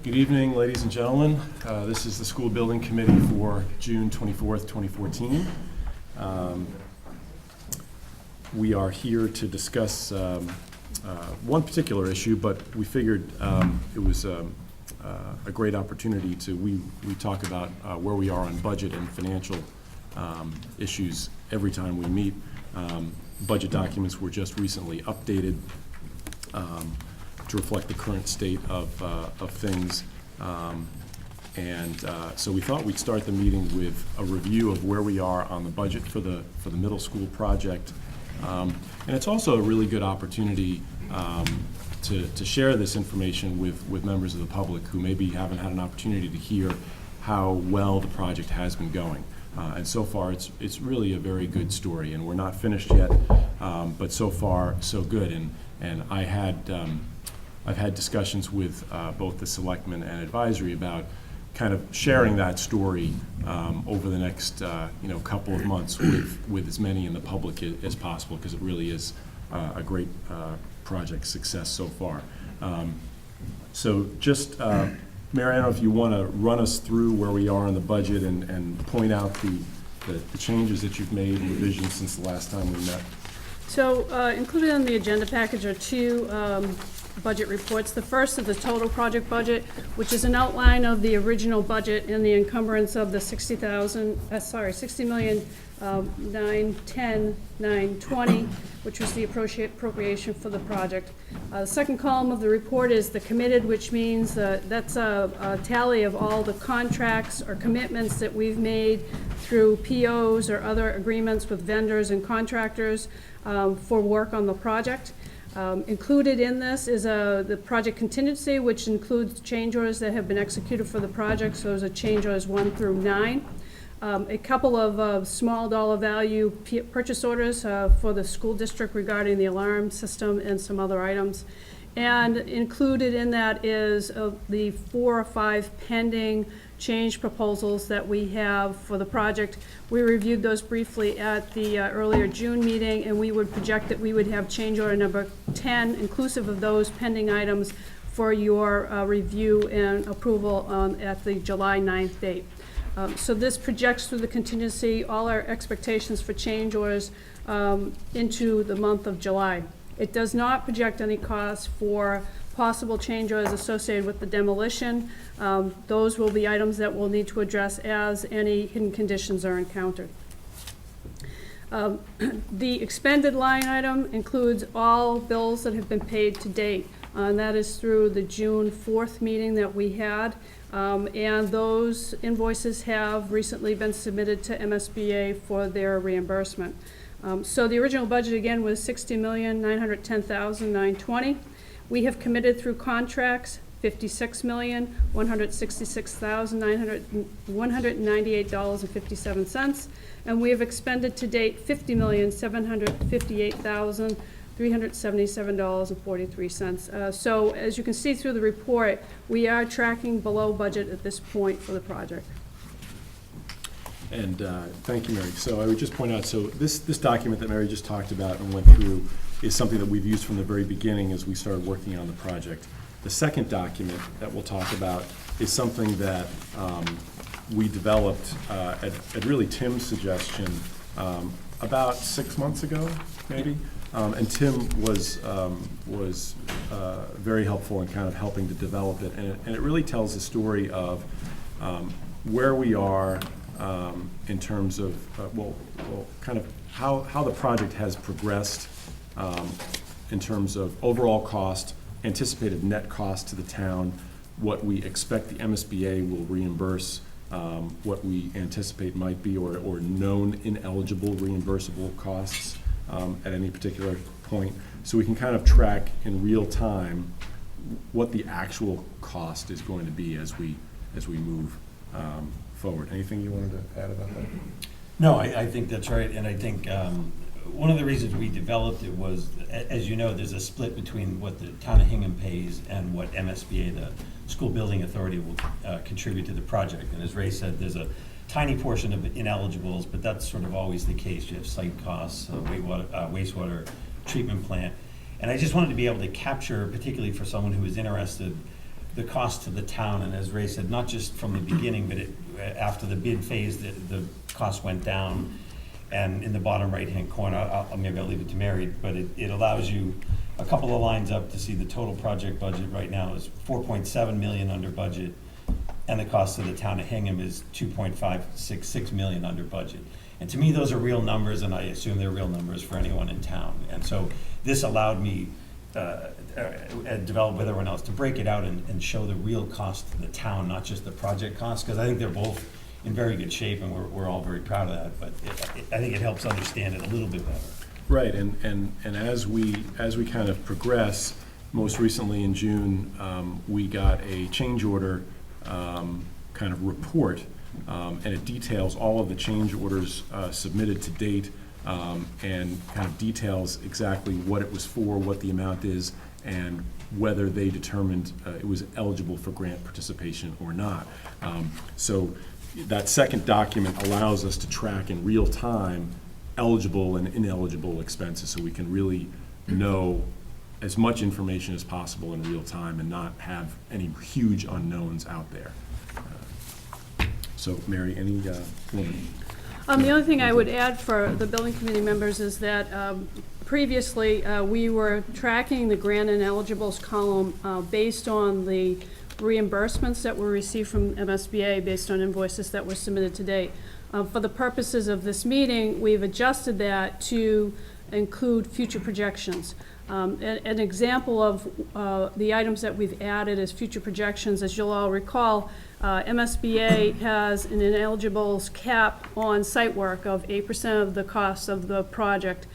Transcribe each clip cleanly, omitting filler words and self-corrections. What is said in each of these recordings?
Good evening, ladies and gentlemen. This is the School Building Committee for June 24th, 2014. We are here to discuss one particular issue, but we figured it was a great opportunity to we talk about where we are on budget and financial issues every time we meet. Budget documents were just recently updated to reflect the current state of things. So we thought we'd start the meeting with a review of where we are on the budget for the middle school project. And it's also a really good opportunity to share this information with members of the public who maybe haven't had an opportunity to hear how well the project has been going. And so far, it's really a very good story, and we're not finished yet, but so far, so good. And I've had discussions with both the selectmen and advisory about kind of sharing that story over the next couple of months with as many in the public as possible, because it really is a great project success so far. So just, Mary, I don't know if you want to run us through where we are on the budget and point out the changes that you've made and revisions since the last time we met. So included in the agenda package are two budget reports. The first is the total project budget, which is an outline of the original budget and the encumbrance of the $60,910,920, which was the appropriation for the project. The second column of the report is the committed, which means that's a tally of all the contracts or commitments that we've made through POs or other agreements with vendors and contractors for work on the project. Included in this is the project contingency, which includes change orders that have been executed for the project. So those are change orders 1 through 9. A couple of small dollar value purchase orders for the school district regarding the alarm system and some other items. And included in that is the 4 or 5 pending change proposals that we have for the project. We reviewed those briefly at the earlier June meeting, and we would project that we would have change order number 10, inclusive of those pending items, for your review and approval at the July 9th date. So this projects through the contingency all our expectations for change orders into the month of July. It does not project any costs for possible change orders associated with the demolition. Those will be items that we'll need to address as any hidden conditions are encountered. The expended line item includes all bills that have been paid to date, and that is through the June 4th meeting that we had. And those invoices have recently been submitted to MSBA for their reimbursement. So the original budget again was $60,910,920. We have committed through contracts $56,166,198.57, and we have expended to date $50,758,377.43. So as you can see through the report, we are tracking below budget at this point for the project. And thank you, Mary. So I would just point out, so this document that Mary just talked about and went through is something that we've used from the very beginning as we started working on the project. The second document that we'll talk about is something that we developed at really Tim's suggestion about 6 months ago, maybe. And Tim was very helpful in kind of helping to develop it. And it really tells the story of where we are in terms of, kind of how the project has progressed in terms of overall cost, anticipated net cost to the town, what we expect the MSBA will reimburse, what we anticipate might be, or known ineligible reimbursable costs at any particular point. So we can kind of track in real time what the actual cost is going to be as we move forward. Anything you wanted to add about that? No, I think that's right, and I think one of the reasons we developed it was, as you know, there's a split between what the town of Hingham pays and what MSBA, the School Building Authority, will contribute to the project. And as Ray said, there's a tiny portion of ineligibles, but that's sort of always the case. You have site costs, wastewater treatment plant. And I just wanted to be able to capture, particularly for someone who is interested, the cost to the town, and as Ray said, not just from the beginning, but after the bid phase, the cost went down. And in the bottom right-hand corner, maybe I'll leave it to Mary, but it allows you a couple of lines up to see the total project budget right now is 4.7 million under budget, and the cost to the town of Hingham is 2.566 million under budget. And to me, those are real numbers, and I assume they're real numbers for anyone in town. And so this allowed me, develop with everyone else, to break it out and show the real cost to the town, not just the project cost, because I think they're both in very good shape, and we're all very proud of that. But I think it helps understand it a little bit better. Right, and as we kind of progress, most recently in June, we got a change order kind of report, and it details all of the change orders submitted to date, and kind of details exactly what it was for, what the amount is, and whether they determined it was eligible for grant participation or not. So that second document allows us to track in real time eligible and ineligible expenses, so we can really know as much information as possible in real time and not have any huge unknowns out there. So, Mary, any woman? The only thing I would add for the building committee members is that previously we were tracking the grant ineligibles column based on the reimbursements that were received from MSBA based on invoices that were submitted to date. For the purposes of this meeting, we've adjusted that to include future projections. An example of the items that we've added as future projections, as you'll all recall, MSBA has an ineligibles cap on site work of 8% of the cost of the project,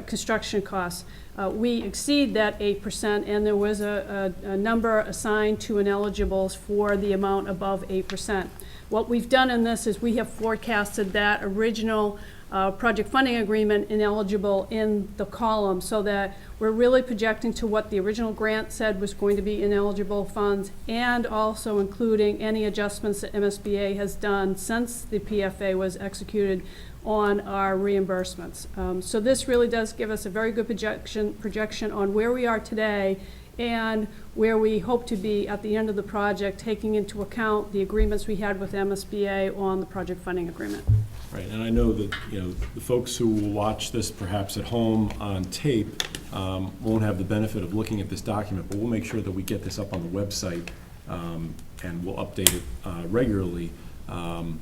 construction costs. We exceed that 8%, and there was a number assigned to ineligibles for the amount above 8%. What we've done in this is we have forecasted that original project funding agreement ineligible in the column, so that we're really projecting to what the original grant said was going to be ineligible funds, and also including any adjustments that MSBA has done since the PFA was executed on our reimbursements. So this really does give us a very good projection on where we are today and where we hope to be at the end of the project, taking into account the agreements we had with MSBA on the project funding agreement. Right, and I know that, the folks who will watch this perhaps at home on tape won't have the benefit of looking at this document, but we'll make sure that we get this up on the website, and we'll update it regularly. And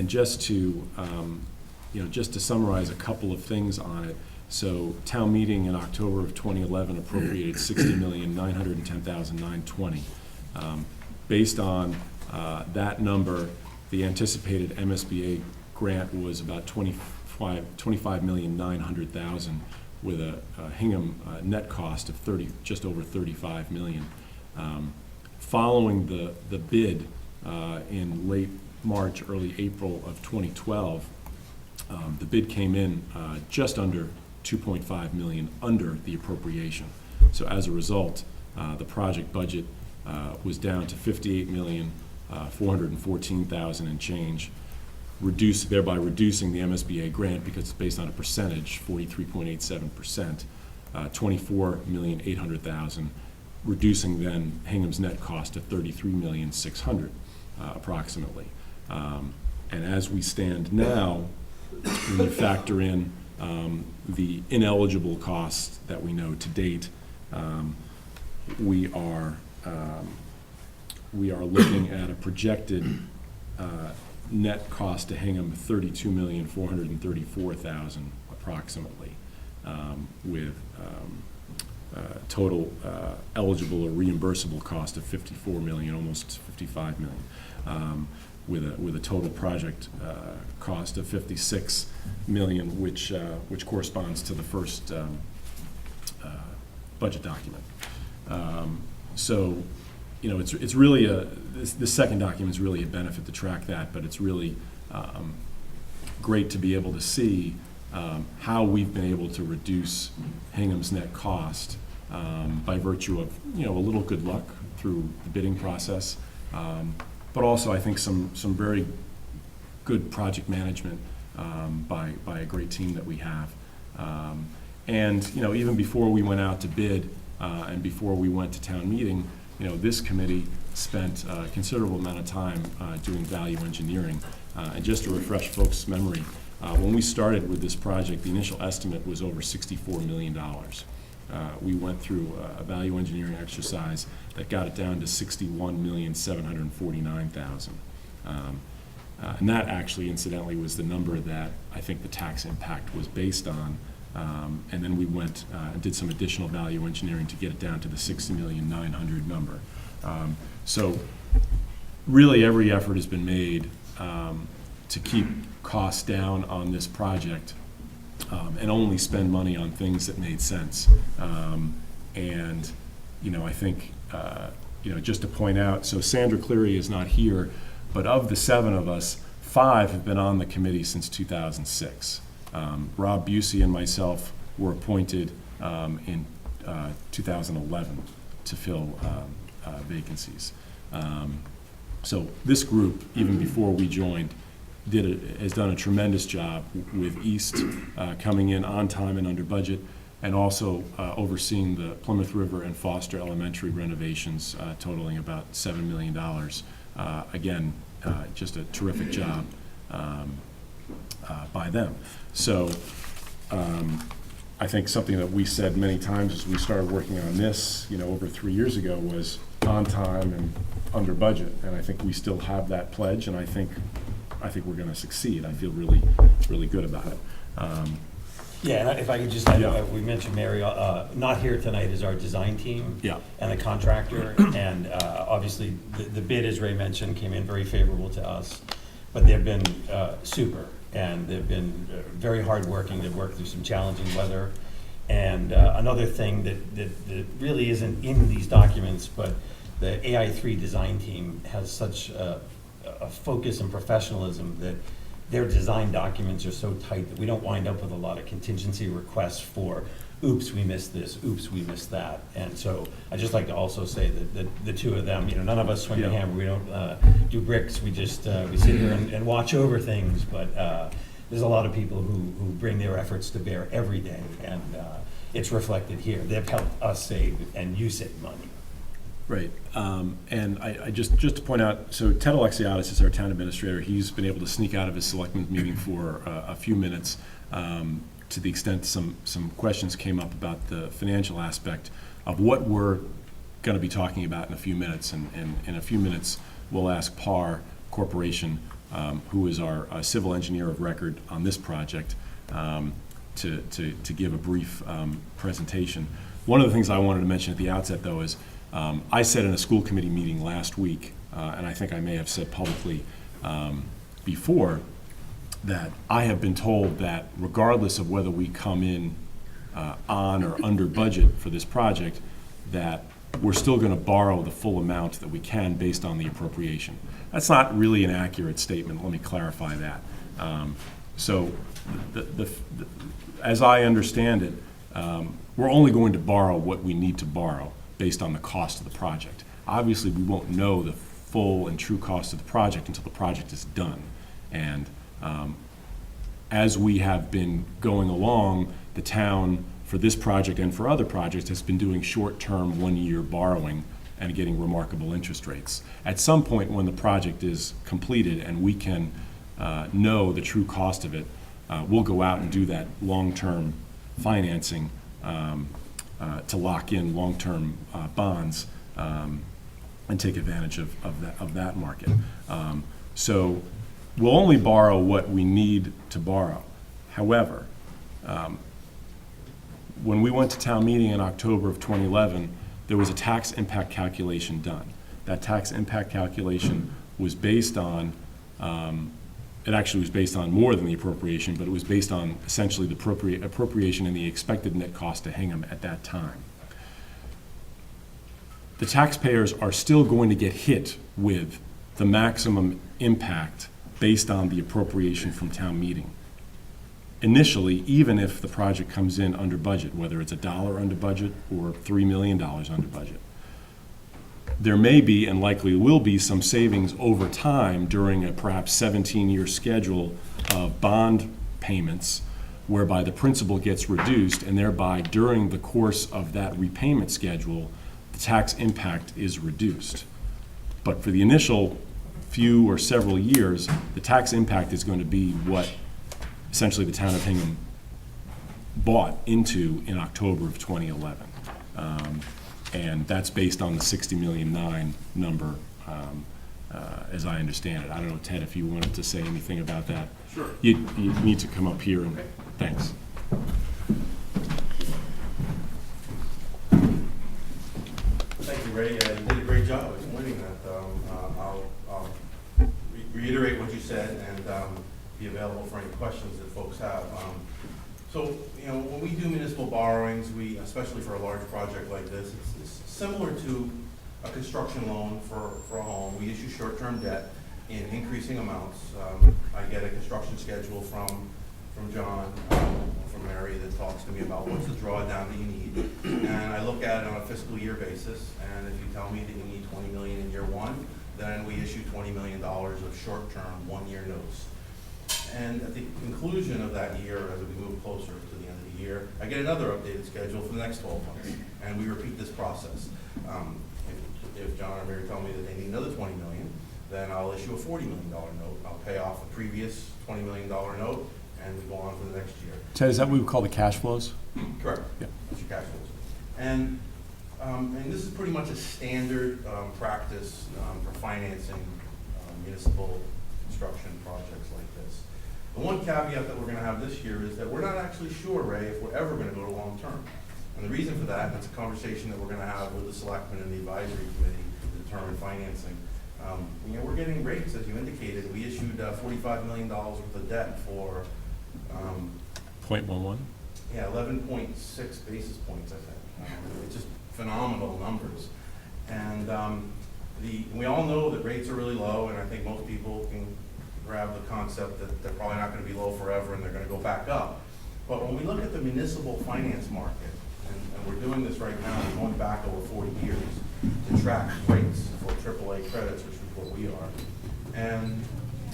just to, just to summarize a couple of things on it. So town meeting in October of 2011 appropriated $60,910,920. Based on that number, the anticipated MSBA grant was about $25,900,000, with a Hingham net cost of just over $35 million. Following the bid in late March, early April of 2012, the bid came in just under $2.5 million under the appropriation. So as a result, the project budget was down to $58,414,000 and change, thereby reducing the MSBA grant, because it's based on a percentage, 43.87%, $24,800,000, reducing then Hingham's net cost to $33,600,000 approximately. And as we stand now, when you factor in the ineligible costs that we know to date, we are looking at a projected net cost to Hingham of $32,434,000 approximately, with total eligible or reimbursable cost of $54 million, almost $55 million, with a total project cost of $56 million, which corresponds to the first budget document. So, it's really this second document is really a benefit to track that, but it's really great to be able to see how we've been able to reduce Hingham's net cost by virtue of a little good luck through the bidding process, but also I think some very good project management by a great team that we have. And even before we went out to bid and before we went to town meeting, this committee spent a considerable amount of time doing value engineering. And just to refresh folks' memory, when we started with this project, the initial estimate was over $64 million. We went through a value engineering exercise that got it down to $61,749,000. And that actually, incidentally, was the number that I think the tax impact was based on. And then we went and did some additional value engineering to get it down to the $60,900,000 number. So really every effort has been made to keep costs down on this project and only spend money on things that made sense. And, I think, just to point out, so Sandra Cleary is not here, but of the 7 of us, 5 have been on the committee since 2006. Rob Busey and myself were appointed in 2011 to fill vacancies. So this group, even before we joined, has done a tremendous job with East coming in on time and under budget, and also overseeing the Plymouth River and Foster Elementary renovations totaling about $7 million. Again, just a terrific job by them. So I think something that we said many times as we started working on this, over 3 years ago, was on time and under budget. And I think we still have that pledge, and I think we're going to succeed. I feel really, really good about it. Yeah, and if I could just add, Yeah. we mentioned Mary, not here tonight is our design team. Yeah. And the contractor, and obviously, the bid, as Ray mentioned, came in very favorable to us, but they've been super, and they've been very hardworking. They've worked through some challenging weather. And another thing that really isn't in these documents, but the AI3 design team has such a focus and professionalism that their design documents are so tight that we don't wind up with a lot of contingency requests for, oops, we missed this, oops, we missed that. And so I'd just like to also say that the 2 of them, none of us swing the Yeah. hammer, we don't do bricks, we just, we sit here and watch over things, but there's a lot of people who bring their efforts to bear every day, and it's reflected here. They've helped us save, and you save money. Right. And I just to point out, so Ted Alexiadis is our town administrator. He's been able to sneak out of his selectmen's meeting for a few minutes to the extent some questions came up about the financial aspect of what we're going to be talking about in a few minutes. And in a few minutes, we'll ask PAR Corporation, who is our civil engineer of record on this project, to give a brief presentation. One of the things I wanted to mention at the outset, though, is I said in a school committee meeting last week, and I think I may have said publicly before, that I have been told that regardless of whether we come in on or under budget for this project, that we're still going to borrow the full amount that we can based on the appropriation. That's not really an accurate statement. Let me clarify that. So as I understand it, we're only going to borrow what we need to borrow based on the cost of the project. Obviously, we won't know the full and true cost of the project until the project is done. And as we have been going along, the town, for this project and for other projects, has been doing short-term, 1-year borrowing and getting remarkable interest rates. At some point when the project is completed and we can know the true cost of it, we'll go out and do that long-term financing to lock in long-term bonds and take advantage of that market. So we'll only borrow what we need to borrow. However, when we went to town meeting in October of 2011, there was a tax impact calculation done. That tax impact calculation was based on, it actually was based on more than the appropriation, but it was based on essentially the appropriation and the expected net cost to Hingham at that time. The taxpayers are still going to get hit with the maximum impact based on the appropriation from town meeting. Initially, even if the project comes in under budget, whether it's $1 under budget or $3 million under budget, there may be and likely will be some savings over time during a perhaps 17-year schedule of bond payments whereby the principal gets reduced, and thereby during the course of that repayment schedule, the tax impact is reduced. But for the initial few or several years, the tax impact is going to be what essentially the town of Hingham bought into in October of 2011. And that's based on the 60,000,009 number, as I understand it. I don't know, Ted, if you wanted to say anything about that. Sure. You need to come up here and, thanks. Thank you, Ray. You did a great job explaining that. I'll reiterate what you said and be available for any questions that folks have. So, you know, when we do municipal borrowings, especially for a large project like this, it's similar to a construction loan for a home. We issue short-term debt in increasing amounts. I get a construction schedule from John, from Mary, that talks to me about what's the drawdown that you need. And I look at it on a fiscal year basis, and if you tell me that you need $20 million in year one, then we issue $20 million of short-term one-year notes. And at the conclusion of that year, as we move closer to the end of the year, I get another updated schedule for the next 12 months, and we repeat this process. If John or Mary tell me that they need another $20 million, then I'll issue a $40 million note. I'll pay off the previous $20 million note, and we go on for the next year. Ted, is that what we call the cash flows? Correct. Yeah. That's your cash flows. And this is pretty much a standard practice for financing municipal construction projects like this. The one caveat that we're going to have this year is that we're not actually sure, Ray, if we're ever going to go to long-term. And the reason for that, and it's a conversation that we're going to have with the selectmen and the advisory committee to determine financing. You know, we're getting rates, as you indicated. We issued $45 million worth of debt for 0.11? yeah, 11.6 basis points, I think. It's just phenomenal numbers. And we all know that rates are really low, and I think most people can grab the concept that they're probably not going to be low forever and they're going to go back up. But when we look at the municipal finance market, and we're doing this right now, we're going back over 40 years to track rates for AAA credits, which is what we are. And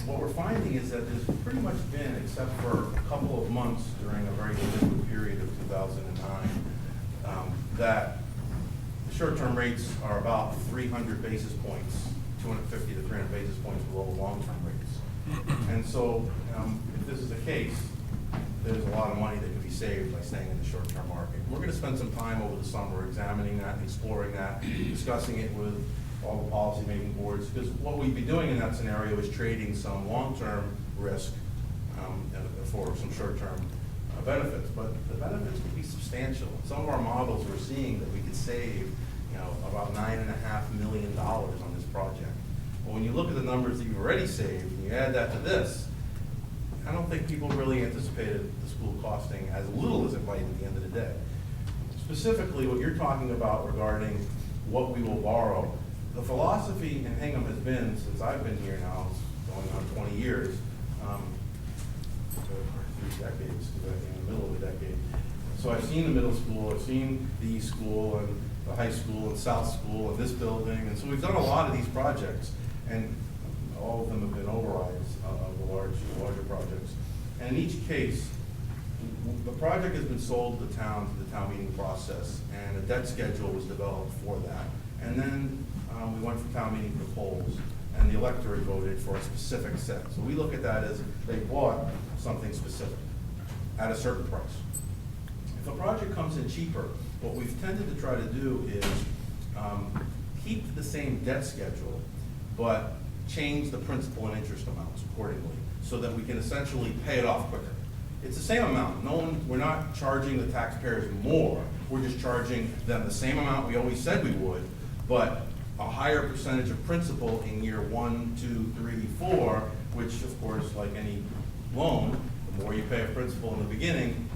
what we're finding is that there's pretty much been, except for a couple of months during a very liquid period of 2009, that the short-term rates are about 300 basis points, 250 to 300 basis points below long-term rates. And so if this is the case, there's a lot of money that can be saved by staying in the short-term market. We're going to spend some time over the summer examining that, exploring that, discussing it with all the policy-making boards, because what we'd be doing in that scenario is trading some long-term risk for some short-term benefits. But the benefits could be substantial. Some of our models we're seeing that we could save, you know, about $9.5 million on this project. Well, when you look at the numbers that you've already saved, and you add that to this, I don't think people really anticipated the school costing as little as it might at the end of the day. Specifically, what you're talking about regarding what we will borrow, the philosophy in Hingham has been, since I've been here now, it's going on 20 years, 3 decades, in the middle of the decade. So I've seen the middle school, I've seen the East School, and the high school, and South School, and this building, and so we've done a lot of these projects, and all of them have been overrides of the larger projects. And in each case, the project has been sold to the town through the town meeting process, and a debt schedule was developed for that. And then we went from town meeting to polls, and the electorate voted for a specific set. So we look at that as they bought something specific at a certain price. If a project comes in cheaper, what we've tended to try to do is keep the same debt schedule, but change the principal and interest amounts accordingly, so that we can essentially pay it off quicker. It's the same amount. We're not charging the taxpayers more. We're just charging them the same amount we always said we would, but a higher percentage of principal in year 1, 2, 3, 4, which of course, like any loan, the more you pay a principal in the beginning,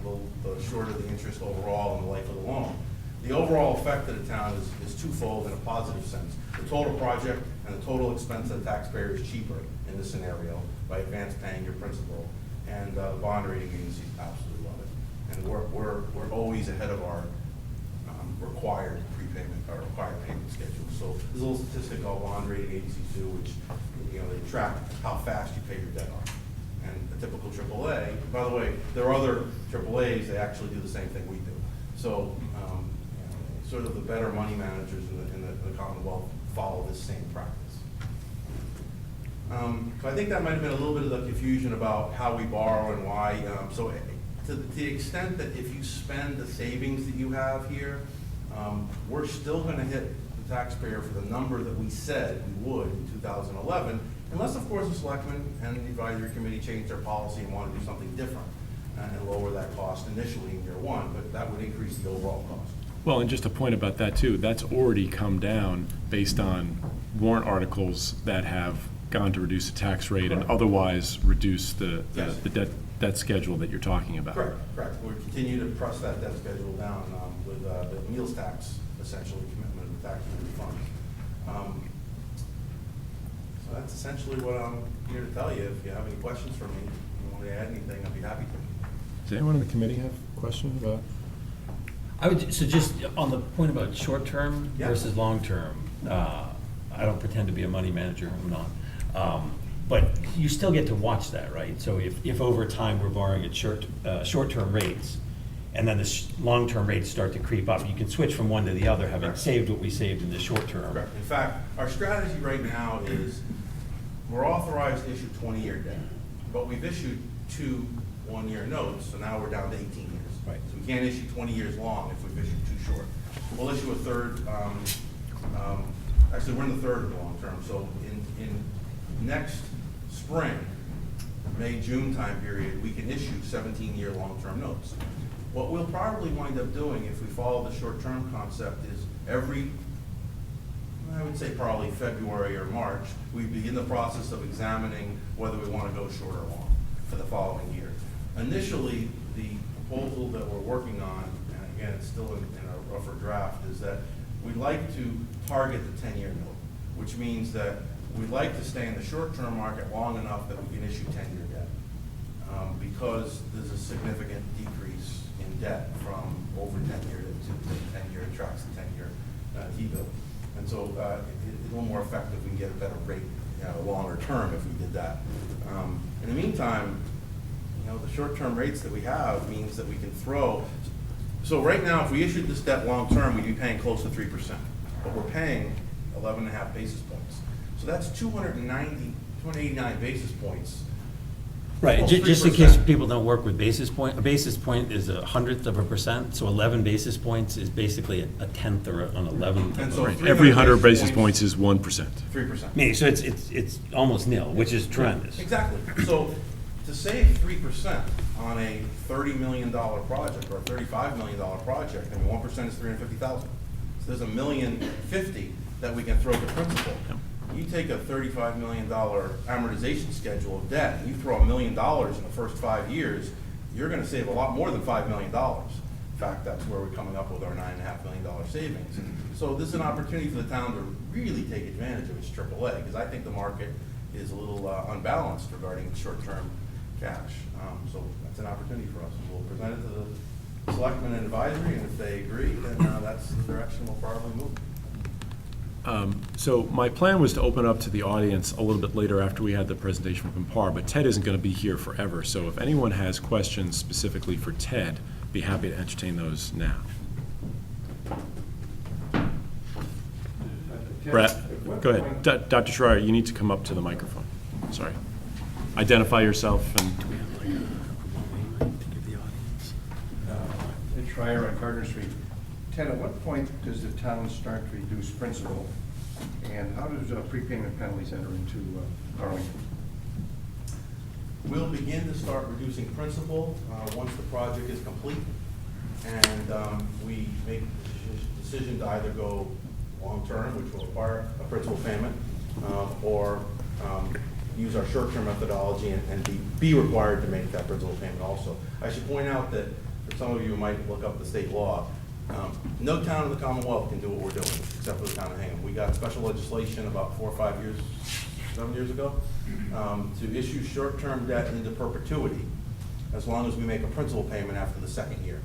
the shorter the interest overall in the life of the loan. The overall effect to the town is twofold in a positive sense. The total project and the total expense of the taxpayer is cheaper in this scenario by advance paying your principal. And the bond rating agencies absolutely love it. And we're always ahead of our required prepayment or required payment schedule. So there's a little statistic called bond rating agencies do, which, you know, they track how fast you pay your debt off. And a typical AAA, by the way, there are other AAAs that actually do the same thing we do. So, you know, sort of the better money managers in the Commonwealth follow this same practice. So I think that might have been a little bit of the confusion about how we borrow and why. So to the extent that if you spend the savings that you have here, we're still gonna hit the taxpayer for the number that we said we would in 2011, unless of course the selectmen and the advisory committee change their policy and want to do something different and lower that cost initially in year one, but that would increase the overall cost. Well, and just a point about that too, that's already come down based on warrant articles that have gone to reduce the tax rate and Correct. otherwise reduce the Yes. debt schedule that you're talking about. Correct. We continue to press that debt schedule down with the meals tax, essentially commitment of the tax refund. So that's essentially what I'm here to tell you. If you have any questions for me, you want me to add anything, I'd be happy to. Does anyone in the committee have questions about? I would, so just on the point about short-term Yeah. versus long-term, I don't pretend to be a money manager, I'm not. But you still get to watch that, right? So if over time we're borrowing at short-term rates, and then the long-term rates start to creep up, you can switch from one to the other, having Correct. saved what we saved in the short term. Correct. In fact, our strategy right now is we're authorized to issue 20-year debt, but we've issued 2 one-year notes, so now we're down to 18 years. Right. So we can't issue 20 years long if we've issued too short. We'll issue a third, actually, we're in the third of the long term, so in next spring, May, June time period, we can issue 17-year long-term notes. What we'll probably wind up doing if we follow the short-term concept is every, I would say probably February or March, we begin the process of examining whether we want to go short or long for the following year. Initially, the proposal that we're working on, and again, it's still in a rougher draft, is that we'd like to target the 10-year note, which means that we'd like to stay in the short-term market long enough that we can issue 10-year debt. Because there's a significant decrease in debt from over 10-year to 10-year, it tracks the 10-year T-bill. And so it's a little more effective, we can get a better rate, longer term if we did that. In the meantime, the short-term rates that we have means that we can throw, so right now, if we issued this debt long-term, we'd be paying close to 3%, but we're paying 11.5 basis points. So that's 289 basis points. Right, Almost just in 3%. case people don't work with basis point, a basis point is 1/100%, so 11 basis points is basically a tenth or an 11th. And so Right, 300 every 100 basis basis points is 1%. 3%. Meaning, so it's almost nil, which is tremendous. Exactly. So to save 3% on a $30 million project or a $35 million project, 1% is $350,000. So there's $1,050,000 that we can throw to principal. You take a $35 million amortization schedule of debt, and you throw $1 million in the first 5 years, you're gonna save a lot more than $5 million. In fact, that's where we're coming up with our $9.5 million savings. So this is an opportunity for the town to really take advantage of its AAA, because I think the market is a little unbalanced regarding short-term cash. So that's an opportunity for us. We'll present it to the selectmen and advisory, and if they agree, then that's the direction we'll probably move. So my plan was to open up to the audience a little bit later after we had the presentation from PAR, but Ted isn't going to be here forever. So if anyone has questions specifically for Ted, be happy to entertain those now. Brett, go ahead. Dr. Schreier, you need to come up to the microphone. Sorry. Identify yourself and. Ed Schreier on Gardner Street. Ted, at what point does the town start to reduce principal? And how does prepayment penalties enter into borrowing? We'll begin to start reducing principal once the project is complete, and we make the decision to either go long-term, which will require a principal payment, or use our short-term methodology and be required to make that principal payment also. I should point out that for some of you who might look up the state law, no town in the Commonwealth can do what we're doing, except for the town of Hingham. We got special legislation about 4 or 5 years, 7 years ago, to issue short-term debt into perpetuity, as long as we make a principal payment after the 2nd year,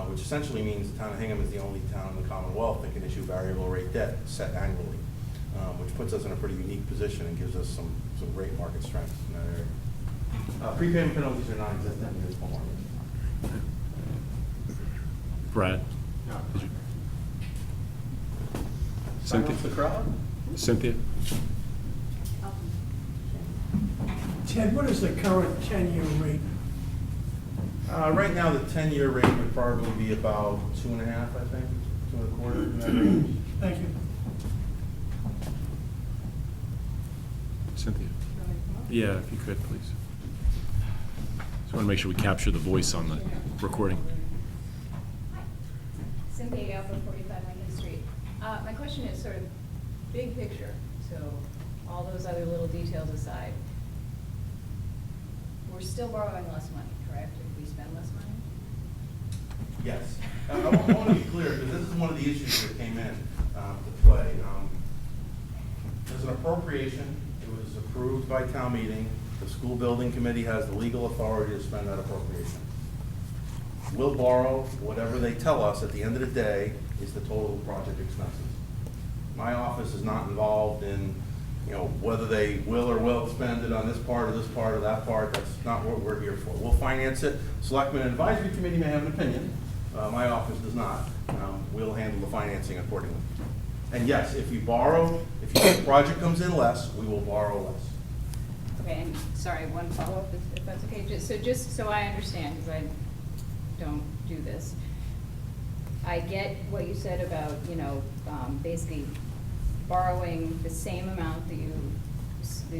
which essentially means the town of Hingham is the only town in the Commonwealth that can issue variable rate debt set annually, which puts us in a pretty unique position and gives us some great market strength in that area. Prepayment penalties are non-existent in municipal markets. Brad? Cynthia? Silence the crowd? Cynthia? Ted, what is the current 10-year rate? Right now, the 10-year rate would probably be about 2.5, I think, 2.25, in that range. Thank you. Cynthia? Yeah, if you could, please. Just want to make sure we capture the voice on the recording. Cynthia Gale from 45 Lincoln Street. My question is sort of big picture, so all those other little details aside. We're still borrowing less money, correct, if we spend less money? Yes. I want to be clear, because this is one of the issues that came in to play. There's an appropriation, it was approved by town meeting, the school building committee has the legal authority to spend that appropriation. We'll borrow whatever they tell us at the end of the day is the total project expenses. My office is not involved in, whether they will or will spend it on this part or that part, that's not what we're here for. We'll finance it, Selectmen and Advisory Committee may have an opinion, my office does not. We'll handle the financing accordingly. And yes, if the project comes in less, we will borrow less. Okay, and sorry, one follow-up, if that's okay, just so I understand, because I don't do this. I get what you said about, basically borrowing the same amount that you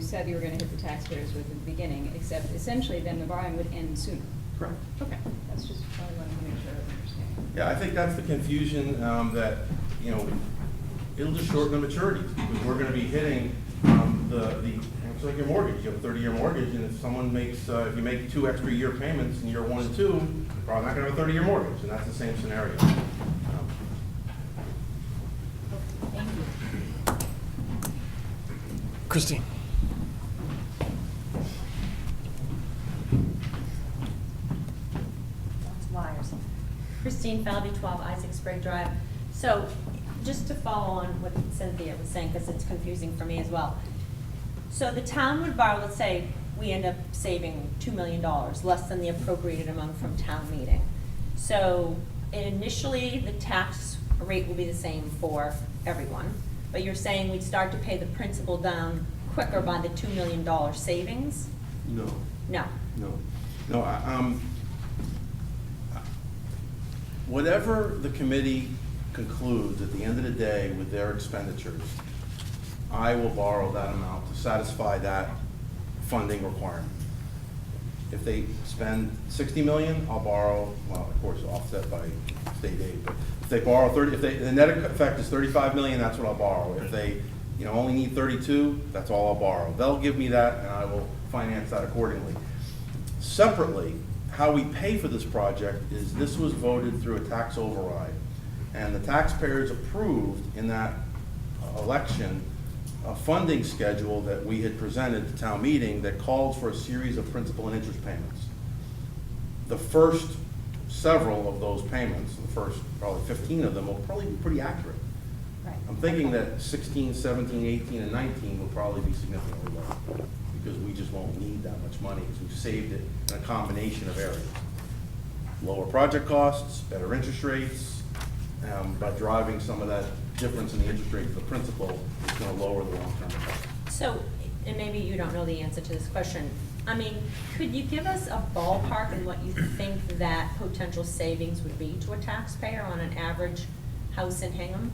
said you were gonna hit the taxpayers with at the beginning, except essentially then the borrowing would end sooner. Correct. Okay, that's just what I wanted to make sure I understand. Yeah, I think that's the confusion, that, it'll just shorten the maturities, because we're gonna be hitting, it's like your mortgage, you have a 30-year mortgage, and if someone makes, if you make 2 extra year payments in year 1 and 2, you're probably not gonna have a 30-year mortgage, and that's the same scenario. Thank you. Christine? Wires. Christine Falvey, 12 Isaac Sprague Drive. So, just to follow on what Cynthia was saying, because it's confusing for me as well. So the town would borrow, let's say, we end up saving $2 million, less than the appropriated amount from town meeting. So initially, the tax rate will be the same for everyone, but you're saying we'd start to pay the principal down quicker by the $2 million savings? No. No. No, whatever the committee concludes at the end of the day with their expenditures, I will borrow that amount to satisfy that funding requirement. If they spend 60 million, I'll borrow, well, of course, offset by state aid, but if they borrow 30, the net effect is 35 million, that's what I'll borrow. If they, only need 32, that's all I'll borrow. They'll give me that, and I will finance that accordingly. Separately, how we pay for this project is this was voted through a tax override, and the taxpayers approved in that election a funding schedule that we had presented to town meeting that called for a series of principal and interest payments. The first several of those payments, the first probably 15 of them, will probably be pretty accurate. Right. I'm thinking that 16, 17, 18, and 19 will probably be significantly lower, because we just won't need that much money, because we've saved it in a combination of areas. Lower project costs, better interest rates, by driving some of that difference in the interest rate to the principal, it's gonna lower the long-term effect. So, and maybe you don't know the answer to this question. I mean, could you give us a ballpark on what you think that potential savings would be to a taxpayer on an average house in Hingham?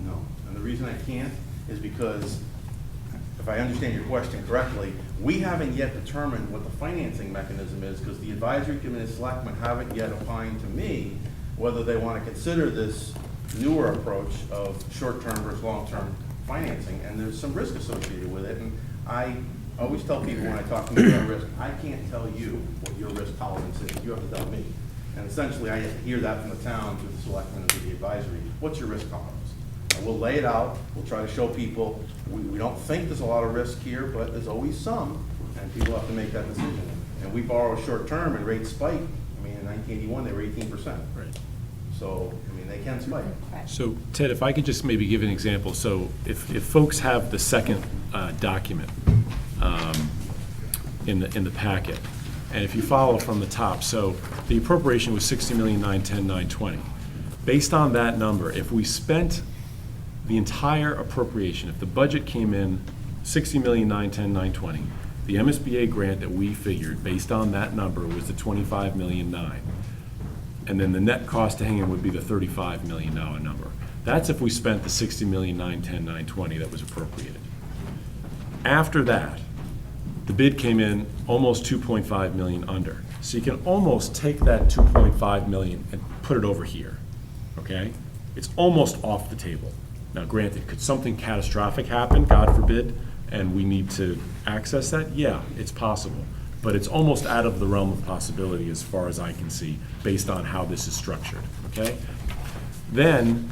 No, and the reason I can't is because, if I understand your question correctly, we haven't yet determined what the financing mechanism is, because the advisory committee and selectmen haven't yet opined to me whether they want to consider this newer approach of short-term versus long-term financing, and there's some risk associated with it, and I always tell people when I talk to them about risk, I can't tell you what your risk tolerance is, you have to tell me. And essentially, I have to hear that from the town through the selectmen and through the advisory, what's your risk tolerance? And we'll lay it out, we'll try to show people, we don't think there's a lot of risk here, but there's always some, and people have to make that decision. And we borrow short-term and rates spike, I mean, in 1981, they were 18%. Right. So, I mean, they can spike. So, Ted, if I could just maybe give an example. So if folks have the second document in the packet, and if you follow from the top, so the appropriation was $60,910,920. Based on that number, if we spent the entire appropriation, if the budget came in 60,910,920, the MSBA grant that we figured, based on that number, was the 25,000,009. And then the net cost to Hingham would be the $35 million number. That's if we spent the 60,910,920 that was appropriated. After that, the bid came in almost 2.5 million under. So you can almost take that 2.5 million and put it over here, okay? It's almost off the table. Now granted, could something catastrophic happen, God forbid, and we need to access that? Yeah, it's possible. But it's almost out of the realm of possibility as far as I can see, based on how this is structured, okay? Then,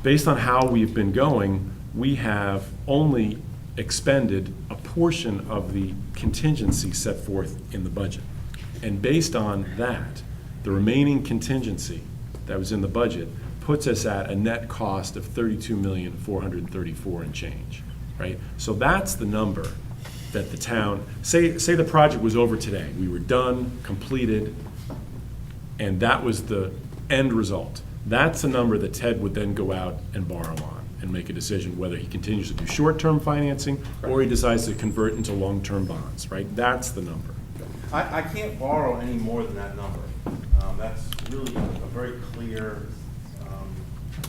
based on how we've been going, we have only expended a portion of the contingency set forth in the budget. And based on that, the remaining contingency that was in the budget puts us at a net cost of $32,434,000 and change, right? So that's the number that the town, say the project was over today, we were done, completed, and that was the end result. That's a number that Ted would then go out and borrow on and make a decision whether he continues to do short-term financing or he decides to convert into long-term bonds, right? That's the number. I can't borrow any more than that number. That's really a very clear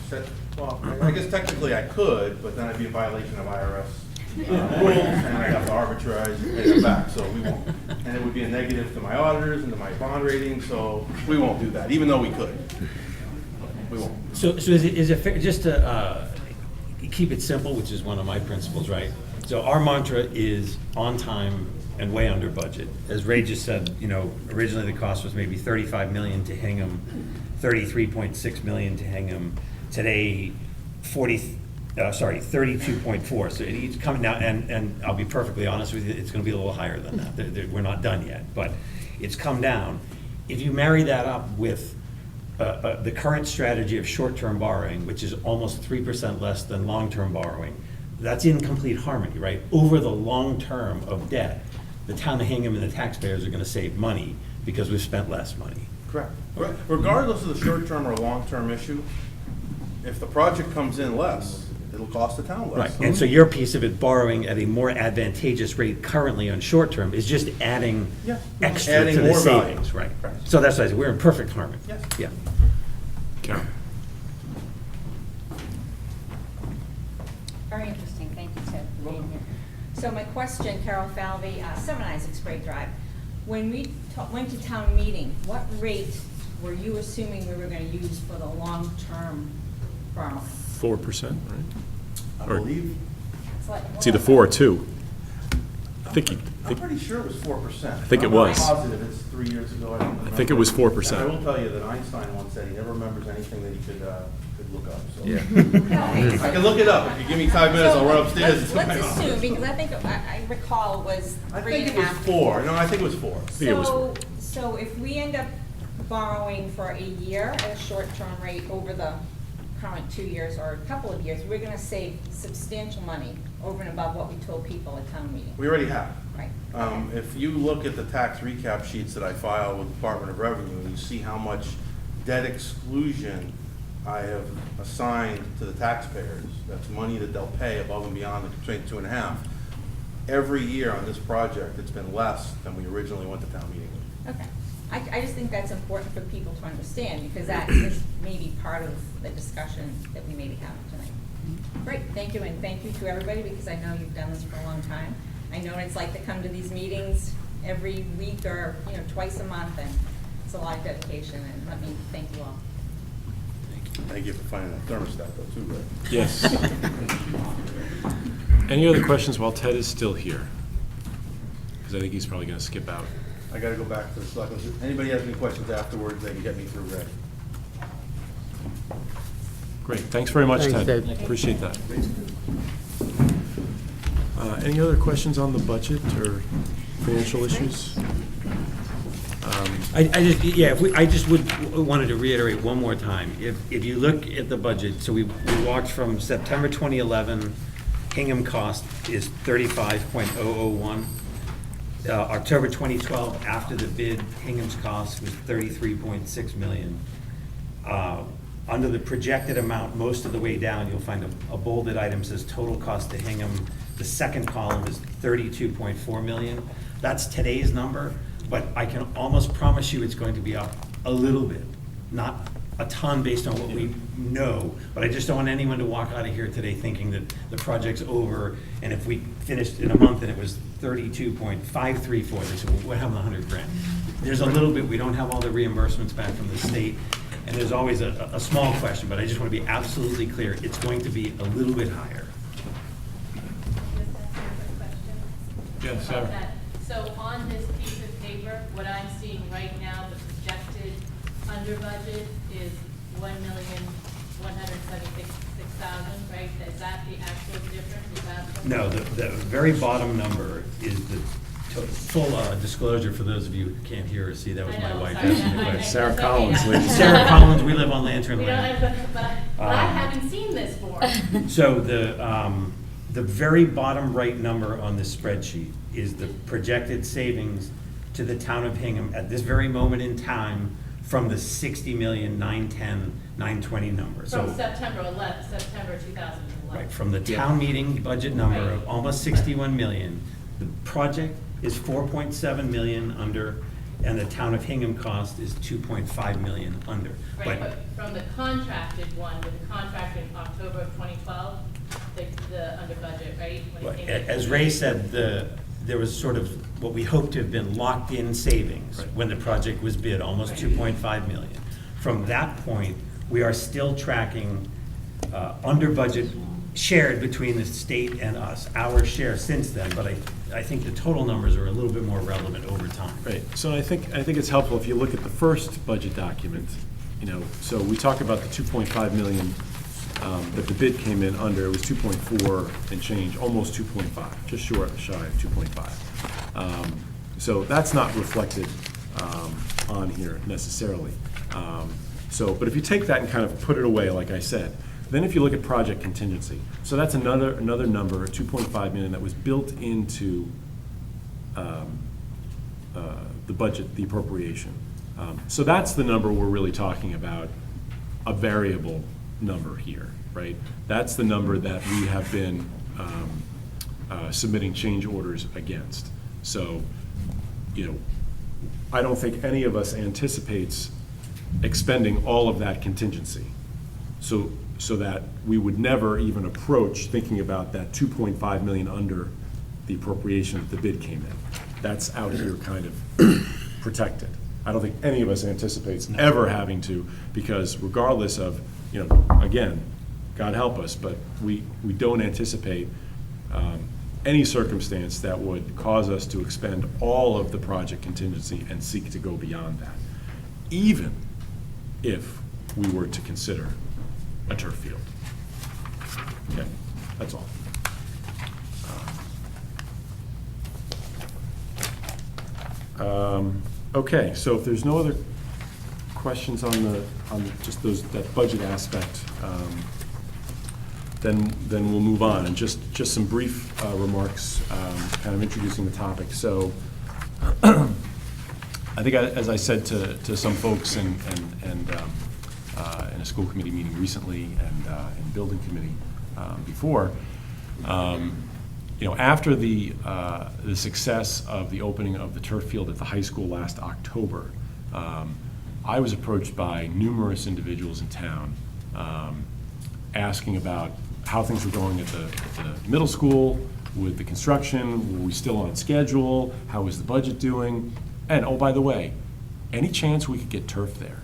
set, well, I guess technically I could, but then I'd be in violation of IRS rules, and I'd have to arbitrage and pay it back, so we won't. And it would be a negative to my auditors and to my bond rating, so we won't do that, even though we could. We won't. So is it fair, just to keep it simple, which is one of my principles, right? So our mantra is on time and way under budget. As Ray just said, you know, originally the cost was maybe 35 million to Hingham, 33.6 million to Hingham. Today, 32.4. So it's coming down, and I'll be perfectly honest with you, it's gonna be a little higher than that. We're not done yet, but it's come down. If you marry that up with the current strategy of short-term borrowing, which is almost 3% less than long-term borrowing, that's in complete harmony, right? Over the long term of debt, the town of Hingham and the taxpayers are gonna save money because we've spent less money. Correct. Regardless of the short-term or long-term issue, if the project comes in less, it'll cost the town less. Right, and so your piece of it, borrowing at a more advantageous rate currently on short-term, is just adding Yeah. extra Adding to the more value. savings, right? Right. So that's why I said, we're in perfect harmony. Yes. Yeah. Carol? Very interesting, thank you, Ted, for being here. So my question, Carol Falvey, 7 Isaac Sprague Drive. When we went to town meeting, what rate were you assuming we were gonna use for the long-term borrowing? 4%, right? I Or- believe, It's either 4 or 2. I think, I'm pretty sure it was 4%. I think it was. I'm not positive, it's 3 years ago, I don't remember. I think it was 4%. And I will tell you that Einstein once said he never remembers anything that he could look up, so. Yeah. I can look it up, if you give me 5 minutes, I'll run upstairs. and Let's look it up. assume, because I think, I recall was I 3 think and it a was half. 4, no, I think it was 4. think it was four. So if we end up borrowing for a year at a short-term rate over the current 2 years or a couple of years, we're gonna save substantial money over and above what we told people at town meeting. We already have. Right. If you look at the tax recap sheets that I file with the Department of Revenue, and you see how much debt exclusion I have assigned to the taxpayers, that's money that they'll pay above and beyond the 2.5. Every year on this project, it's been less than we originally went to town meeting with. Okay. I just think that's important for people to understand, because that is maybe part of the discussion that we may be having tonight. Great, thank you, and thank you to everybody, because I know you've done this for a long time. I know what it's like to come to these meetings every week or, twice a month, and it's a lot of dedication, and let me thank you all. Thank you for finding that thermostat though, too, Rick. Yes. Any other questions while Ted is still here? Because I think he's probably going to skip out. I gotta go back to the selectmen. If anybody has any questions afterwards, they can get me through Rick. Great, thanks very much, Thanks, Ted. Ted. Appreciate that. Any other questions on the budget or financial issues? I just wanted to reiterate one more time. If you look at the budget, so we walked from September 2011, Hingham cost is 35.001. October 2012, after the bid, Hingham's cost was 33.6 million. under the projected amount, most of the way down, you'll find a bolded item says total cost to Hingham. The second column is 32.4 million. That's today's number, but I can almost promise you it's going to be up a little bit, not a ton based on what we know, but I just don't want anyone to walk out of here today thinking that the project's over, and if we finished in a month and it was 32.534, they said, well, what happened to 100 grand? There's a little bit, we don't have all the reimbursements back from the state, and there's always a small question, but I just want to be absolutely clear, it's going to be a little bit higher. Just ask you a quick question. Yes, about Sarah. that. So on this piece of paper, what I'm seeing right now, the projected under budget is 1,176,000, right? Is that the actual difference? Is that what- No, the very bottom number is the full disclosure for those of you who can't hear or see, that was I my know, wife sorry, asking the I- question. Sarah okay, Collins, yeah. ladies. Sarah Collins, we live on Lantern We don't Lane. have, but I haven't seen this form. So the very bottom right number on this spreadsheet is the projected savings to the town of Hingham at this very moment in time from the 60,910,920 number. From So, September 11th, September 2011. right, from the town meeting budget number of almost 61 million, the project is 4.7 million under, and the town of Hingham cost is 2.5 million under. Right, but from the contracted one, with the contract in October of 2012, the under budget, right? When it came in. As Ray said, there was sort of what we hoped to have been locked-in savings Right. when the project was bid, almost 2.5 million. From that point, we are still tracking under budget shared between the state and us, our share since then, but I think the total numbers are a little bit more relevant over time. Right, so I think it's helpful if you look at the first budget document, so we talk about the 2.5 million that the bid came in under, it was 2.4 and change, almost 2.5, just shy of 2.5. So that's not reflected on here necessarily. But if you take that and kind of put it away, like I said, then if you look at project contingency, so that's another number, 2.5 million, that was built into the budget, the appropriation. So that's the number we're really talking about, a variable number here, right? That's the number that we have been submitting change orders against. So, I don't think any of us anticipates expending all of that contingency. So that we would never even approach thinking about that 2.5 million under the appropriation that the bid came in. That's out here kind of protected. I don't think any of us anticipates ever having to, because regardless of, again, God help us, but we don't anticipate any circumstance that would cause us to expend all of the project contingency and seek to go beyond that, even if we were to consider a turf field. Okay, that's all. Okay, so if there's no other questions on just that budget aspect, then we'll move on. And just some brief remarks, kind of introducing the topic. So I think, as I said to some folks in a school committee meeting recently and in building committee before, after the success of the opening of the turf field at the high school last October, I was approached by numerous individuals in town asking about how things were going at the middle school with the construction. Were we still on schedule? How was the budget doing? And, oh, by the way, any chance we could get turf there?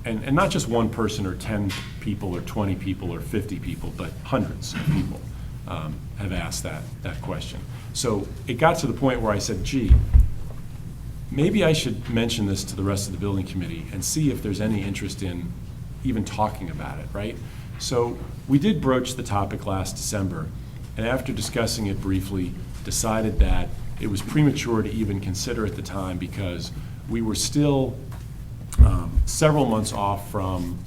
And not just one person or 10 people or 20 people or 50 people, but hundreds of people have asked that question. So it got to the point where I said, gee, maybe I should mention this to the rest of the building committee and see if there's any interest in even talking about it, right? So we did broach the topic last December, and after discussing it briefly, decided that it was premature to even consider at the time because we were still several months off from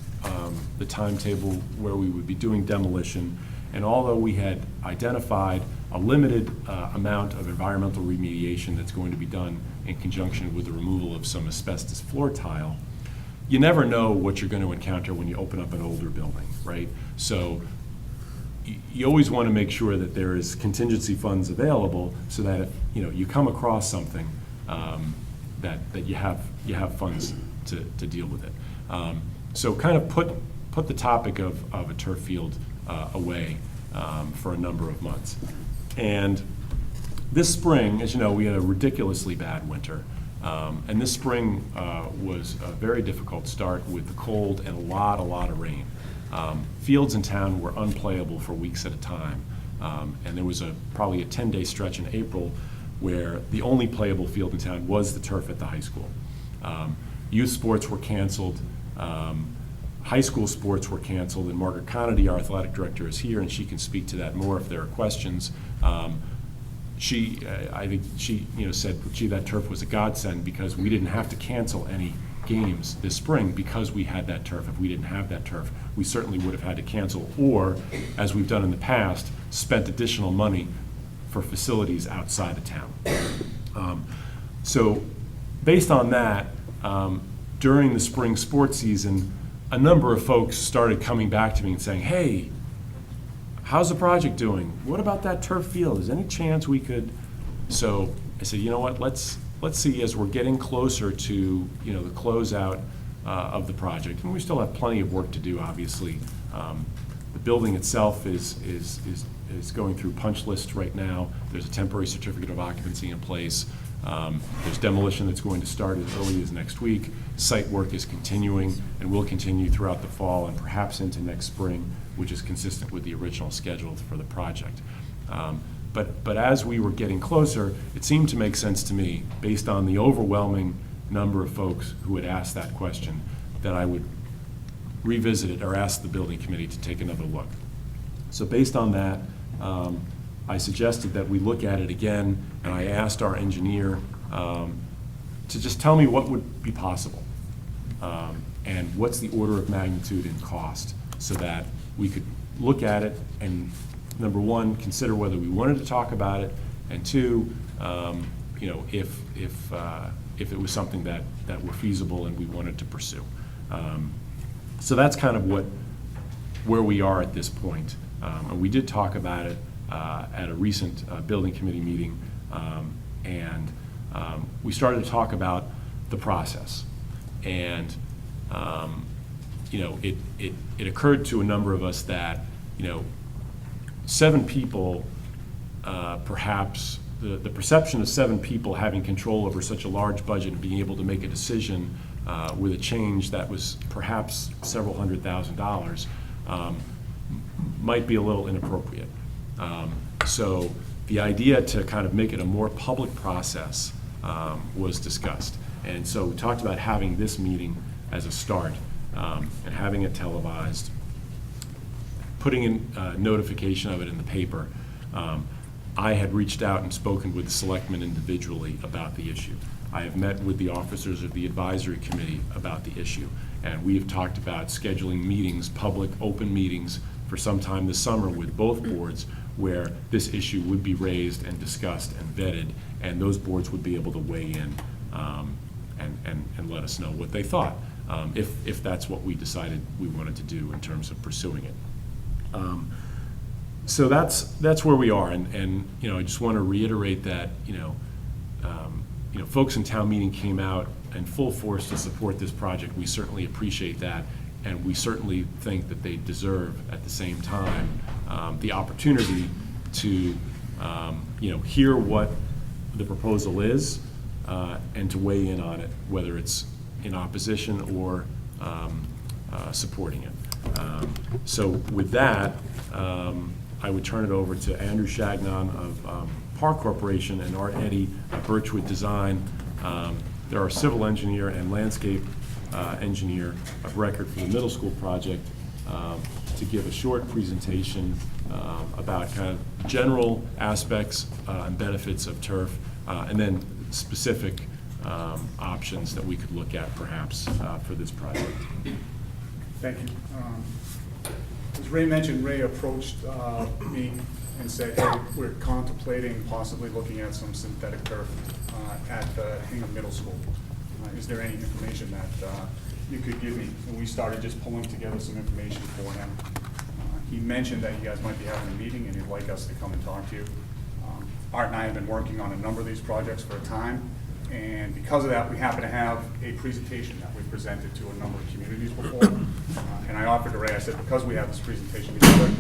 the timetable where we would be doing demolition. And although we had identified a limited amount of environmental remediation that's going to be done in conjunction with the removal of some asbestos floor tile, you never know what you're going to encounter when you open up an older building, right? So you always want to make sure that there is contingency funds available so that if, you come across something, that you have funds to deal with it. So kind of put the topic of a turf field away for a number of months. And this spring, as you know, we had a ridiculously bad winter. And this spring was a very difficult start with the cold and a lot of rain. Fields in town were unplayable for weeks at a time. And there was probably a 10-day stretch in April where the only playable field in town was the turf at the high school. Youth sports were canceled. High school sports were canceled, and Margaret Conity, our athletic director, is here, and she can speak to that more if there are questions. I think she, said, gee, that turf was a godsend because we didn't have to cancel any games this spring because we had that turf. If we didn't have that turf, we certainly would have had to cancel, or, as we've done in the past, spent additional money for facilities outside of town. So based on that, during the spring sports season, a number of folks started coming back to me and saying, hey, how's the project doing? What about that turf field? Is there any chance we could? So I said, you know what, let's see as we're getting closer to, the closeout of the project. And we still have plenty of work to do, obviously. The building itself is going through punch list right now. There's a temporary certificate of occupancy in place. There's demolition that's going to start as early as next week. Site work is continuing and will continue throughout the fall and perhaps into next spring, which is consistent with the original schedule for the project. But as we were getting closer, it seemed to make sense to me, based on the overwhelming number of folks who had asked that question, that I would revisit it or ask the building committee to take another look. So based on that, I suggested that we look at it again, and I asked our engineer to just tell me what would be possible and what's the order of magnitude in cost, so that we could look at it and, number one, consider whether we wanted to talk about it, and two, if it was something that were feasible and we wanted to pursue. So that's kind of where we are at this point. And we did talk about it at a recent building committee meeting, and we started to talk about the process. And it occurred to a number of us that 7 people, perhaps the perception of 7 people having control over such a large budget and being able to make a decision with a change that was perhaps several $100,000 might be a little inappropriate. So the idea to kind of make it a more public process was discussed. And so we talked about having this meeting as a start and having it televised, putting in notification of it in the paper. I had reached out and spoken with the selectmen individually about the issue. I have met with the officers of the advisory committee about the issue, and we have talked about scheduling meetings, public, open meetings, for some time this summer with both boards, where this issue would be raised and discussed and vetted, and those boards would be able to weigh in and let us know what they thought, if that's what we decided we wanted to do in terms of pursuing it. So that's where we are, and I just want to reiterate that folks in town meeting came out in full force to support this project. We certainly appreciate that, and we certainly think that they deserve, at the same time, the opportunity to hear what the proposal is and to weigh in on it, whether it's in opposition or supporting it. So with that, I would turn it over to Andrew Shagnon of Park Corporation and Art Eddy of Birchwood Design. They're our civil engineer and landscape engineer of record for the middle school project, to give a short presentation about kind of general aspects and benefits of turf, and then specific options that we could look at perhaps for this project. Thank you. As Ray mentioned, Ray approached me and said, hey, we're contemplating possibly looking at some synthetic turf at the Hingham Middle School. Is there any information that you could give me. And we started just pulling together some information for him. He mentioned that you guys might be having a meeting and he'd like us to come and talk to you. Art and I have been working on a number of these projects for a time, and because of that, we happen to have a presentation that we presented to a number of communities before. And I offered to Ray, I said, because we have this presentation together,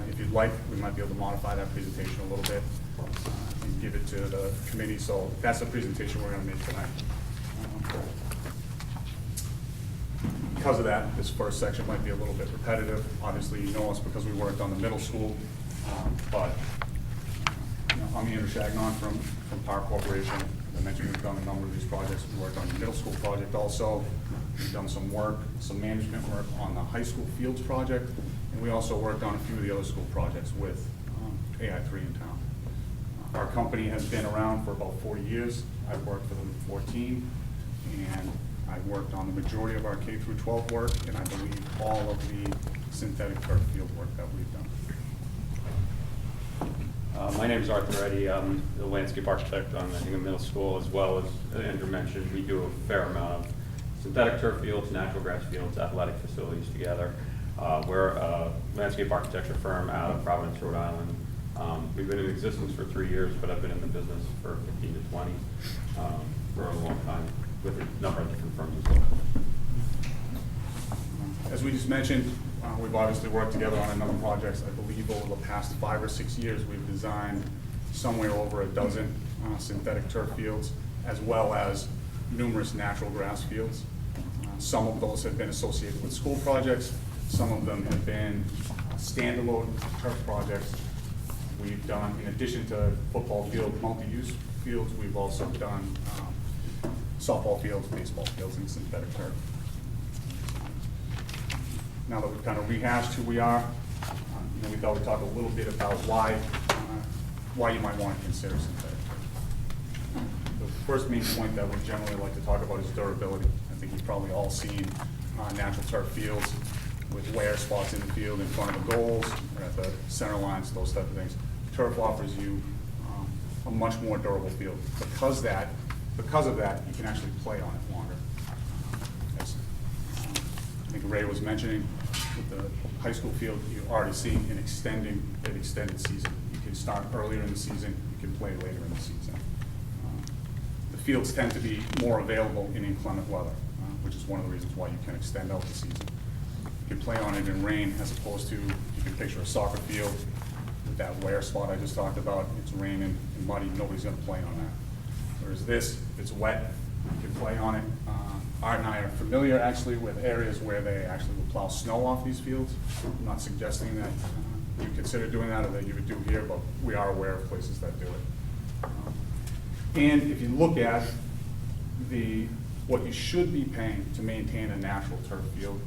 if you'd like, we might be able to modify that presentation a little bit and give it to the committee. So that's the presentation we're gonna make tonight. Because of that, this first section might be a little bit repetitive. Obviously, you know us because we worked on the middle school, but I'm Andrew Chagnon from Park Corporation. As I mentioned, we've done a number of these projects. We worked on the middle school project also. We've done some work, some management work on the high school fields project, and we also worked on a few of the other school projects with AI3 in town. Our company has been around for about 40 years. I've worked for them for 14, and I worked on the majority of our K through 12 work, and I believe all of the synthetic turf field work that we've done. My name is Arthur Eddy. I'm the landscape architect on the Hingham Middle School, as well as Andrew mentioned, we do a fair amount of synthetic turf fields, natural grass fields, athletic facilities together. We're a landscape architecture firm out of Providence, Rhode Island. We've been in existence for 3 years, but I've been in the business for 15 to 20 for a long time with a number of different firms as well. As we just mentioned, we've obviously worked together on a number of projects. I believe over the past 5 or 6 years, we've designed somewhere over a dozen synthetic turf fields, as well as numerous natural grass fields. Some of those have been associated with school projects. Some of them have been standalone turf projects. We've done, in addition to football field, multi-use fields, we've also done softball fields, baseball fields, and synthetic turf. Now that we've kind of rehashed who we are, we thought we'd talk a little bit about why you might want to consider synthetic turf. The first main point that we generally like to talk about is durability. I think you've probably all seen natural turf fields with wear spots in the field in front of the goals, or at the center lines, those type of things. Turf offers you a much more durable field. Because of that, you can actually play on it longer. As I think Ray was mentioning, with the high school field, you're already seeing an extended season. You can start earlier in the season, you can play later in the season. The fields tend to be more available in inclement weather, which is one of the reasons why you can extend out the season. You can play on it in rain, as opposed to, you can picture a soccer field with that wear spot I just talked about. It's raining and muddy, nobody's gonna play on that. Whereas this, if it's wet, you can play on it. Art and I are familiar actually with areas where they actually will plow snow off these fields. I'm not suggesting that you consider doing that or that you would do here, but we are aware of places that do it. And if you look at what you should be paying to maintain a natural turf field,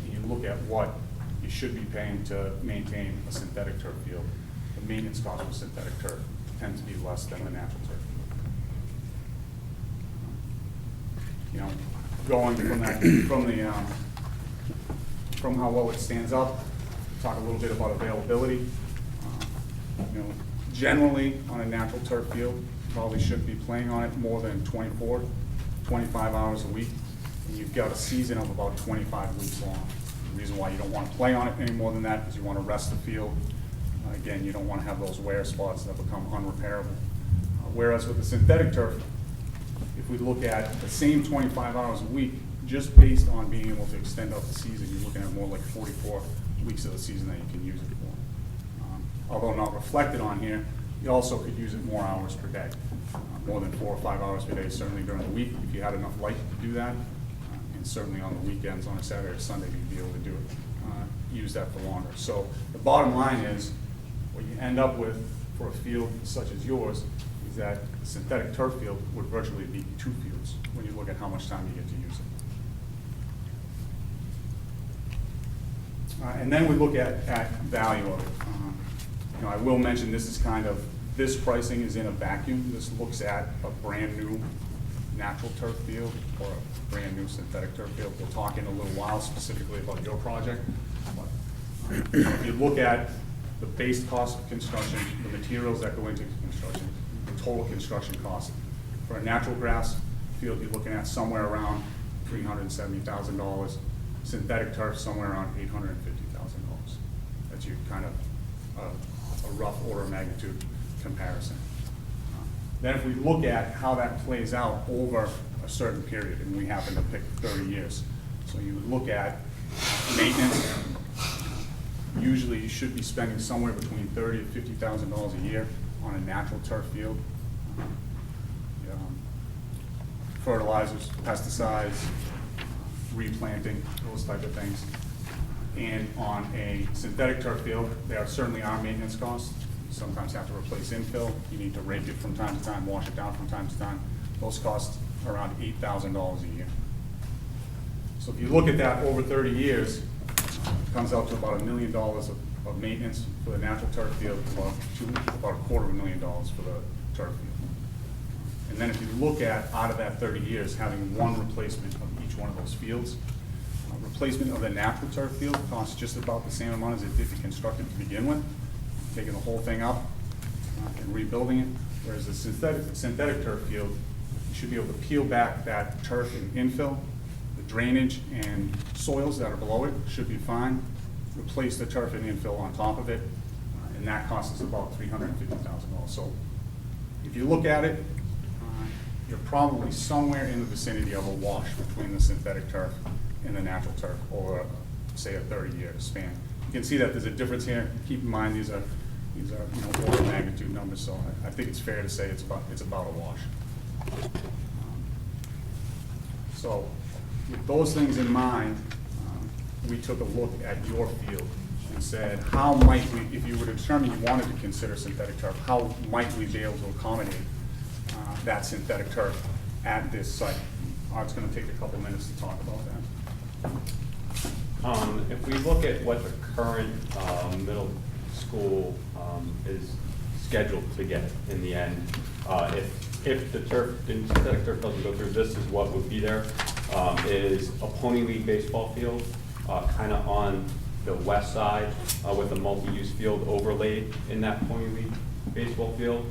and you look at what you should be paying to maintain a synthetic turf field, the maintenance cost for synthetic turf tends to be less than the natural turf field. Going from that, from how well it stands up, talk a little bit about availability. Generally on a natural turf field, you probably shouldn't be playing on it more than 24, 25 hours a week. And you've got a season of about 25 weeks long. The reason why you don't want to play on it any more than that is you want to rest the field. Again, you don't want to have those wear spots that become unrepairable. Whereas with the synthetic turf, if we look at the same 25 hours a week, just based on being able to extend out the season, you're looking at more like 44 weeks of the season that you can use it for. Although not reflected on here, you also could use it more hours per day. More than 4 or 5 hours per day, certainly during the week, if you had enough light to do that. And certainly on the weekends, on a Saturday or Sunday, you'd be able to do it, use that for longer. So the bottom line is, what you end up with for a field such as yours is that synthetic turf field would virtually be 2 fields when you look at how much time you get to use it. And then we look at value of it. I will mention this pricing is in a vacuum. This looks at a brand new natural turf field or a brand new synthetic turf field. We'll talk in a little while specifically about your project. But if you look at the base cost of construction, the materials that go into construction, the total construction cost. For a natural grass field, you're looking at somewhere around $370,000. Synthetic turf, somewhere around $850,000. That's your kind of a rough order of magnitude comparison. Then if we look at how that plays out over a certain period, and we happen to pick 30 years. So you would look at maintenance. Usually you should be spending somewhere between $30,000 to $50,000 a year on a natural turf field. Fertilizers, pesticides, replanting, those type of things. And on a synthetic turf field, there certainly are maintenance costs. You sometimes have to replace infill. You need to rake it from time to time, wash it down from time to time. Those cost around $8,000 a year. So if you look at that over 30 years, it comes out to about $1 million of maintenance for the natural turf field, about $250,000 for the turf field. And then if you look at, out of that 30 years, having one replacement of each one of those fields, replacement of the natural turf field costs just about the same amount as it did to construct it to begin with, taking the whole thing up and rebuilding it. Whereas the synthetic turf field, you should be able to peel back that turf and infill. The drainage and soils that are below it should be fine. Replace the turf and infill on top of it, and that costs us about $350,000. So if you look at it, you're probably somewhere in the vicinity of a wash between the synthetic turf and the natural turf over, say, a 30-year span. You can see that there's a difference here. Keep in mind these are order of magnitude numbers, so I think it's fair to say it's about a wash. So with those things in mind, we took a look at your field and said, how might we, if you were to determine you wanted to consider synthetic turf, how might we be able to accommodate that synthetic turf at this site? Art's going to take a couple minutes to talk about that. If we look at what the current middle school is scheduled to get in the end, if the synthetic turf doesn't go through, this is what would be there. Is a Pony League baseball field, kind of on the west side with a multi-use field overlaid in that Pony League baseball field.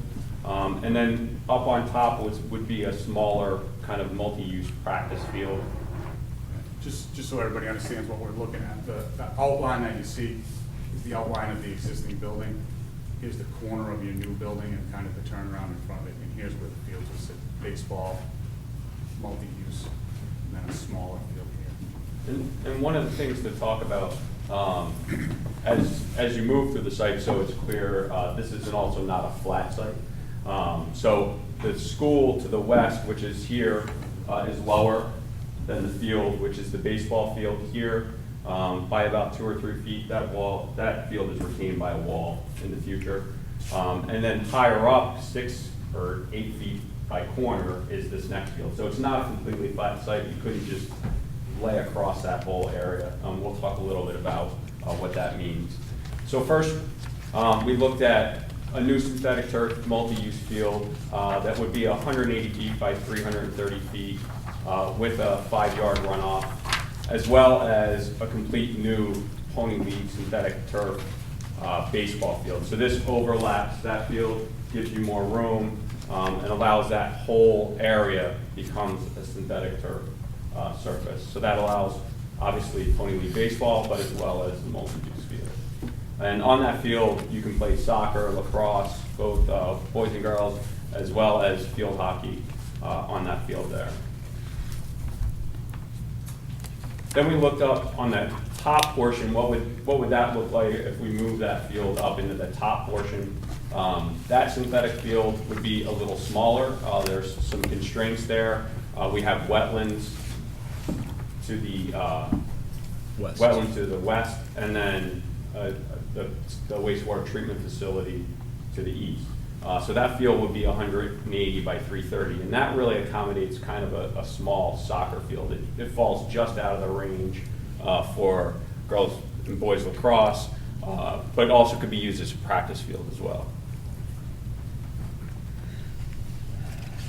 And then up on top would be a smaller kind of multi-use practice field. Just so everybody understands what we're looking at, the outline that you see is the outline of the existing building. Here's the corner of your new building and kind of the turnaround in front of it. And here's where the field will sit: baseball, multi-use, and then a smaller field here. And one of the things to talk about as you move through the site, so it's clear, this is also not a flat site. So the school to the west, which is here, is lower than the field, which is the baseball field here, by about 2 or 3 feet. That field is retained by a wall in the future. And then higher up, 6 or 8 feet by corner, is this next field. So it's not a completely flat site. You couldn't just lay across that whole area. We'll talk a little bit about what that means. So first, we looked at a new synthetic turf multi-use field that would be 180 feet by 330 feet with a 5-yard runoff, as well as a complete new Pony League synthetic turf baseball field. So this overlaps that field, gives you more room, and allows that whole area becomes a synthetic turf surface. So that allows, obviously, Pony League baseball, but as well as the multi-use field. And on that field, you can play soccer, lacrosse, both boys and girls, as well as field hockey on that field there. Then we looked up on that top portion, what would that look like if we move that field up into the top portion? That synthetic field would be a little smaller. There's some constraints there. We have wetlands to the west, and then the wastewater treatment facility to the east. So that field would be 180 by 330, and that really accommodates kind of a small soccer field. It falls just out of the range for girls and boys lacrosse, but also could be used as a practice field as well.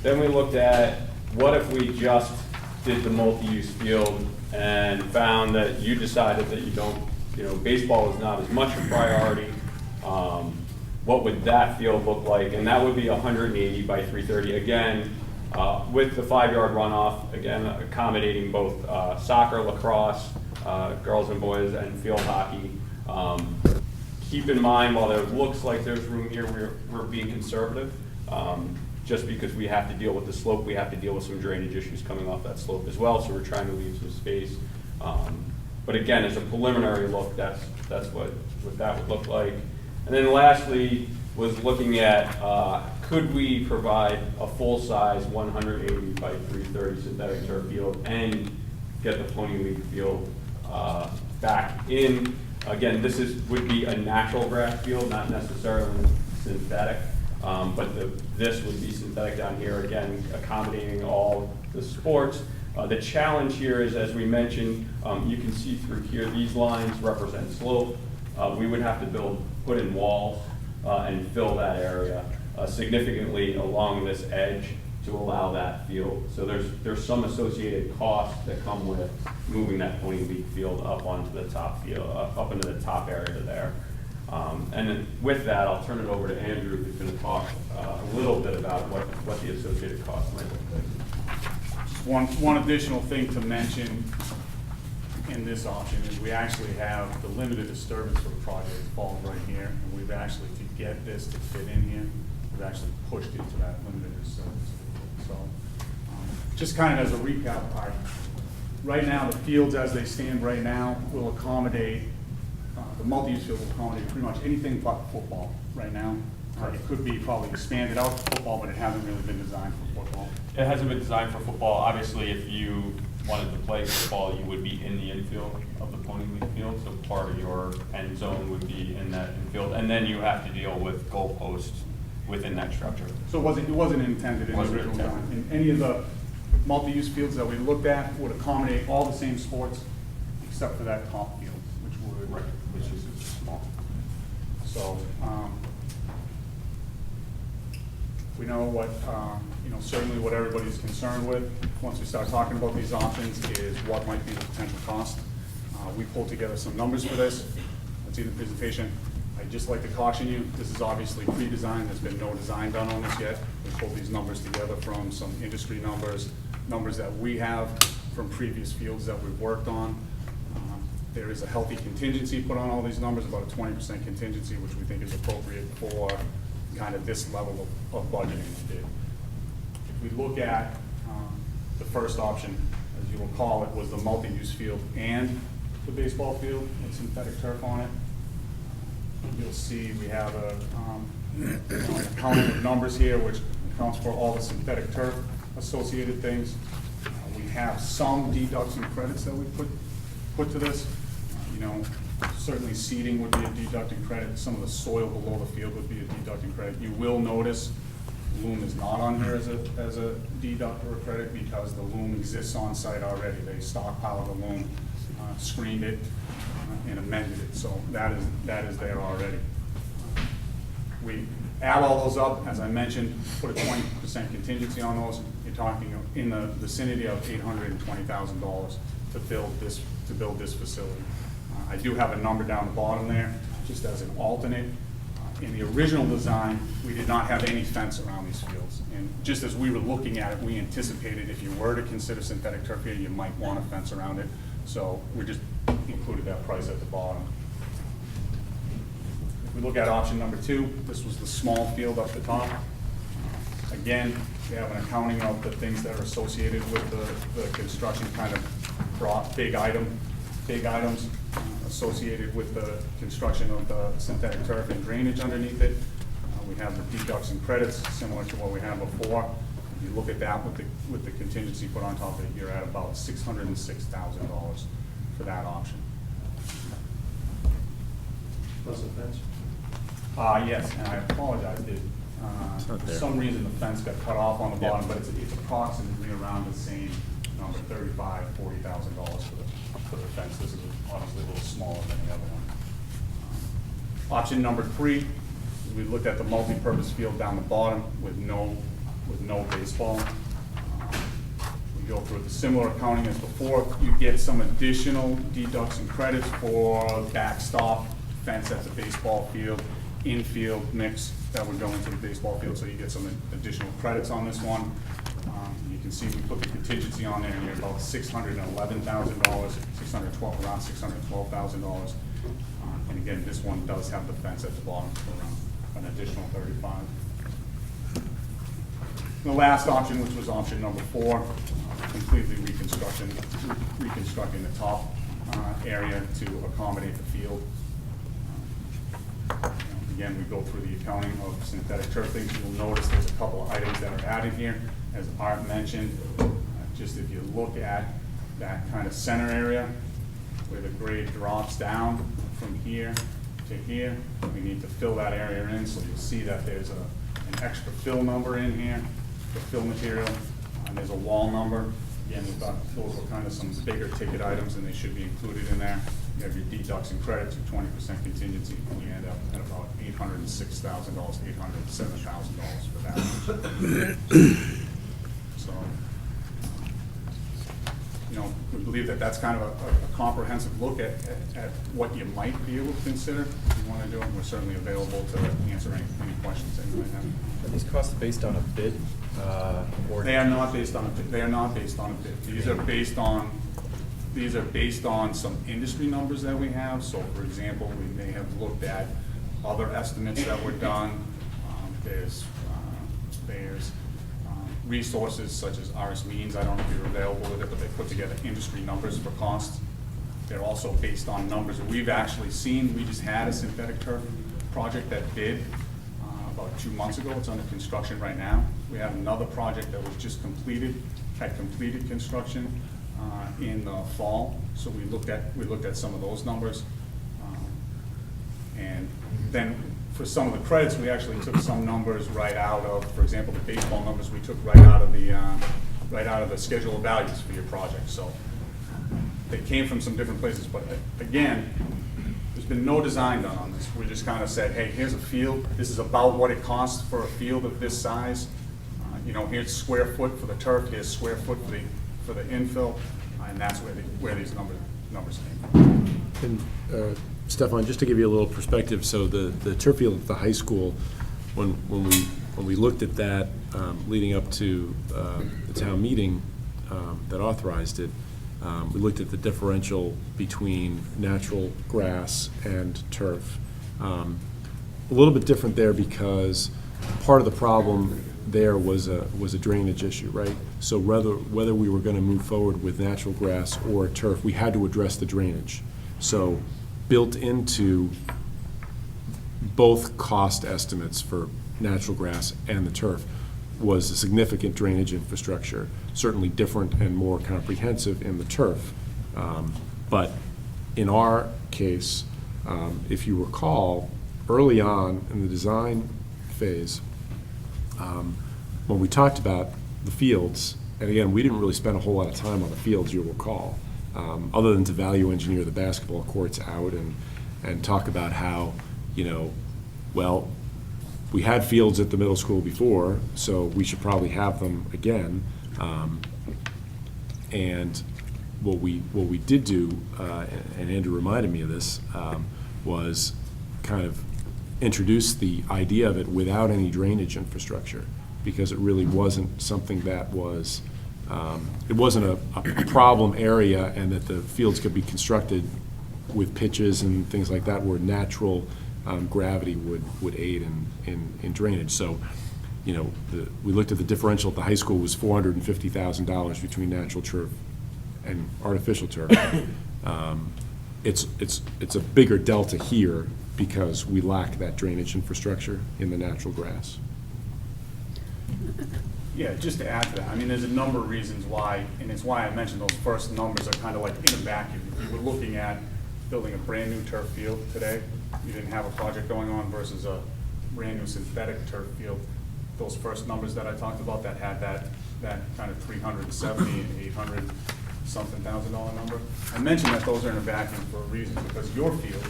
Then we looked at what if we just did the multi-use field and found that you decided that you don't, baseball is not as much a priority. What would that field look like? And that would be 180 by 330. Again, With the 5-yard runoff, again, accommodating both soccer, lacrosse, girls and boys, and field hockey. Keep in mind, while there looks like there's room here, we're being conservative. Just because we have to deal with the slope, we have to deal with some drainage issues coming off that slope as well, so we're trying to leave some space. But again, as a preliminary look, that's what that would look like. And then lastly, was looking at, could we provide a full-size 180 by 330 synthetic turf field and get the Pony League field back in? Again, would be a natural grass field, not necessarily synthetic, but this would be synthetic down here, again, accommodating all the sports. The challenge here is, as we mentioned, you can see through here, these lines represent slope. We would have to put in walls and fill that area significantly along this edge to allow that field. So there's some associated costs that come with moving that Pony League field up onto the top field, up into the top area there. And then with that, I'll turn it over to Andrew, who's going to talk a little bit about what the associated costs might look like. One additional thing to mention in this option is we actually have the limited disturbance for the project falls right here, and we've actually, to get this to fit in here, we've actually pushed it to that limited disturbance. So, just kind of as a recap, right now the fields as they stand right now will accommodate, the multi-use field will accommodate pretty much anything but football right now. It could be probably expanded out to football, but it hasn't really been designed for football. It hasn't been designed for football. Obviously, if you wanted to play football, you would be in the infield of the Pony League field, so part of your end zone would be in that infield, and then you have to deal with goalposts within that structure. So it wasn't intended in the original design. And any of the multi-use fields that we looked at would accommodate all the same sports except for that top field, which would. Right, which is small. So, we know what, certainly what everybody's concerned with, once we start talking about these options, is what might be the potential cost. We pulled together some numbers for this. Let's see the presentation. I'd just like to caution you, this is obviously pre-designed, there's been no design done on this yet. We pulled these numbers together from some industry numbers that we have from previous fields that we've worked on. There is a healthy contingency put on all these numbers, about a 20% contingency, which we think is appropriate for kind of this level of budgeting we did. If we look at the first option, as you will call it, was the multi-use field and the baseball field with synthetic turf on it. You'll see we have an accounting of numbers here, which accounts for all the synthetic turf associated things. We have some deducts and credits that we put to this. Certainly seeding would be a deducting credit. Some of the soil below the field would be a deducting credit. You will notice loom is not on here as a deduct or a credit because the loom exists on site already. They stockpiled the loom, screened it, and amended it. So that is there already. We add all those up, as I mentioned, put a 20% contingency on those. You're talking in the vicinity of $820,000 to build this facility. I do have a number down the bottom there, just as an alternate. In the original design, we did not have any fence around these fields. And just as we were looking at it, we anticipated if you were to consider synthetic turf here, you might want a fence around it. So we just included that price at the bottom. If we look at option number 2, this was the small field up the top. Again, we have an accounting of the things that are associated with the construction, kind of broad, big items associated with the construction of the synthetic turf and drainage underneath it. We have the deducts and credits similar to what we had before. If you look at that with the contingency put on top of it, you're at about $606,000 for that option. Plus the fence? Yes, and I apologize, for some reason the fence got cut off on the bottom, but it's approximately around the same number, $35,000, $40,000 for the fence. This is obviously a little smaller than the other one. Option number 3, we looked at the multi-purpose field down the bottom with no baseball. We go through the similar accounting as before. You get some additional deducts and credits for backstop fence at the baseball field, infield mix that would go into the baseball field, so you get some additional credits on this one. You can see we put the contingency on there, and you're about $611,000, around $612,000. And again, this one does have the fence at the bottom for around an additional $35,000. The last option, which was option number 4, completely reconstructing the top area to accommodate the field. Again, we go through the accounting of synthetic turfing. You'll notice there's a couple of items that are added here. As Art mentioned, just if you look at that kind of center area where the grade drops down from here to here, we need to fill that area in. So you'll see that there's an extra fill number in here for fill material. There's a wall number. Again, we thought those were kind of some bigger ticket items, and they should be included in there. You have your deducts and credits, your 20% contingency, and you end up at about $806,000, $807,000 for that. So, we believe that that's kind of a comprehensive look at what you might be able to consider if you want to do it. We're certainly available to answer any questions that you might have. Are these costs based on a bid? Or They are not based on a bid. They are not based on a bid. These are based on some industry numbers that we have. So, for example, we may have looked at other estimates that were done. There's resources such as RS Means. I don't know if you're available with it, but they put together industry numbers for costs. They're also based on numbers that we've actually seen. We just had a synthetic turf project that bid about 2 months ago. It's under construction right now. We have another project that was just had completed construction in the fall. So we looked at some of those numbers. And then for some of the credits, we actually took some numbers right out of, for example, the baseball numbers we took right out of the schedule of values for your project. So they came from some different places, but again, there's been no design done on this. We just kind of said, hey, here's a field. This is about what it costs for a field of this size. Here's square foot for the turf. Here's square foot for the infill, and that's where these numbers came from. And Stefan, just to give you a little perspective, so the turf field at the high school, when we looked at that leading up to the town meeting that authorized it, we looked at the differential between natural grass and turf. A little bit different there because part of the problem there was a drainage issue, right? So whether we were going to move forward with natural grass or turf, we had to address the drainage. So built into both cost estimates for natural grass and the turf was a significant drainage infrastructure, certainly different and more comprehensive in the turf. But in our case, if you recall, early on in the design phase, when we talked about the fields, and again, we didn't really spend a whole lot of time on the fields, you'll recall, other than to value engineer the basketball courts out and talk about how, well, we had fields at the middle school before, so we should probably have them again. And what we did do, and Andrew reminded me of this, was kind of introduce the idea of it without any drainage infrastructure, because it really wasn't something that was, it wasn't a problem area, and that the fields could be constructed with pitches and things like that where natural gravity would aid in drainage. So, we looked at the differential at the high school was $450,000 between natural turf and artificial turf. It's a bigger delta here because we lack that drainage infrastructure in the natural grass. Yeah, just to add to that, there's a number of reasons why, and it's why I mentioned those first numbers are kind of like in a vacuum. If you were looking at building a brand new turf field today, you didn't have a project going on versus a brand new synthetic turf field. Those first numbers that I talked about that had that kind of 370 and 800 something $1,000 number. I mentioned that those are in a vacuum for a reason, because your field,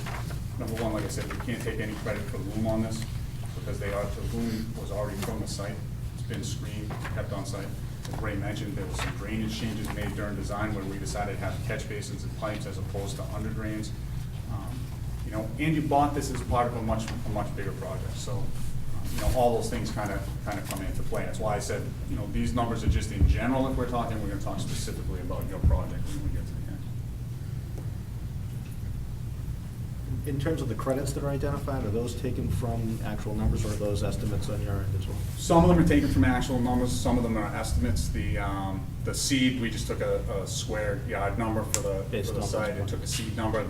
number one, like I said, we can't take any credit for the loom on this, because the loom was already from the site. It's been screened, kept on site. As Ray mentioned, there were some drainage changes made during design where we decided to have catch basins and pipes as opposed to under drains. And you bought this as part of a much bigger project. So you know, all those things kind of come into play. That's why I said, you know, these numbers are just in general. If we're talking, we're gonna talk specifically about your project when we get to the end. In terms of the credits that are identified, are those taken from actual numbers or are those estimates on your end as well? Some of them are taken from actual numbers, some of them are estimates. The seed, we just took a square yard number for Based the on site, those and took a seed number.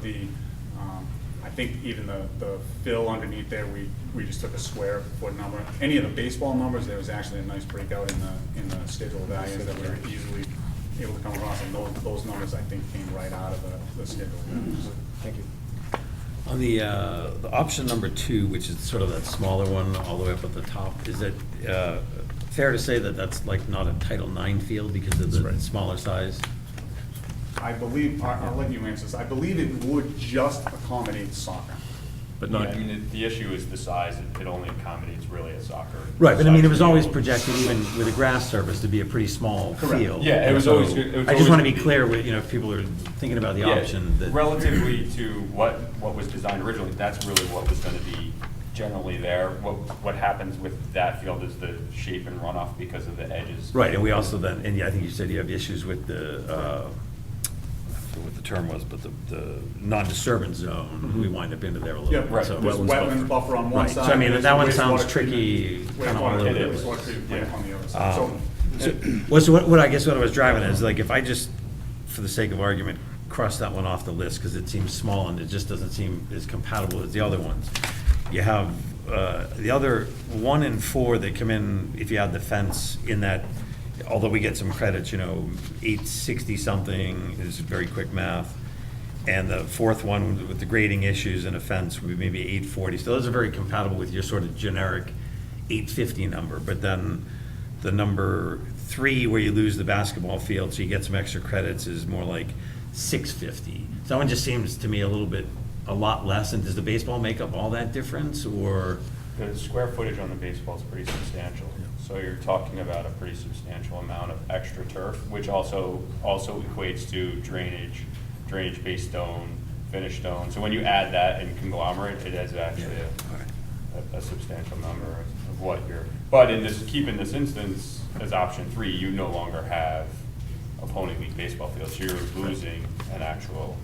I think even the fill underneath there, we just took a square foot number. Any of the baseball numbers, there was actually a nice breakout in the schedule of values that we were easily able to come across, and those numbers, I think, came right out of the schedule of values. Thank you. On the option number 2, which is sort of that smaller one all the way up at the top, is it fair to say that that's like not a Title IX field because of the smaller size? I believe, I'll let you answer this, I believe it would just accommodate soccer. But Yeah, not, I mean, the issue is the size, it only accommodates really a soccer. Right, but I mean, it was size always field. projected, even with a grass surface, to be a pretty small Correct. field. Yeah, it was So always good- it was I just want to always- be clear with, you know, if people are thinking about the Yeah, option, that. relatively to what was designed originally, that's really what was gonna be generally there. What happens with that field is the shape and runoff because of the edges. Right, and we also then, and yeah, I think you said you have issues with the, I forget what the term was, but the non-disturbance zone, we wind up into there a little Yeah, bit. right, so- there's wetlands buffer on one Right, side. so I mean, there's that one wastewater sounds treatment- tricky, kind of all wastewater- over the wastewater place. treatment plant on the other side. So, Well, so what I guess what I was driving at is like, if I just, for the sake of argument, cross that one off the list, because it seems small and it just doesn't seem as compatible as the other ones. You have, the other 1 and 4 that come in, if you add the fence in that, although we get some credits, you know, 860 something is very quick math. And the 4th one with the grading issues and a fence would be maybe 840. So those are very compatible with your sort of generic 850 number. But then the number 3, where you lose the basketball field, so you get some extra credits, is more like 650. So that one just seems to me a lot less. And does the baseball make up all that difference, or? The square footage on the baseball is pretty substantial. So you're talking about a pretty substantial amount of extra turf, which also equates to drainage-based stone, finished stone. So when you add that and conglomerate, it is actually a substantial number of what you're, but keep in this instance, as option 3, you no longer have opponent league baseball fields. You're losing an actual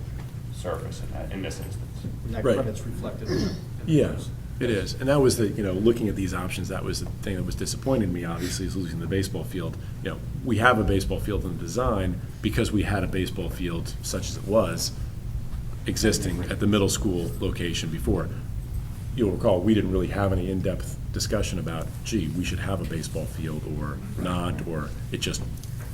surface in this instance. And that Right. credit's reflected in the yeah, it is. And that was the, you know, looking at these options, that was the thing that was disappointing me, obviously, is losing the baseball field. You know, we have a baseball field in the design because we had a baseball field, such as it was, existing at the middle school location before. You'll recall, we didn't really have any in-depth discussion about, gee, we should have a baseball field or not, or it just,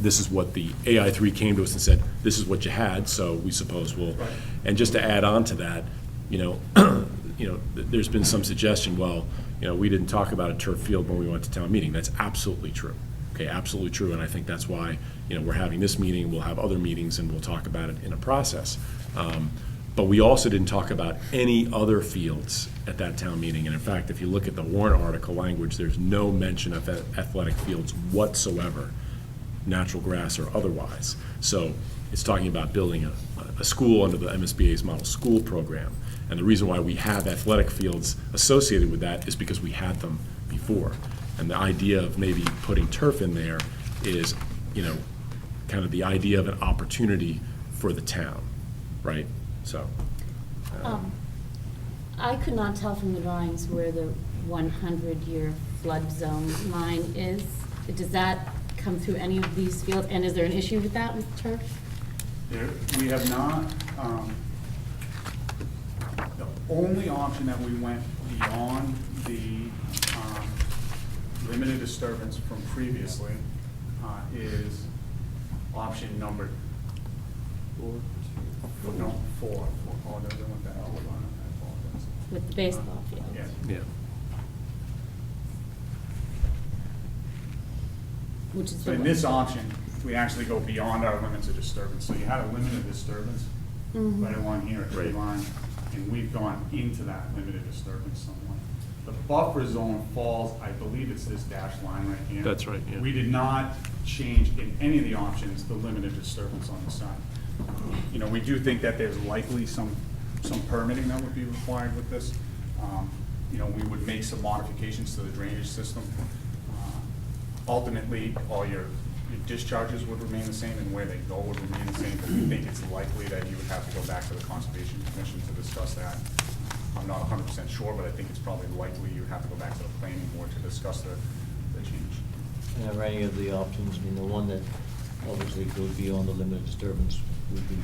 this is what the AI3 came to us and said, this is what you had, so we suppose we'll. And just to add on to that, you know, there's been some suggestion, well, you know, we didn't talk about a turf field when we went to town meeting. That's absolutely true. Okay, absolutely true, and I think that's why, you know, we're having this meeting, we'll have other meetings, and we'll talk about it in a process. But we also didn't talk about any other fields at that town meeting, and in fact, if you look at the warrant article language, there's no mention of athletic fields whatsoever, natural grass or otherwise. So it's talking about building a school under the MSBA's model school program. And the reason why we have athletic fields associated with that is because we had them before. And the idea of maybe putting turf in there is, you know, kind of the idea of an opportunity for the town, right? So. I could not tell from the drawings where the 100-year flood zone line is. Does that come through any of these fields? And is there an issue with that, with turf? we have not, the only option that we went beyond the limited disturbance from previously is option number 4. No, 4. Oh, no, they went that. Hold on, I apologize. With the baseball field? Yeah. Yeah. Which is So the in this option, we actually go beyond our limits of disturbance. So you had a limited disturbance Mhm. right along here, a tree Right. line, and we've gone into that limited disturbance somewhat. The buffer zone falls, I believe it's this dashed line right here. That's right, yeah. We did not change in any of the options the limited disturbance on the side. You know, we do think that there's likely some permitting that would be required with this. you know, we would make some modifications to the drainage system. Ultimately, all your discharges would remain the same and where they go would remain the same, but we think it's likely that you would have to go back to the Conservation Commission to discuss that. I'm not 100% sure, but I think it's probably likely you would have to go back to the planning board to discuss the change. And are any of the options, I mean, the one that obviously goes beyond the limit of disturbance would be,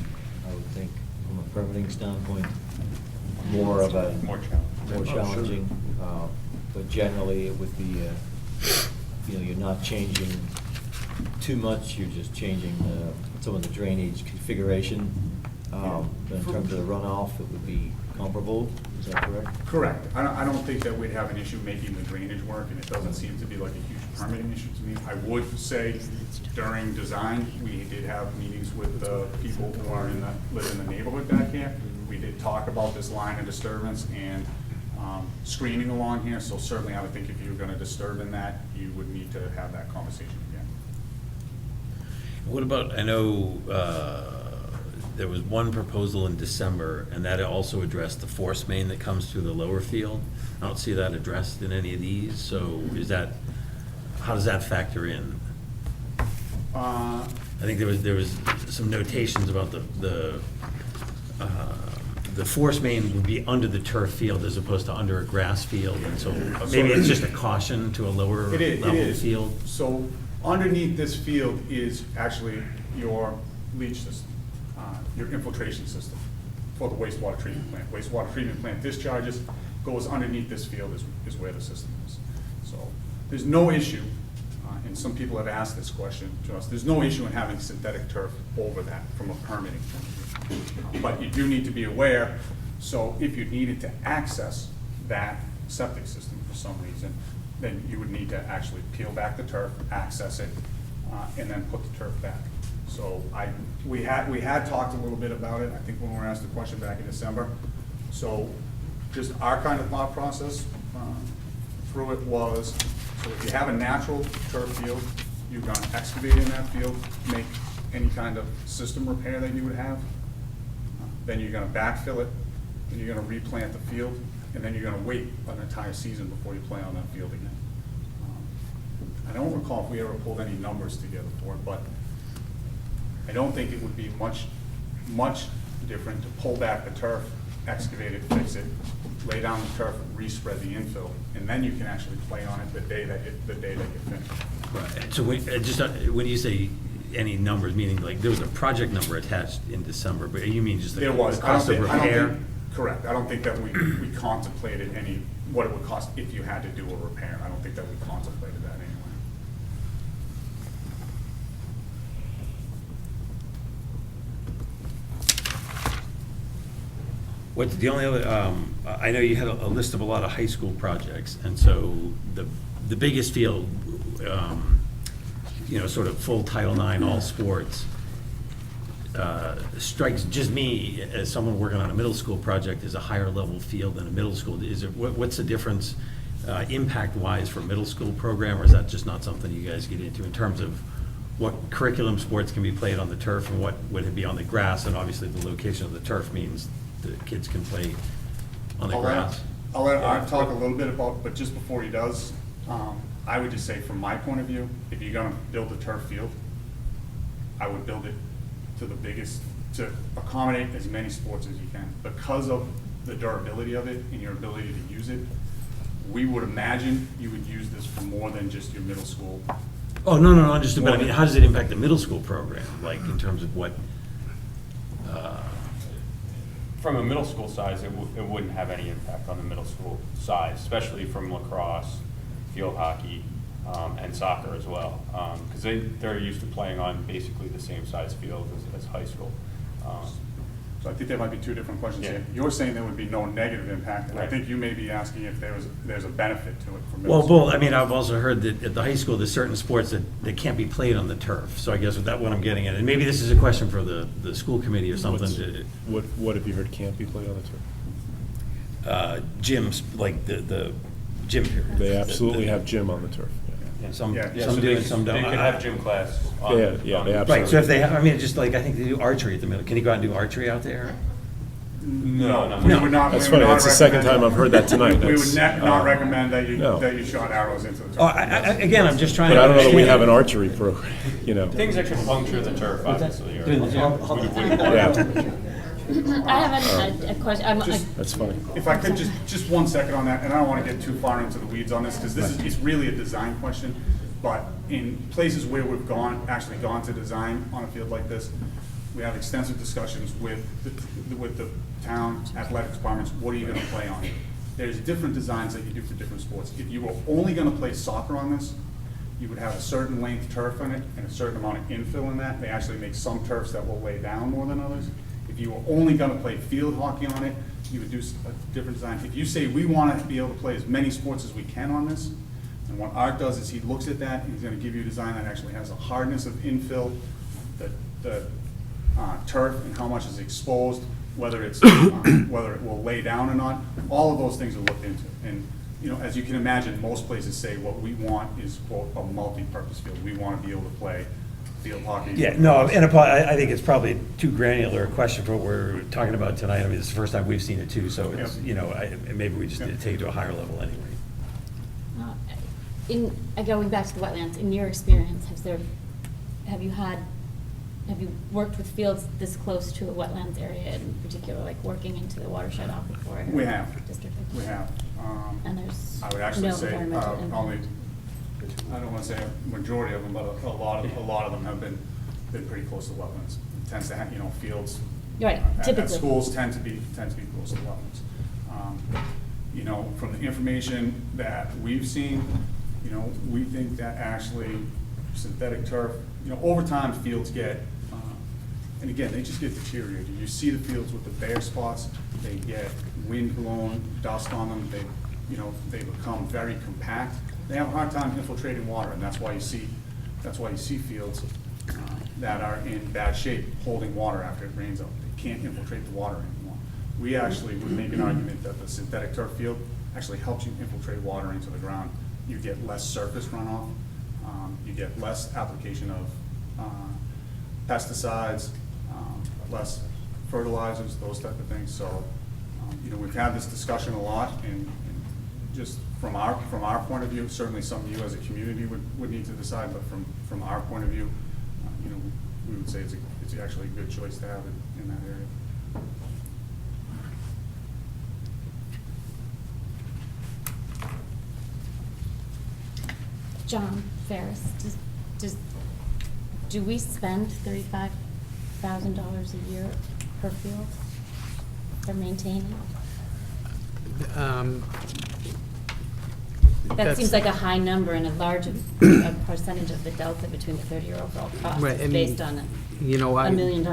I would think, from a permitting standpoint, more of a. More challenging. More challenging, but generally it would be, you know, you're not changing too much, you're just changing some of the drainage configuration. In terms of the runoff, it would be comparable, is that correct? Correct. I don't think that we'd have an issue making the drainage work, and it doesn't seem to be like a huge permitting issue to me. I would say during design, we did have meetings with the people who are live in the neighborhood back here. We did talk about this line of disturbance and screening along here, so certainly I would think if you were gonna disturb in that, you would need to have that conversation again. What about, I know there was one proposal in December, and that also addressed the force main that comes through the lower field. I don't see that addressed in any of these, so is that, how does that factor in? I think there was some notations about the force main would be under the turf field as opposed to under a grass field, and so maybe it's just a caution to a lower level field? So underneath this field is actually your leach system, your infiltration system for the wastewater treatment plant. Wastewater treatment plant discharges, goes underneath this field is where the system is. So there's no issue, and some people have asked this question to us, there's no issue in having synthetic turf over that from a permitting point of view. But you do need to be aware, so if you needed to access that septic system for some reason, then you would need to actually peel back the turf, access it, and then put the turf back. So we had talked a little bit about it, I think when we were asked the question back in December. So just our kind of thought process through it was, so if you have a natural turf field, you're gonna excavate in that field, make any kind of system repair that you would have, then you're gonna backfill it, then you're gonna replant the field, and then you're gonna wait an entire season before you play on that field again. I don't recall if we ever pulled any numbers together for it, but I don't think it would be much different to pull back the turf, excavate it, fix it, lay down the turf, respread the infill, and then you can actually play on it the day that you finish. Right, so when you say any numbers, meaning like there was a project number attached in December, but you mean just There the was. cost of repair? Correct. I don't think that we contemplated what it would cost if you had to do a repair. I don't think that we contemplated that anyway. What's the only other, I know you had a list of a lot of high school projects, and so the biggest field, you know, sort of full Title IX, all sports, strikes just me as someone working on a middle school project as a higher level field than a middle school. What's the difference impact-wise for a middle school program, or is that just not something you guys get into in terms of what curriculum sports can be played on the turf and what would it be on the grass? And obviously the location of the turf means the kids can play on the grass. I'll let Art talk a little bit about, but just before he does, I would just say from my point of view, if you're gonna build a turf field, I would build it to accommodate as many sports as you can. Because of the durability of it and your ability to use it, we would imagine you would use this for more than just your middle school. Oh, no, understood, but I mean, how does it impact the middle school program, like in terms of what? From a middle school size, it wouldn't have any impact on the middle school size, especially from lacrosse, field hockey, and soccer as well. Because they're used to playing on basically the same size field as high school. So I think there might be two different questions Yeah. here. You're saying there would be no negative impact, and I Right. think you may be asking if there's a benefit to it for middle Well, school. both, I mean, I've also heard that at the high school, there's certain sports that can't be played on the turf, so I guess that's what I'm getting at, and maybe this is a question for the school committee or something to. What have you heard can't be played on the turf? Gyms, like the gym period. They absolutely have gym on the turf. And some Yeah, so do and some don't. They could have gym class on. Yeah, they absolutely. Right, so if they have, I mean, just like, I think they do archery at the middle, can you go out and do archery out there? No, we would not. That's we would funny. not That's the second recommend- time I've heard that tonight. We would That's, not recommend that no. you shot arrows into the turf. Oh, again, I'm just trying to. But I don't know that we understand. have an archery program, you know. Things that could puncture the turf, obviously, are. Yeah, I have a question. that's funny. If I could, just 1 second on that, and I don't want to get too far into the weeds on this, because it's really a design question. But in places where we've actually gone to design on a field like this, we have extensive discussions with the town athletics departments. What are you going to play on? There's different designs that you do for different sports. If you were only going to play soccer on this, you would have a certain length turf in it and a certain amount of infill in that. They actually make some turfs that will lay down more than others. If you were only going to play field hockey on it, you would do a different design. If you say, we want to be able to play as many sports as we can on this, and what Art does is he looks at that, and he's going to give you a design that actually has a hardness of infill, the turf, and how much is exposed, whether it's whether it will lay down or not. All of those things are looked into. And you know, as you can imagine, most places say what we want is, quote, a multi-purpose field. We want to be able to play field hockey. Yeah, no, and I think it's probably too granular a question for what we're talking about tonight. I mean, it's the first time we've seen it too, so it's, you know, maybe we just need to take it to a higher level anyway. Going back to the wetlands, in your experience, have you worked with fields this close to a wetlands area in particular, like working into the watershed aquifer? We have. District? We have. And there's I would actually no say environmental impact? probably, I don't want to say a majority of them, but a lot of them have been pretty close to wetlands. It tends to have, you know, fields. Right, at typically. schools tend to be close to wetlands. You know, from the information that we've seen, you know, we think that actually synthetic turf, you know, over time fields get, and again, they just get deteriorated. You see the fields with the bare spots, they get wind blown, dust on them, they become very compact. They have a hard time infiltrating water, and that's why you see fields that are in bad shape holding water after it rains out. They can't infiltrate the water anymore. We actually would make an argument that the synthetic turf field actually helps you infiltrate water into the ground. You get less surface runoff, you get less application of pesticides, less fertilizers, those type of things. So, you know, we've had this discussion a lot, and just from our point of view, certainly some of you as a community would need to decide, but from our point of view, you know, we would say it's actually a good choice to have it in that area. John Ferris, do we spend $35,000 a year per field for maintaining? That seems like a high number and a large a percentage of the delta between the 30-year overall cost Right, I is mean, based on $1 million.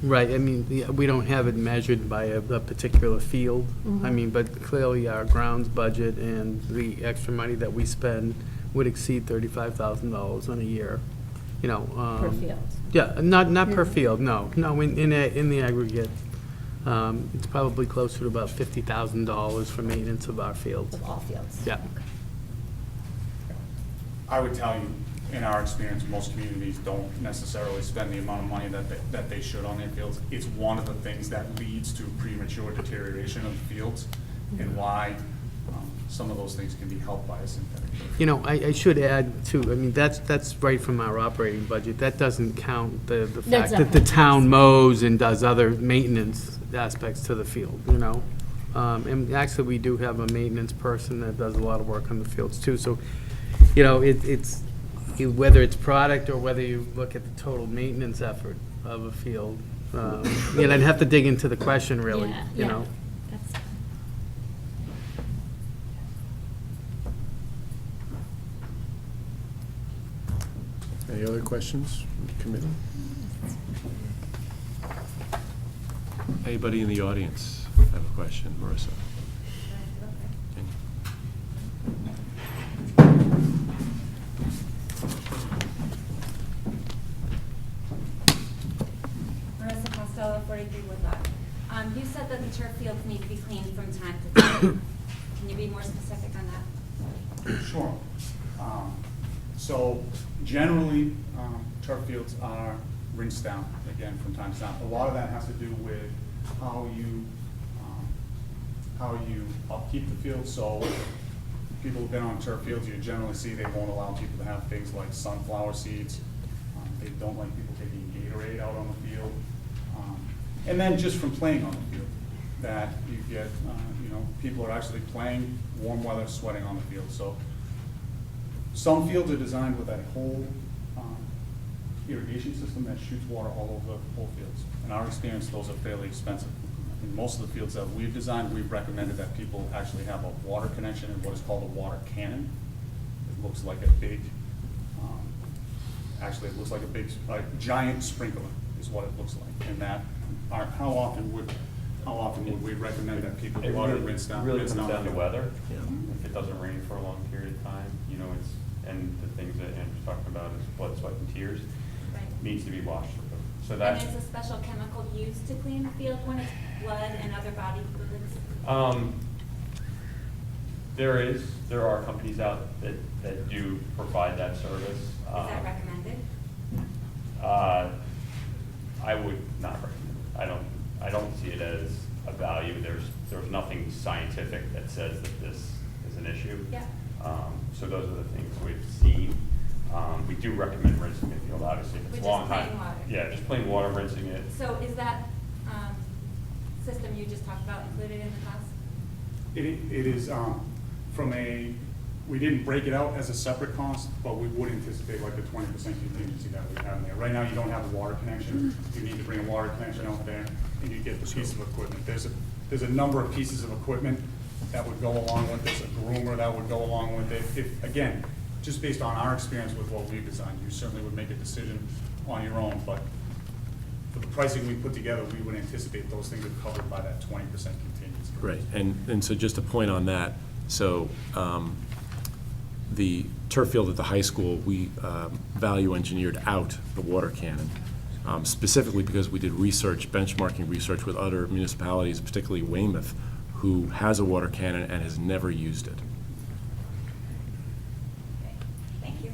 Right, I mean, we don't have it measured by a particular field. I mean, but clearly our grounds budget and the extra money that we spend would exceed $35,000 in a year, you know. Per field. Yeah, not per field, no, in the aggregate. It's probably closer to about $50,000 for maintenance of our fields. Of all fields? Yeah. I would tell you, in our experience, most communities don't necessarily spend the amount of money that they should on their fields. It's one of the things that leads to premature deterioration of the fields, and why some of those things can be helped by a synthetic turf. You know, I should add too, I mean, that's right from our operating budget. That doesn't count the fact that the town mows and does other maintenance aspects to the field, you know? And actually, we do have a maintenance person that does a lot of work on the fields too. So, you know, it's whether it's product or whether you look at the total maintenance effort of a field, you know, I'd have to dig into the question really, Yeah, you yeah. know? That's- Any other questions from the committee? Anybody in the audience have a question? Marissa? Marissa Costello, 43 Woodlock. You said that the turf fields need to be cleaned from time to time. Can you be more specific on that? Sure. So generally, turf fields are rinsed down, again, from time to time. A lot of that has to do with how you how you upkeep the field. So people who've been on turf fields, you generally see they won't allow people to have things like sunflower seeds. They don't like people taking Gatorade out on the field. And then just from playing on the field, that you get, people are actually playing, warm weather, sweating on the field. So some fields are designed with that whole irrigation system that shoots water all over the whole fields. In our experience, those are fairly expensive. In most of the fields that we've designed, we've recommended that people actually have a water connection and what is called a water cannon. It looks like a big, actually it looks like a big, giant sprinkler is what it looks like. And that, how often would we recommend that people rinse down? Really rinse comes down to the field? weather. If it doesn't rain for a long period of time, and the things that Andrew's talking about is blood, sweat, and tears, Right. needs to be washed. So And that's. is a special chemical used to clean the field when it's blood and other body fluids? There are companies out that do provide that service. Is that recommended? I would not recommend it. I don't see it as a value. There's nothing scientific that says that this is an issue. Yeah. So those are the things we've seen. We do recommend rinsing the field, obviously, if With it's just long time. plain water? Yeah, just plain water, rinsing it. So is that system you just talked about included in the cost? It is, we didn't break it out as a separate cost, but we would anticipate like the 20% contingency that we have in there. Right now, you don't have a water connection. You need to bring a water connection out there, and you get the piece of equipment. There's a number of pieces of equipment that would go along with this, a groomer that would go along with it. If, again, just based on our experience with what we've designed, you certainly would make a decision on your own, but for the pricing we put together, we would anticipate those things are covered by that 20% contingency. Right, and so just a point on that, so the turf field at the high school, we value engineered out the water cannon, specifically because we did research, benchmarking research with other municipalities, particularly Weymouth, who has a water cannon and has never used it. Thank you.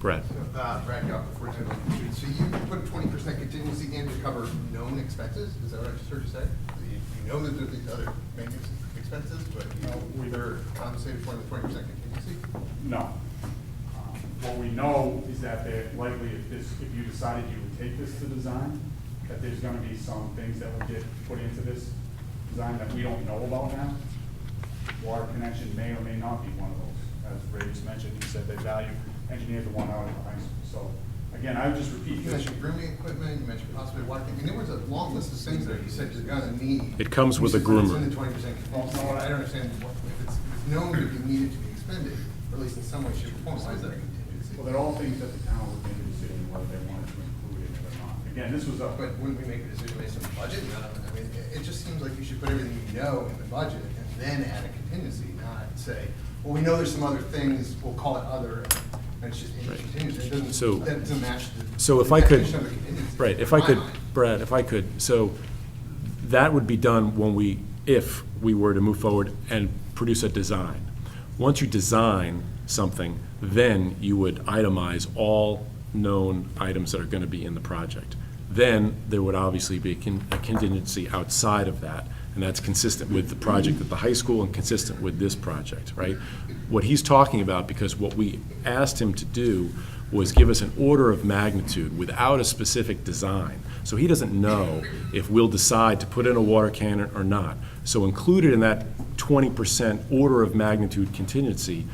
Brad? Brad Gop, before so you put 20% contingency in to cover known expenses? Is that what I just heard you say? You know that there's these other maintenance expenses, but you either compensated for with 20% contingency? No. What we know is that likely if you decided you would take this to design, that there's gonna be some things that will get put into this design that we don't know about now. Water connection may or may not be one of those. As Ray just mentioned, he said they value engineered the one out of the high school. So again, I would just repeat. You mentioned grooming equipment, you mentioned possibly water. I mean, there was a long list of things there you said you're gonna need. It comes with a groomer. It's in the 20% contingency. I don't understand if it's known to be needed to be expended, or at least in some way, shape, or form. Why is that a contingency? Well, they're all things that the town would make a decision whether they wanted to include in it or not. Again, this was a. But wouldn't we make a decision based on the budget? I mean, it just seems like you should put everything you know in the budget and then add a contingency, not say, well, we know there's some other things, we'll call it other, and it's just in contingency. It doesn't, that doesn't match the. So if I could, definition of a contingency. right, if I could, Brad, if I could, so that would be done when if we were to move forward and produce a design. Once you design something, then you would itemize all known items that are going to be in the project. Then there would obviously be a contingency outside of that, and that's consistent with the project at the high school and consistent with this project, right? What he's talking about, because what we asked him to do was give us an order of magnitude without a specific design. So he doesn't know if we'll decide to put in a water cannon or not. So included in that 20% order of magnitude contingency,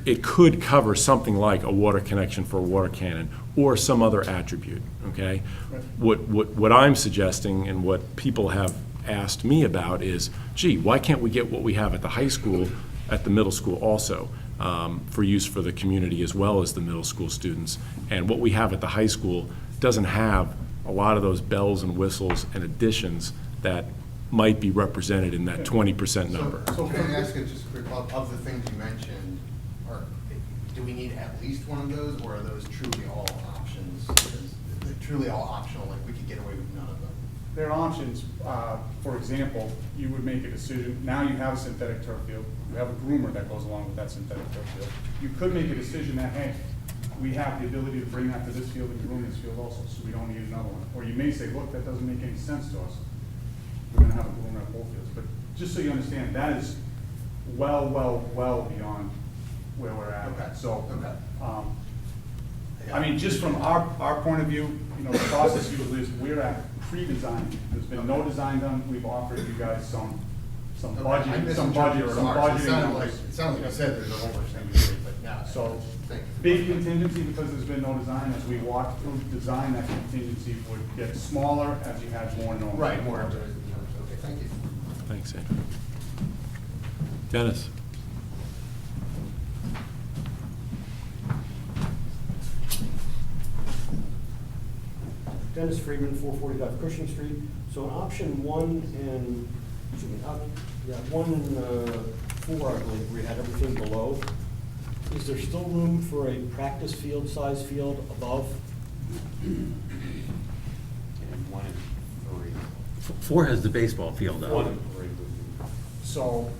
it could cover something like a water connection for a water cannon or some other attribute, okay? What I'm suggesting and what people have asked me about is, gee, why can't we get what we have at the high school at the middle school also, for use for the community as well as the middle school students? And what we have at the high school doesn't have a lot of those bells and whistles and additions that might be represented in that 20% number. So can I ask you just quick, of the things you mentioned, do we need at least one of those, or are those truly all options? They're truly all optional, like we could get away with none of them? There are options. For example, you would make a decision, now you have a synthetic turf field, you have a groomer that goes along with that synthetic turf field. You could make a decision that, hey, we have the ability to bring that to this field and ruin this field also, so we don't need another one. Or you may say, look, that doesn't make any sense to us. We're gonna have a balloon at both fields. But just so you understand, that is well beyond where we're at. Okay. So, Okay. I mean, just from our point of view, you know, the process usually is we're at pre-design. There's been no design done. We've offered you guys some budget, I some misinterpreted budgeting remarks. It sounded numbers. like you said there's a whole bunch of things to do, but now. So, Thank you. big contingency because there's been no design. As we walk through design, that contingency would get smaller as you had more normal. Right, more. Okay, thank you. Thanks, Andrew. Dennis? Dennis Friedman, 445 Cushing Street. So in option 1 and, excuse me, 1 and 4, I believe, we had everything below. Is there still room for a practice field, size field above? And 1 and 3. 4 has the baseball field out. 1 and 3. So,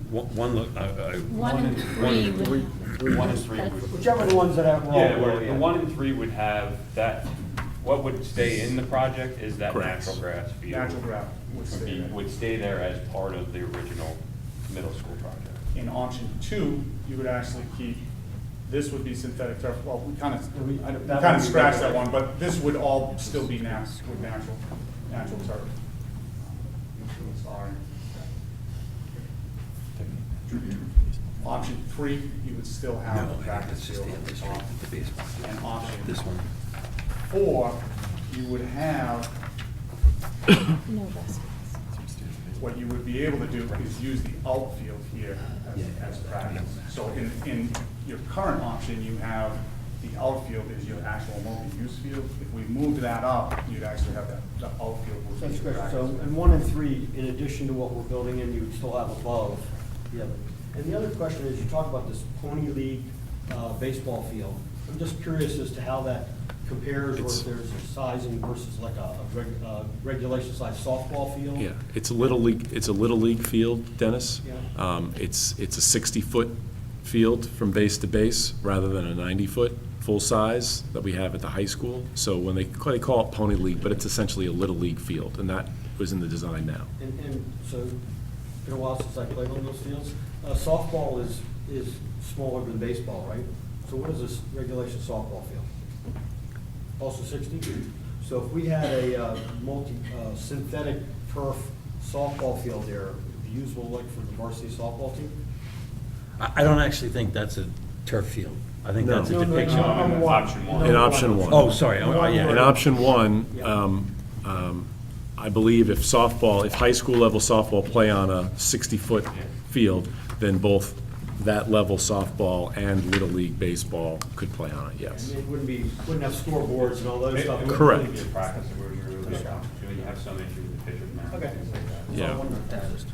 One, look, One and three would. 1 and 3 would. Whichever the ones that have wrong. Yeah, where the 1 and 3 would have that, what would stay in the project is that Grass. natural grass field. natural grass would stay there. Would stay there as part of the original middle school project. In option 2, you would actually keep, this would be synthetic turf. Well, we kind of scratched that one, but this would all still be natural turf. Sorry. Option 3, you would still have the practice field at the top. And option This one. 4, you would have, No baskets. what you would be able to do is use the outfield here as practice. So in your current option, you have the outfield is your actual multi-use field. If we moved that up, you'd actually have the outfield. would be That's your correct. So practice. in 1 and 3, in addition to what we're building in, you would still have above. Yeah. And the other question is, you talk about this Pony League baseball field. I'm just curious as to how that compares, or if there's a sizing versus like a regulation size softball field. Yeah, it's a little league field, Dennis. Yeah. It's a 60-foot field from base to base, rather than a 90-foot full size that we have at the high school. So when they call it Pony League, but it's essentially a little league field, and that was in the design now. And so, it's been a while since I played on those fields. Softball is smaller than baseball, right? So what is this regulation softball field? Also 60? So if we had a synthetic turf softball field there, would it be usable like for the varsity softball team? I don't actually think that's a turf field. I think that's a No, no, depiction. no, of no, Option 1. In option 1. Oh, sorry, yeah. In option 1, I believe if high school level softball play on a 60-foot field, then both that level softball and Little League baseball could play on it, yes. And it wouldn't have scoreboards and all that It stuff. would Correct. really be a practice where you really have some issue with the pitcher's mound. Okay. things like that. So I Yeah. wonder if that is-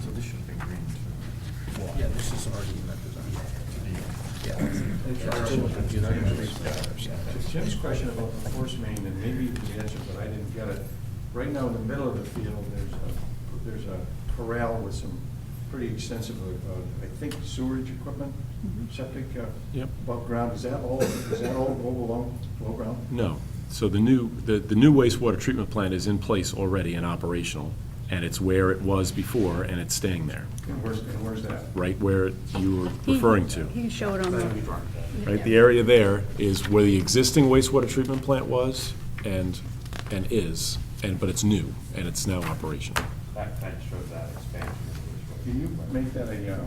So this should be green too. Yeah, this is already in that design. Jim's question about the force main, and maybe it was answered, but I didn't get it. Right now in the middle of the field, there's a corral with some pretty extensive, I think sewerage equipment, septic Yep. above ground. Is that all below ground? No. So the new wastewater treatment plant is in place already and operational, and it's where it was before, and it's staying there, And where's that? right where you were referring to. He can show it on the. Right, the area there is where the existing wastewater treatment plant was and is, but it's new, and it's now operational. That kind of shows that expansion. Can you make that a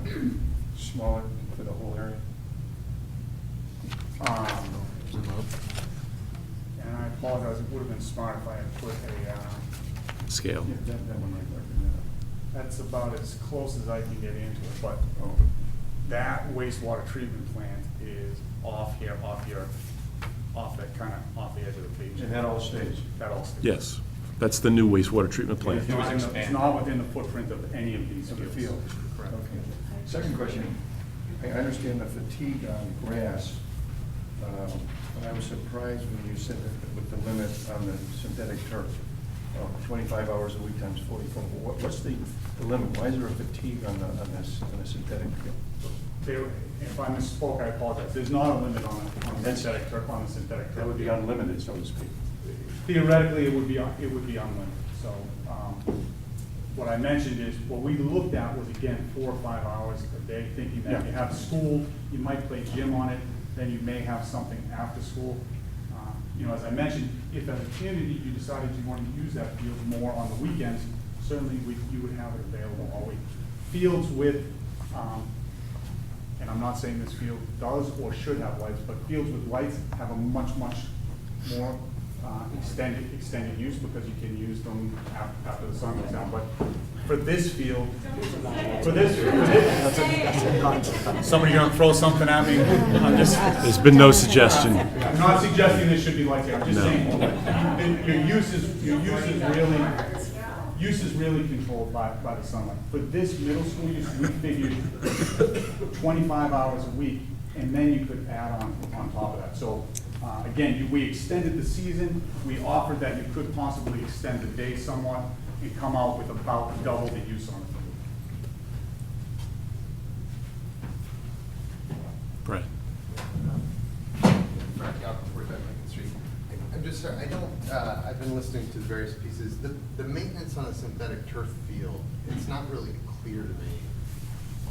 smaller for the whole area? And I apologize, it would have been smart if I had put a, Scale. Yeah, that one might work. that's about as close as I can get into it, but that wastewater treatment plant is off the edge of the page. And that all stays? That all stays. Yes, that's the new wastewater treatment plant. It's not within the footprint of any of these Of the fields. field. Correct. Okay. Second question, I understand the fatigue on grass, but I was surprised when you said that with the limit on the synthetic turf. 25 hours a week times 44. What's the limit? Why is there a fatigue on the synthetic field? If I misspoke, I apologize. There's not a limit on the synthetic turf, That would be unlimited, so to speak. Theoretically, it would be unlimited. So, what I mentioned is, what we looked at was, again, 4 or 5 hours a day, thinking that you have school, you might play gym on it, then you may have something after school. You know, as I mentioned, if as a community you decided you wanted to use that field more on the weekends, certainly you would have it available all week. Fields with, and I'm not saying this field does or should have lights, but fields with lights have a much more extended use, because you can use them after the sun goes down. But for this field, somebody gonna throw something at me? I'm just. There's been no suggestion. I'm not suggesting there should be lights here. I'm just saying that your use is really controlled by the sunlight. For this middle school use, we figured 25 hours a week, and then you could add on top of that. So, again, we extended the season. We offered that you could possibly extend the day somewhat and come out with about double the use on the field. Brett. I'm just sorry, I don't, I've been listening to the various pieces. The maintenance on a synthetic turf field, it's not really clear to me.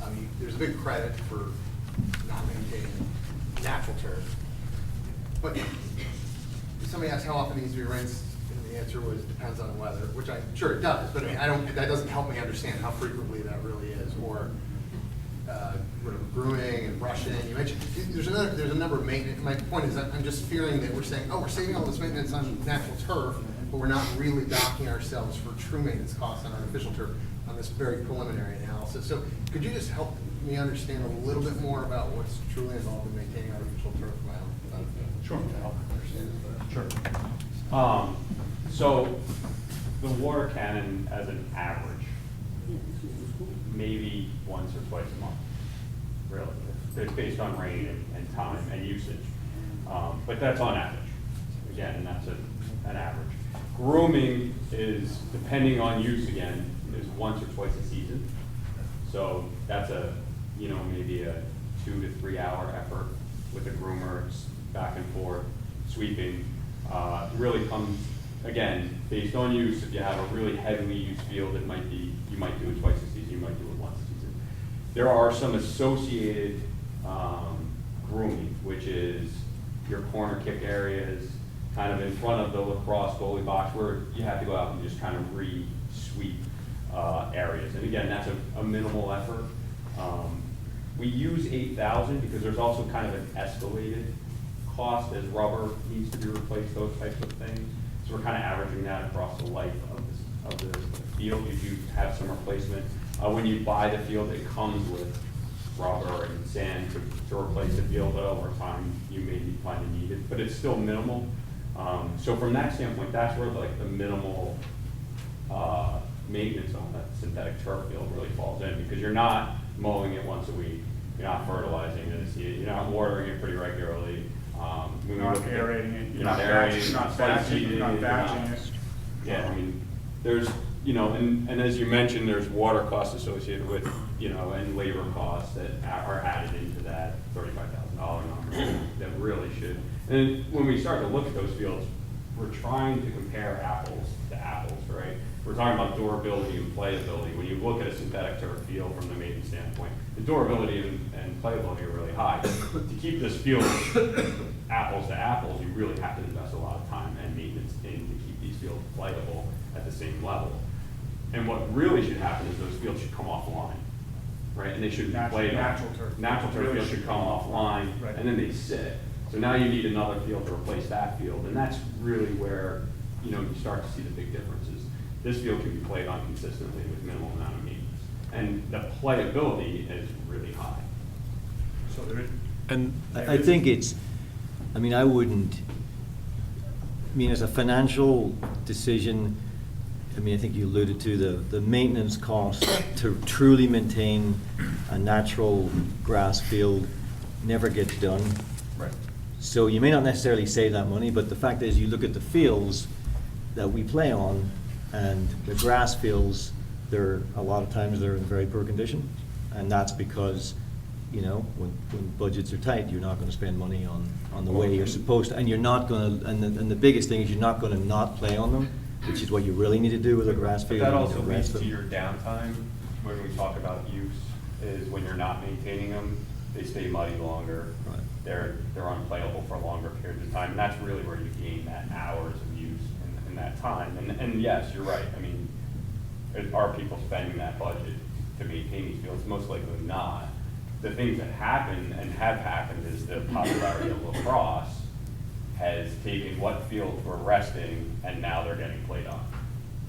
I mean, there's a big credit for not maintaining natural turf. But if somebody asked how often it needs to be rinsed, and the answer was depends on weather, which I'm sure it does, but I mean, that doesn't help me understand how frequently that really is, or grooming and brushing. You mentioned, there's a number of maintenance. My point is that I'm just fearing that we're saying, oh, we're saving all this maintenance on natural turf, but we're not really docking ourselves for true maintenance costs on artificial turf on this very preliminary analysis. So could you just help me understand a little bit more about what's truly involved in maintaining artificial turf? Sure. Help understand this better. Sure. So the water cannon as an average, maybe once or twice a month, really, based on rain and time and usage. But that's on average. Again, and that's an average. Grooming is, depending on use again, is once or twice a season. So that's maybe a 2 to 3 hour effort with a groomer, back and forth, sweeping. Really comes, again, based on use. If you have a really heavily used field, you might do it twice a season, you might do it once a season. There are some associated grooming, which is your corner kick areas, kind of in front of the lacrosse goalie box, where you have to go out and just kind of re-sweep areas. And again, that's a minimal effort. We use 8,000 because there's also kind of an escalated cost as rubber needs to be replaced, those types of things. So we're kind of averaging that across the life of the field. You do have some replacement. When you buy the field, it comes with rubber and sand to replace the field, but over time you may find it needed, but it's still minimal. So from that standpoint, that's where the minimal maintenance on that synthetic turf field really falls in, because you're not mowing it once a week, you're not fertilizing it, you're not watering it pretty regularly. You're not aerating it. You're not aerating it. You're not batching it. Yeah, I mean, there's, and as you mentioned, there's water costs associated with, and labor costs that are added into that $35,000 number that really should. And when we start to look at those fields, we're trying to compare apples to apples, right? We're talking about durability and playability. When you look at a synthetic turf field from the maintenance standpoint, the durability and playability are really high. To keep this field apples to apples, you really have to invest a lot of time and maintenance in to keep these fields playable at the same level. And what really should happen is those fields should come offline, right? And they shouldn't be played on. Natural turf. Natural turf fields should come offline, Right. and then they sit. So now you need another field to replace that field, and that's really where, you start to see the big differences. This field can be played on consistently with minimal amount of maintenance, and the playability is really high. So there is. And I think I wouldn't, as a financial decision, I think you alluded to the maintenance cost to truly maintain a natural grass field never gets done. Right. So you may not necessarily save that money, but the fact is, you look at the fields that we play on, And the grass fields, a lot of times they're in very poor condition. And that's because, you know, when budgets are tight, you're not gonna spend money on the way you're supposed to. And you're not gonna, and the biggest thing is you're not gonna not play on them, which is what you really need to do with a grass But field. that You need also to leads rest to them. your downtime, when we talk about use, is when you're not maintaining them, they stay muddy longer. Right. They're unplayable for longer periods of time, and that's really where you gain that hours of use in that time. And yes, you're right, I mean, are people spending that budget to maintain these fields? Most likely not. The things that happen and have happened is the popularity of lacrosse has taken what fields were resting and now they're getting played on.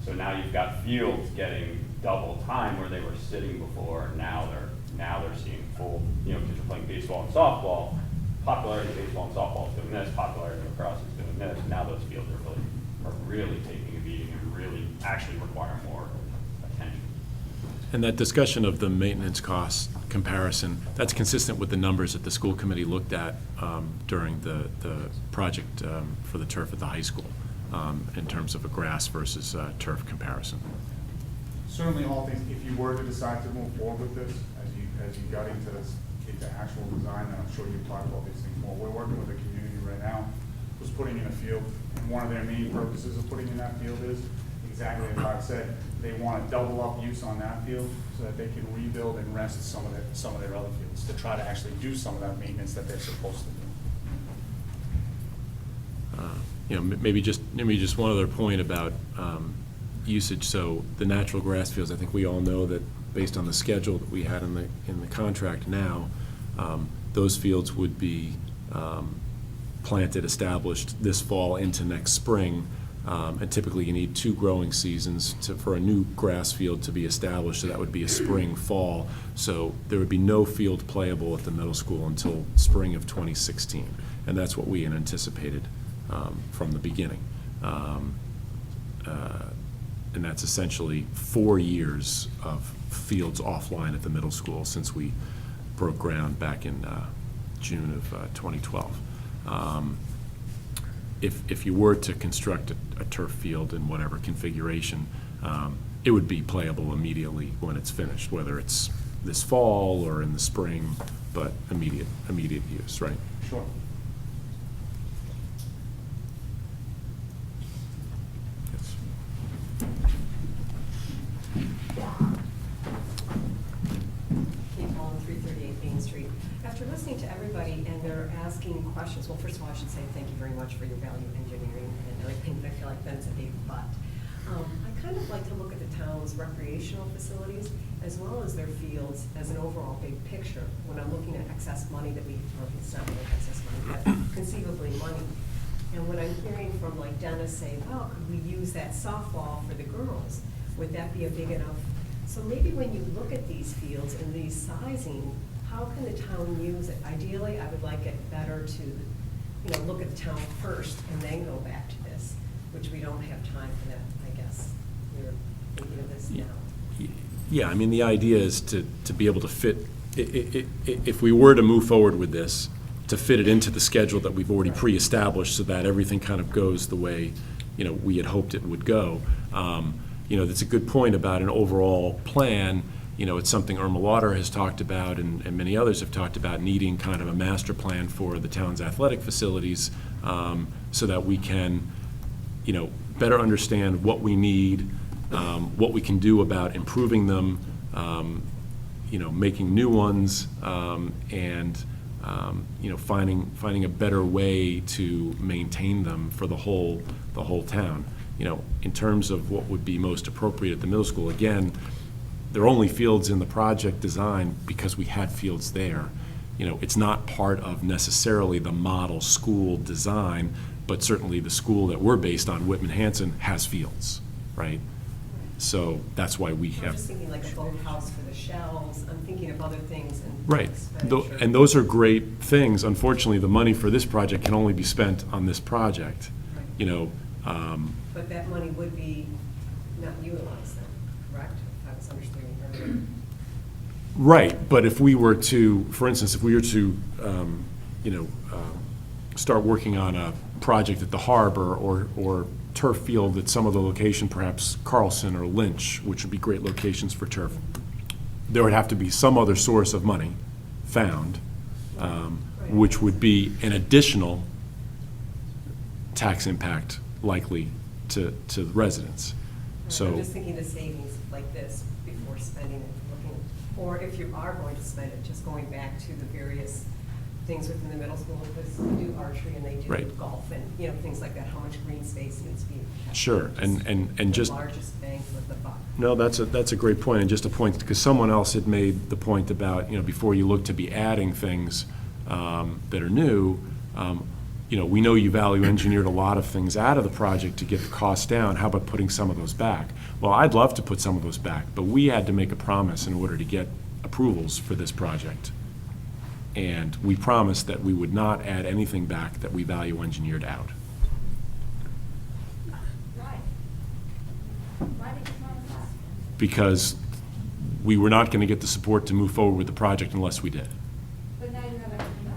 So now you've got fields getting double time where they were sitting before, and now they're seeing full, you know, kids are playing baseball and softball. Popularity of baseball and softball is doing this, popularity of lacrosse is doing this, and now those fields are really taking a beating and really actually require more attention. And that discussion of the maintenance cost comparison, that's consistent with the numbers that the school committee looked at during the project for the turf at the high school, in terms of a grass versus turf comparison. Certainly all things, if you were to decide to move forward with this, as you got into actual design, and I'm sure you've talked about these things more, we're working with the community right now, who's putting in a field, and one of their main purposes of putting in that field is, exactly as Todd said, they want to double up use on that field so that they can rebuild and rest some of their other fields, to try to actually do some of that maintenance that they're supposed to do. You know, maybe just one other point about usage. So the natural grass fields, I think we all know that based on the schedule that we had in the contract now, those fields would be planted, established this fall into next spring. And typically you need 2 growing seasons for a new grass field to be established, so that would be a spring, fall. So there would be no field playable at the middle school until spring of 2016. And that's what we had anticipated from the beginning. And that's essentially 4 years of fields offline at the middle school since we broke ground back in June of 2012. If you were to construct a turf field in whatever configuration, it would be playable immediately when it's finished, whether it's this fall or in the spring, but immediate use, right? Sure. Yes. Kate Mullen, 338 Main Street. After listening to everybody and they're asking questions, well, first of all, I should say thank you very much for your value engineering and everything, but I feel like that's a big but. I kind of like to look at the town's recreational facilities as well as their fields as an overall big picture when I'm looking at excess money that or it's not really excess money, but conceivably money. And when I'm hearing from like Dennis say, well, could we use that softball for the girls? Would that be a big enough? So maybe when you look at these fields and these sizing, how can the town use it? Ideally, I would like it better to, look at the town first and then go back to this, which we don't have time for that, I guess. You're thinking of this now. Yeah, I mean, the idea is to be able to fit, if we were to move forward with this, to fit it into the schedule that we've already pre-established so that everything kind of goes the way, we had hoped it would go. That's a good point about an overall plan. It's something Irma Lauder has talked about and many others have talked about, needing kind of a master plan for the town's athletic facilities so that we can, better understand what we need, what we can do about improving them, making new ones, and finding a better way to maintain them for the whole town. In terms of what would be most appropriate at the middle school, again, there are only fields in the project design because we had fields there. It's not part of necessarily the model school design, but certainly the school that we're based on, Whitman-Hanson, has fields, right? So that's why we have. I'm just thinking like a boathouse for the shells. I'm thinking of other things and Right, expenditure. and those are great things. Unfortunately, the money for this project can only be spent on this project, But that money would be not utilized then, correct? If I was understanding earlier. Right, but if we were to, for instance, start working on a project at the harbor or turf field at some of the location, perhaps Carlson or Lynch, which would be great locations for turf, there would have to be some other source of money found, which would be an additional tax impact likely to the residents. So. I'm just thinking the savings like this before spending it, looking, or if you are going to spend it, just going back to the various things within the middle school, because they do archery and they do Right. golf and, you know, things like that, how much green space needs to be. Sure, and just. The largest bang for the buck. No, that's a great point, and just a point, because someone else had made the point about, before you look to be adding things that are new, we know you value engineered a lot of things out of the project to get the cost down. How about putting some of those back? Well, I'd love to put some of those back, but we had to make a promise in order to get approvals for this project. And we promised that we would not add anything back that we value engineered out. Why? Why did you promise that? Because we were not going to get the support to move forward with the project unless we did. But now you have everything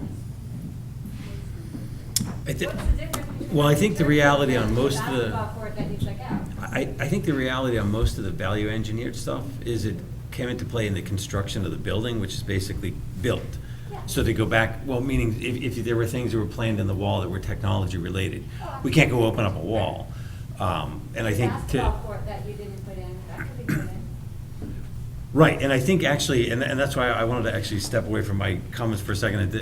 else. I thi- What's the difference between? Well, I think the reality on most of the, basketball court that you took out? I think the reality on most of the value engineered stuff is it came into play in the construction of the building, which is basically built. So they go back, well, meaning if there were things that were planned in the wall that were technology related, we can't go open up a wall. And I think Basketball court that you didn't put in, that could be put in. Right, and I think actually, and that's why I wanted to actually step away from my comments for a second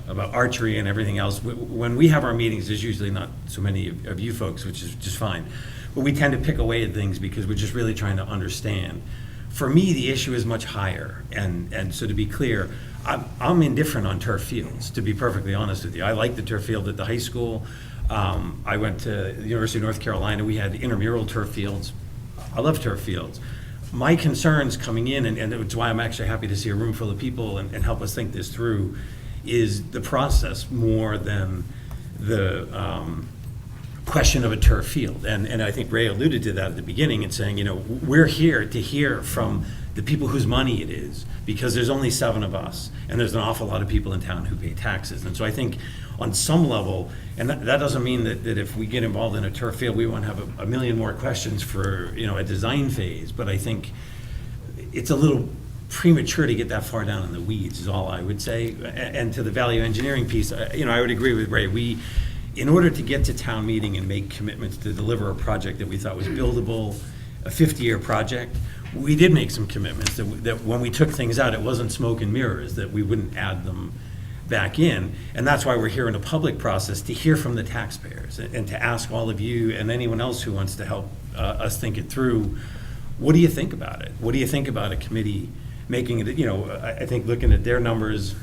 about archery and everything else. When we have our meetings, there's usually not so many of you folks, which is just fine. But we tend to pick away at things because we're just really trying to understand. For me, the issue is much higher, and so to be clear, I'm indifferent on turf fields, to be perfectly honest with you. I like the turf field at the high school. I went to the University of North Carolina. We had intramural turf fields. I love turf fields. My concerns coming in, and it's why I'm actually happy to see a room full of people and help us think this through, is the process more than the question of a turf field. And I think Ray alluded to that at the beginning in saying, we're here to hear from the people whose money it is, because there's only 7 of us, and there's an awful lot of people in town who pay taxes. And so I think on some level, and that doesn't mean that if we get involved in a turf field, we won't have a million more questions for, a design phase, but I think it's a little premature to get that far down in the weeds, is all I would say. And to the value engineering piece, I would agree with Ray. In order to get to town meeting and make commitments to deliver a project that we thought was buildable, a 50-year project, we did make some commitments that when we took things out, it wasn't smoke and mirrors, that we wouldn't add them back in. And that's why we're here in a public process, to hear from the taxpayers and to ask all of you and anyone else who wants to help us think it through, what do you think about it? What do you think about a committee making it, I think looking at their numbers,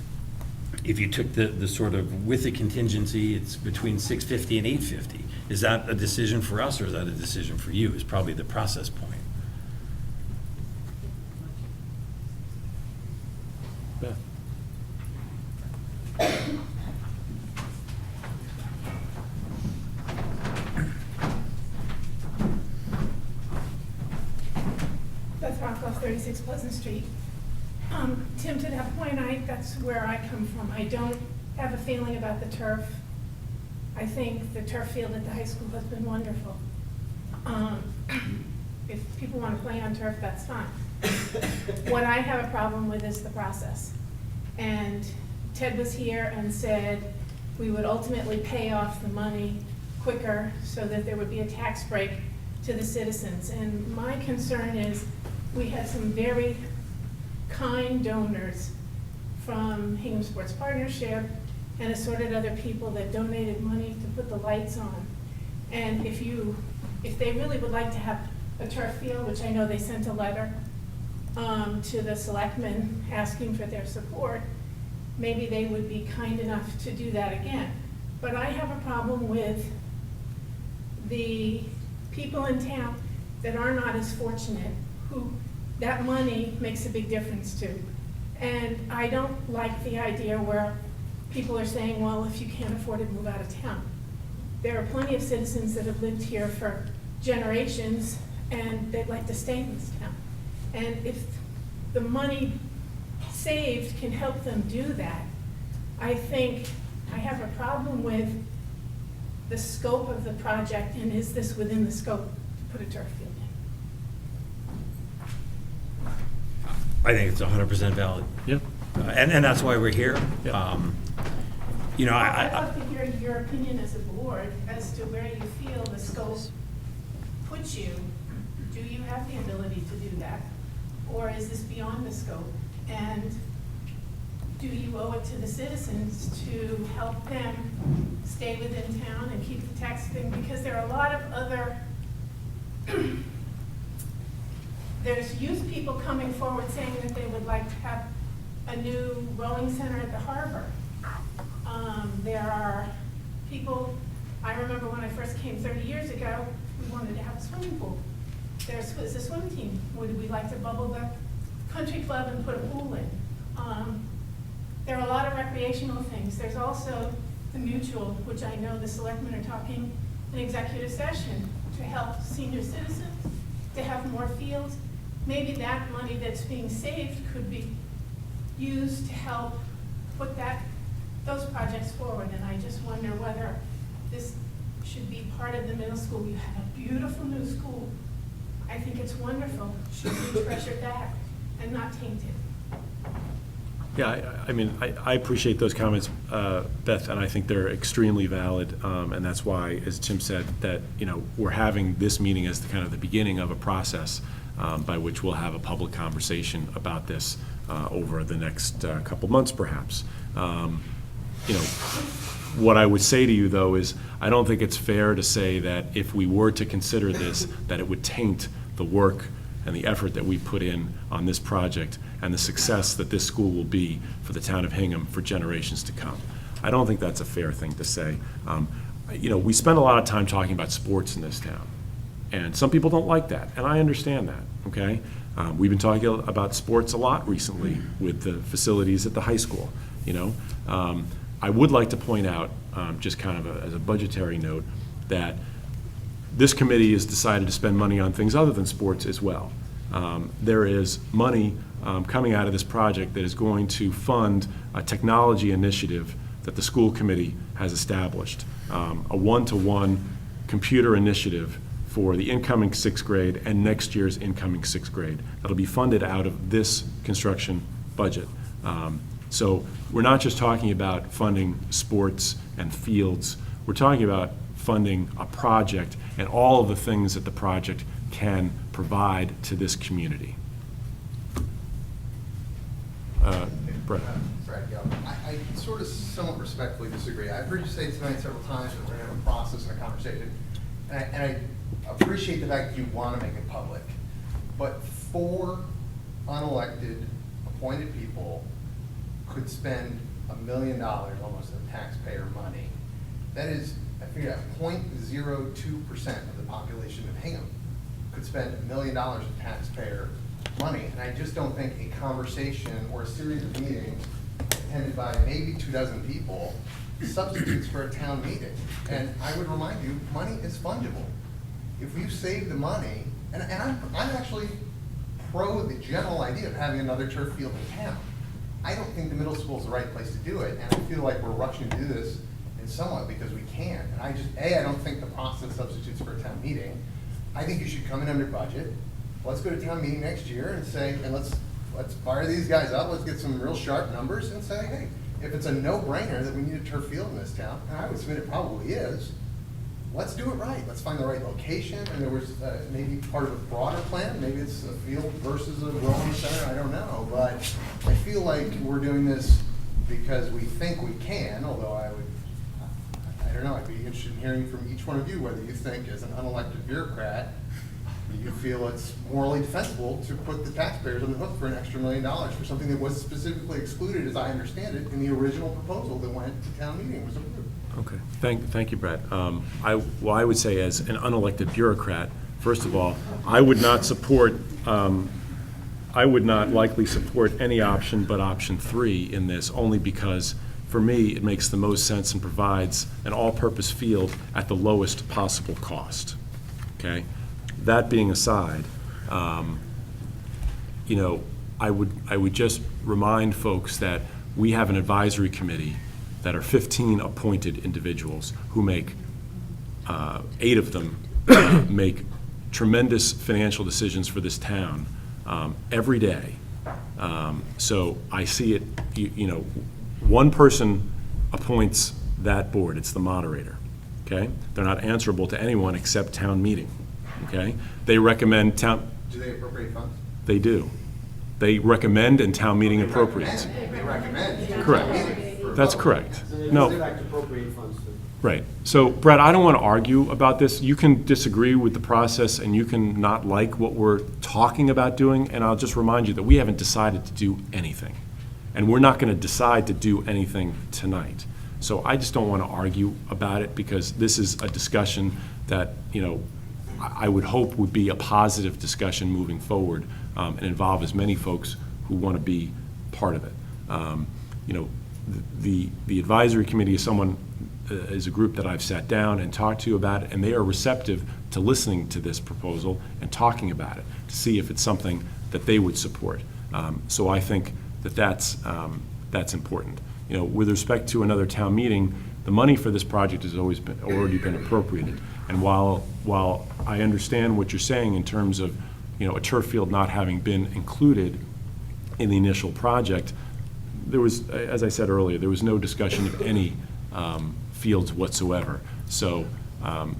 if you took the sort of with the contingency, it's between 650 and 850. Is that a decision for us, or is that a decision for you, is probably the process point. Beth? Beth Rockoff, 36 Pleasant Street. Tim, to that point, that's where I come from. I don't have a feeling about the turf. I think the turf field at the high school has been wonderful. If people want to play on turf, that's fine. What I have a problem with is the process. And Ted was here and said we would ultimately pay off the money quicker so that there would be a tax break to the citizens. And my concern is we had some very kind donors from Hingham Sports Partnership and assorted other people that donated money to put the lights on. And if they really would like to have a turf field, which I know they sent a letter to the selectmen asking for their support, maybe they would be kind enough to do that again. But I have a problem with the people in town that are not as fortunate, who that money makes a big difference to. And I don't like the idea where people are saying, well, if you can't afford it, move out of town. There are plenty of citizens that have lived here for generations and they'd like to stay in this town. And if the money saved can help them do that, I think I have a problem with the scope of the project, and is this within the scope to put a turf field in? I think it's 100% valid. Yeah. And that's why we're here. You know, I'd love to hear your opinion as a board as to where you feel the scope puts you. Do you have the ability to do that? Or is this beyond the scope? And do you owe it to the citizens to help them stay within town and keep the tax thing? Because there are a lot of other, there's youth people coming forward saying that they would like to have a new rowing center at the harbor. There are people, I remember when I first came 30 years ago, we wanted to have a swimming pool. There's a swim team. Would we like to bubble the country club and put a pool in? There are a lot of recreational things. There's also the mutual, which I know the selectmen are talking in executive session to help senior citizens, to have more fields. Maybe that money that's being saved could be used to help put those projects forward. And I just wonder whether this should be part of the middle school. You have a beautiful new school. I think it's wonderful. Should be treasured back and not tainted. Yeah, I mean, I appreciate those comments, Beth, and I think they're extremely valid, and that's why, as Tim said, that, you know, we're having this meeting as the kind of the beginning of a process by which we'll have a public conversation about this over the next couple months, perhaps. You know, what I would say to you, though, is I don't think it's fair to say that if we were to consider this, that it would taint the work and the effort that we put in on this project and the success that this school will be for the town of Hingham for generations to come. I don't think that's a fair thing to say. You know, we spend a lot of time talking about sports in this town, and some people don't like that, and I understand that, okay? We've been talking about sports a lot recently with the facilities at the high school, you know? I would like to point out, just kind of as a budgetary note, that this committee has decided to spend money on things other than sports as well. There is money coming out of this project that is going to fund a technology initiative that the school committee has established, a one-to-one computer initiative for the incoming 6th grade and next year's incoming 6th grade. That'll be funded out of this construction budget. So we're not just talking about funding sports and fields. We're talking about funding a project and all of the things that the project can provide to this community. Brett. Sorry, I sort of somewhat respectfully disagree. I've heard you say tonight several times that we're going to have a process and a conversation, and I appreciate the fact that you want to make it public. But 4 unelected, appointed people could spend $1 million almost of taxpayer money. That is, I figured out 0.02% of the population of Hingham could spend $1 million of taxpayer money. And I just don't think a conversation or a series of meetings attended by maybe 24 people substitutes for a town meeting. And I would remind you, money is fungible. If you save the money, and I'm actually pro the general idea of having another turf field in town. I don't think the middle school is the right place to do it, and I feel like we're rushing to do this in somewhat because we can. And I don't think the process substitutes for a town meeting. I think you should come in under budget. Let's go to town meeting next year and say, and let's fire these guys up, let's get some real sharp numbers and say, hey, if it's a no-brainer that we need a turf field in this town, and I would submit it probably is, let's do it right. Let's find the right location. And there was maybe part of a broader plan. Maybe it's a field versus a rowing center. I don't know. But I feel like we're doing this because we think we can, although I don't know, I'd be interested in hearing from each one of you whether you think, as an unelected bureaucrat, you feel it's morally defensible to put the taxpayers on the hook for an extra $1 million for something that was specifically excluded, as I understand it, in the original proposal that went to town meeting was approved. Okay, thank you, Brett. I would say, as an unelected bureaucrat, first of all, I would not likely support any option but option 3 in this, only because, for me, it makes the most sense and provides an all-purpose field at the lowest possible cost, okay? That being aside, you know, I would just remind folks that we have an advisory committee that are 15 appointed individuals who make 8 of them make tremendous financial decisions for this town every day. So I see it, you know, one person appoints that board, it's the moderator, okay? They're not answerable to anyone except town meeting, okay? They recommend town. Do they appropriate funds? They do. They recommend and town meeting appropriates. They recommend. Correct. That's correct. No. In fact, appropriate funds to. Right. So, Brett, I don't want to argue about this. You can disagree with the process, and you can not like what we're talking about doing, and I'll just remind you that we haven't decided to do anything. And we're not going to decide to do anything tonight. So I just don't want to argue about it, because this is a discussion that, you know, I would hope would be a positive discussion moving forward, and involve as many folks who want to be part of it. You know, the advisory committee is a group that I've sat down and talked to about it, and they are receptive to listening to this proposal and talking about it to see if it's something that they would support. So I think that that's important. You know, with respect to another town meeting, the money for this project has already been appropriated. And while I understand what you're saying in terms of, you know, a turf field not having been included in the initial project, there was, as I said earlier, there was no discussion of any fields whatsoever. So,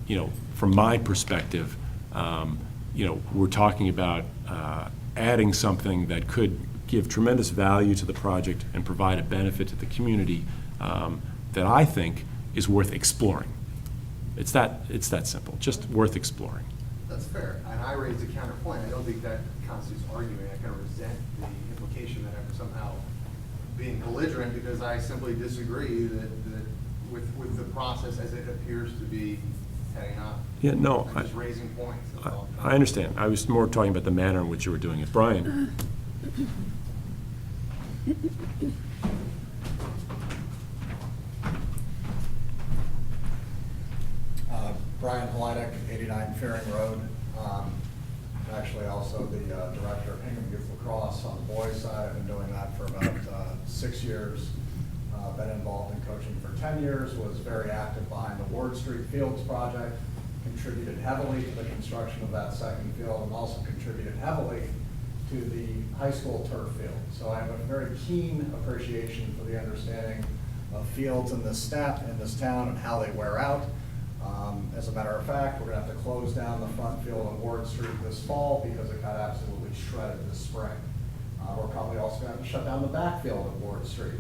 you know, from my perspective, you know, we're talking about adding something that could give tremendous value to the project and provide a benefit to the community that I think is worth exploring. It's that simple, just worth exploring. That's fair, and I raised a counterpoint. I don't think that constitutes arguing. I kind of resent the implication that I'm somehow being belligerent, because I simply disagree that with the process as it appears to be heading up. Yeah, no. I'm just raising points. That's all. I understand. I was more talking about the manner in which you were doing it. Brian? Brian Halinek, 89 Fearing Road. Actually also the director of Hingham Youth Lacrosse on the boys' side. I've been doing that for about 6 years. Been involved in coaching for 10 years, was very active behind the Ward Street Fields project, contributed heavily to the construction of that second field, and also contributed heavily to the high school turf field. So I have a very keen appreciation for the understanding of fields in this town and how they wear out. As a matter of fact, we're going to have to close down the front field on Ward Street this fall because it got absolutely shredded this spring. We're probably also going to have to shut down the backfield at Ward Street.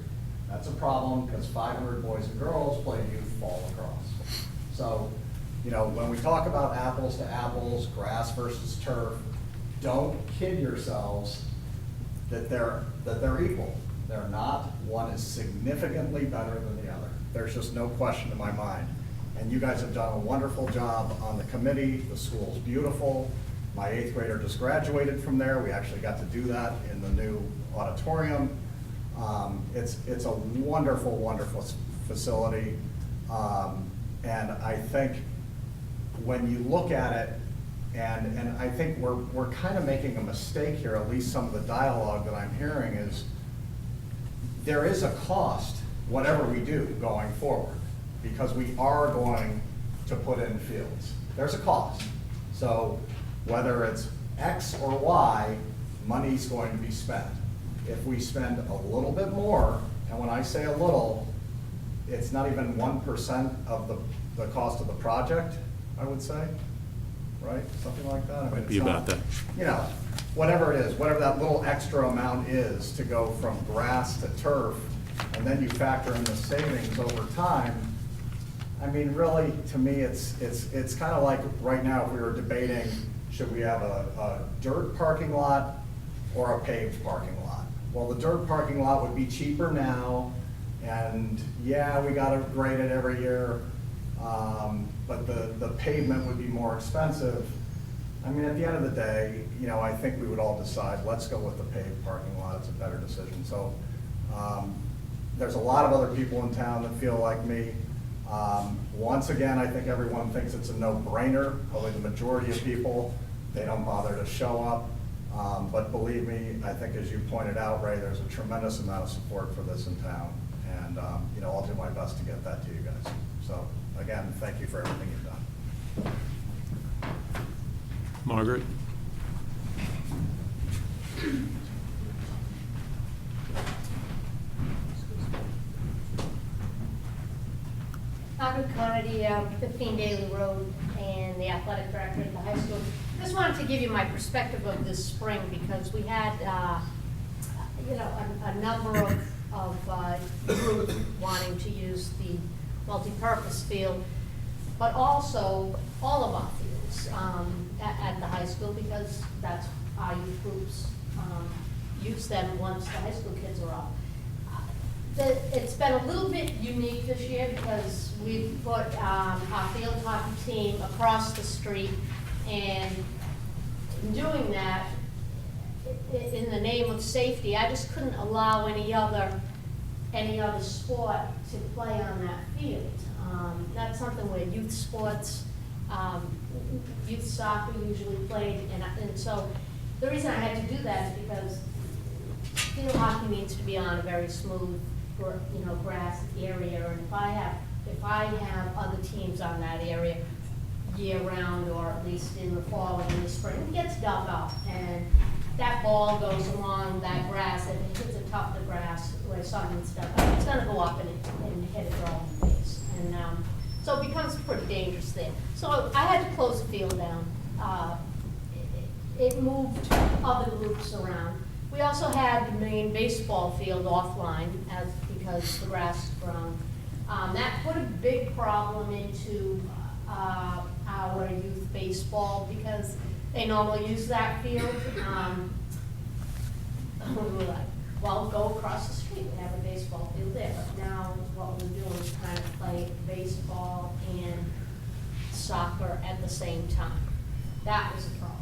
That's a problem because 500 boys and girls play youth ball lacrosse. So, you know, when we talk about apples to apples, grass versus turf, don't kid yourselves that they're equal. They're not. One is significantly better than the other. There's just no question in my mind. And you guys have done a wonderful job on the committee. The school's beautiful. My 8th grader just graduated from there. We actually got to do that in the new auditorium. It's a wonderful, wonderful facility. And I think when you look at it, and I think we're kind of making a mistake here, at least some of the dialogue that I'm hearing is, there is a cost, whatever we do going forward, because we are going to put in fields. There's a cost. So whether it's X or Y, money's going to be spent. If we spend a little bit more, and when I say a little, it's not even 1% of the cost of the project, I would say, right? Something like that. I mean, Might be it's about not, that. you know, whatever it is, whatever that little extra amount is to go from grass to turf, and then you factor in the savings over time. I mean, really, to me, it's kind of like right now if we were debating, should we have a dirt parking lot or a paved parking lot? Well, the dirt parking lot would be cheaper now, and yeah, we got to grade it every year, but the pavement would be more expensive. I mean, at the end of the day, you know, I think we would all decide, let's go with the paved parking lot. It's a better decision. So there's a lot of other people in town that feel like me. Once again, I think everyone thinks it's a no-brainer. Probably the majority of people, they don't bother to show up. But believe me, I think as you pointed out, Ray, there's a tremendous amount of support for this in town. And you know, I'll do my best to get that to you guys. So again, thank you for everything you've done. Margaret? Margaret Conity, 15 Daily Road, and the athletic director at the high school. Just wanted to give you my perspective of this spring, because we had, a number of groups wanting to use the multipurpose field, but also all of our fields at the high school, because that's our youth groups use them once the high school kids are off. It's been a little bit unique this year because we've put our field hockey team across the street, and in doing that, in the name of safety, I just couldn't allow any other sport to play on that field. That's something where youth sports, youth soccer usually played, and so the reason I had to do that is because field hockey needs to be on a very smooth, grass area, and if I have other teams on that area year-round, or at least in the fall and in the spring, it gets dug up, and that ball goes along that grass, and it hits a tuft of grass where something's dug up, it's gonna go up and hit a girl in the face, and so it becomes pretty dangerous there. So I had to close the field down. It moved other groups around. We also had the main baseball field offline because the grass is grown. That put a big problem into our youth baseball, because they normally use that field. We were like, well, go across the street, we have a baseball field there. But now what we're doing is kind of play baseball and soccer at the same time. That was a problem.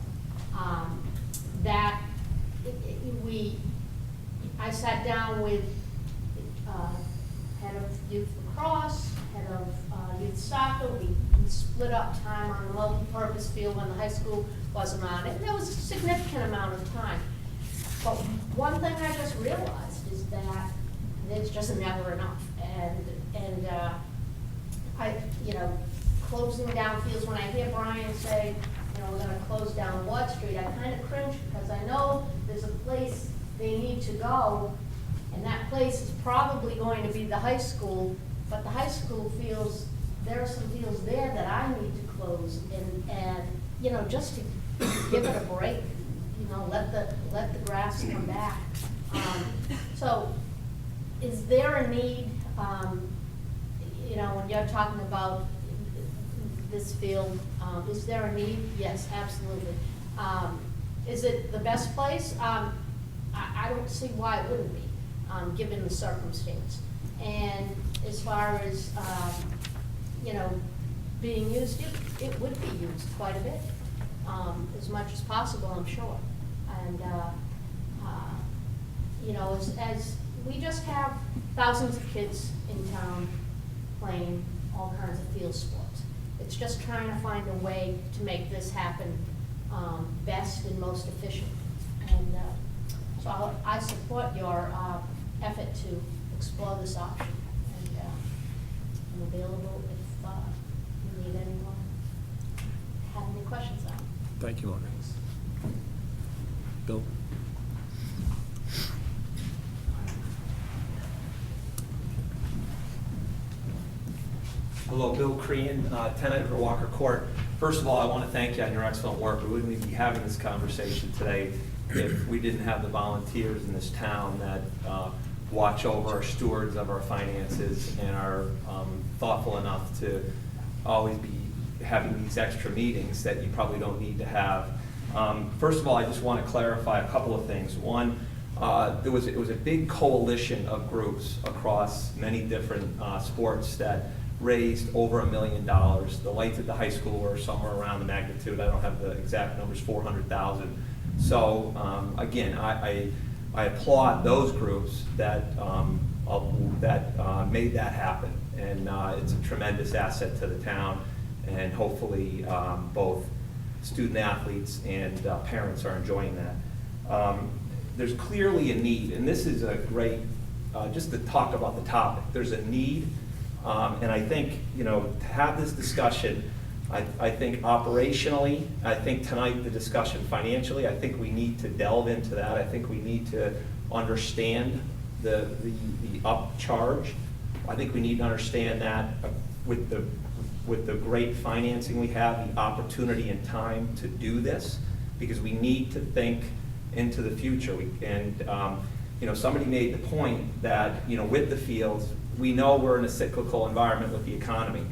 I sat down with head of youth lacrosse, head of youth soccer. We split up time on the multi-purpose field when the high school wasn't on it. There was a significant amount of time. But one thing I just realized is that there's just never enough. And closing down fields, when I hear Brian say, we're gonna close down Ward Street, I kind of cringe, because I know there's a place they need to go, and that place is probably going to be the high school, but the high school feels, there are some fields there that I need to close, and just to give it a break, let the grass come back. So is there a need, when you're talking about this field, is there a need? Yes, absolutely. Is it the best place? I don't see why it wouldn't be, given the circumstance. And as far as, being used, it would be used quite a bit, as much as possible, I'm sure. And, as we just have thousands of kids in town playing all kinds of field sports. It's just trying to find a way to make this happen best and most efficient. And so I support your effort to explore this option. And I'm available if you need anyone, have any questions on it. Thank you, Margaret. Bill? Hello, Bill Crean, tenant for Walker Court. First of all, I want to thank you on your excellent work. We wouldn't even be having this conversation today if we didn't have the volunteers in this town that watch over our stewards of our finances and are thoughtful enough to always be having these extra meetings that you probably don't need to have. First of all, I just want to clarify a couple of things. One, it was a big coalition of groups across many different sports that raised over $1 million. The lights at the high school were somewhere around the magnitude, I don't have the exact numbers, 400,000. So again, I applaud those groups that made that happen, and it's a tremendous asset to the town, and hopefully both student athletes and parents are enjoying that. There's clearly a need, and this is a great, just to talk about the topic, there's a need. And I think, to have this discussion I think operationally, I think tonight the discussion financially, I think we need to delve into that. I think we need to understand the upcharge. I think we need to understand that with the great financing we have, the opportunity and time to do this, because we need to think into the future. Somebody made the point that, with the fields, we know we're in a cyclical environment with the economy.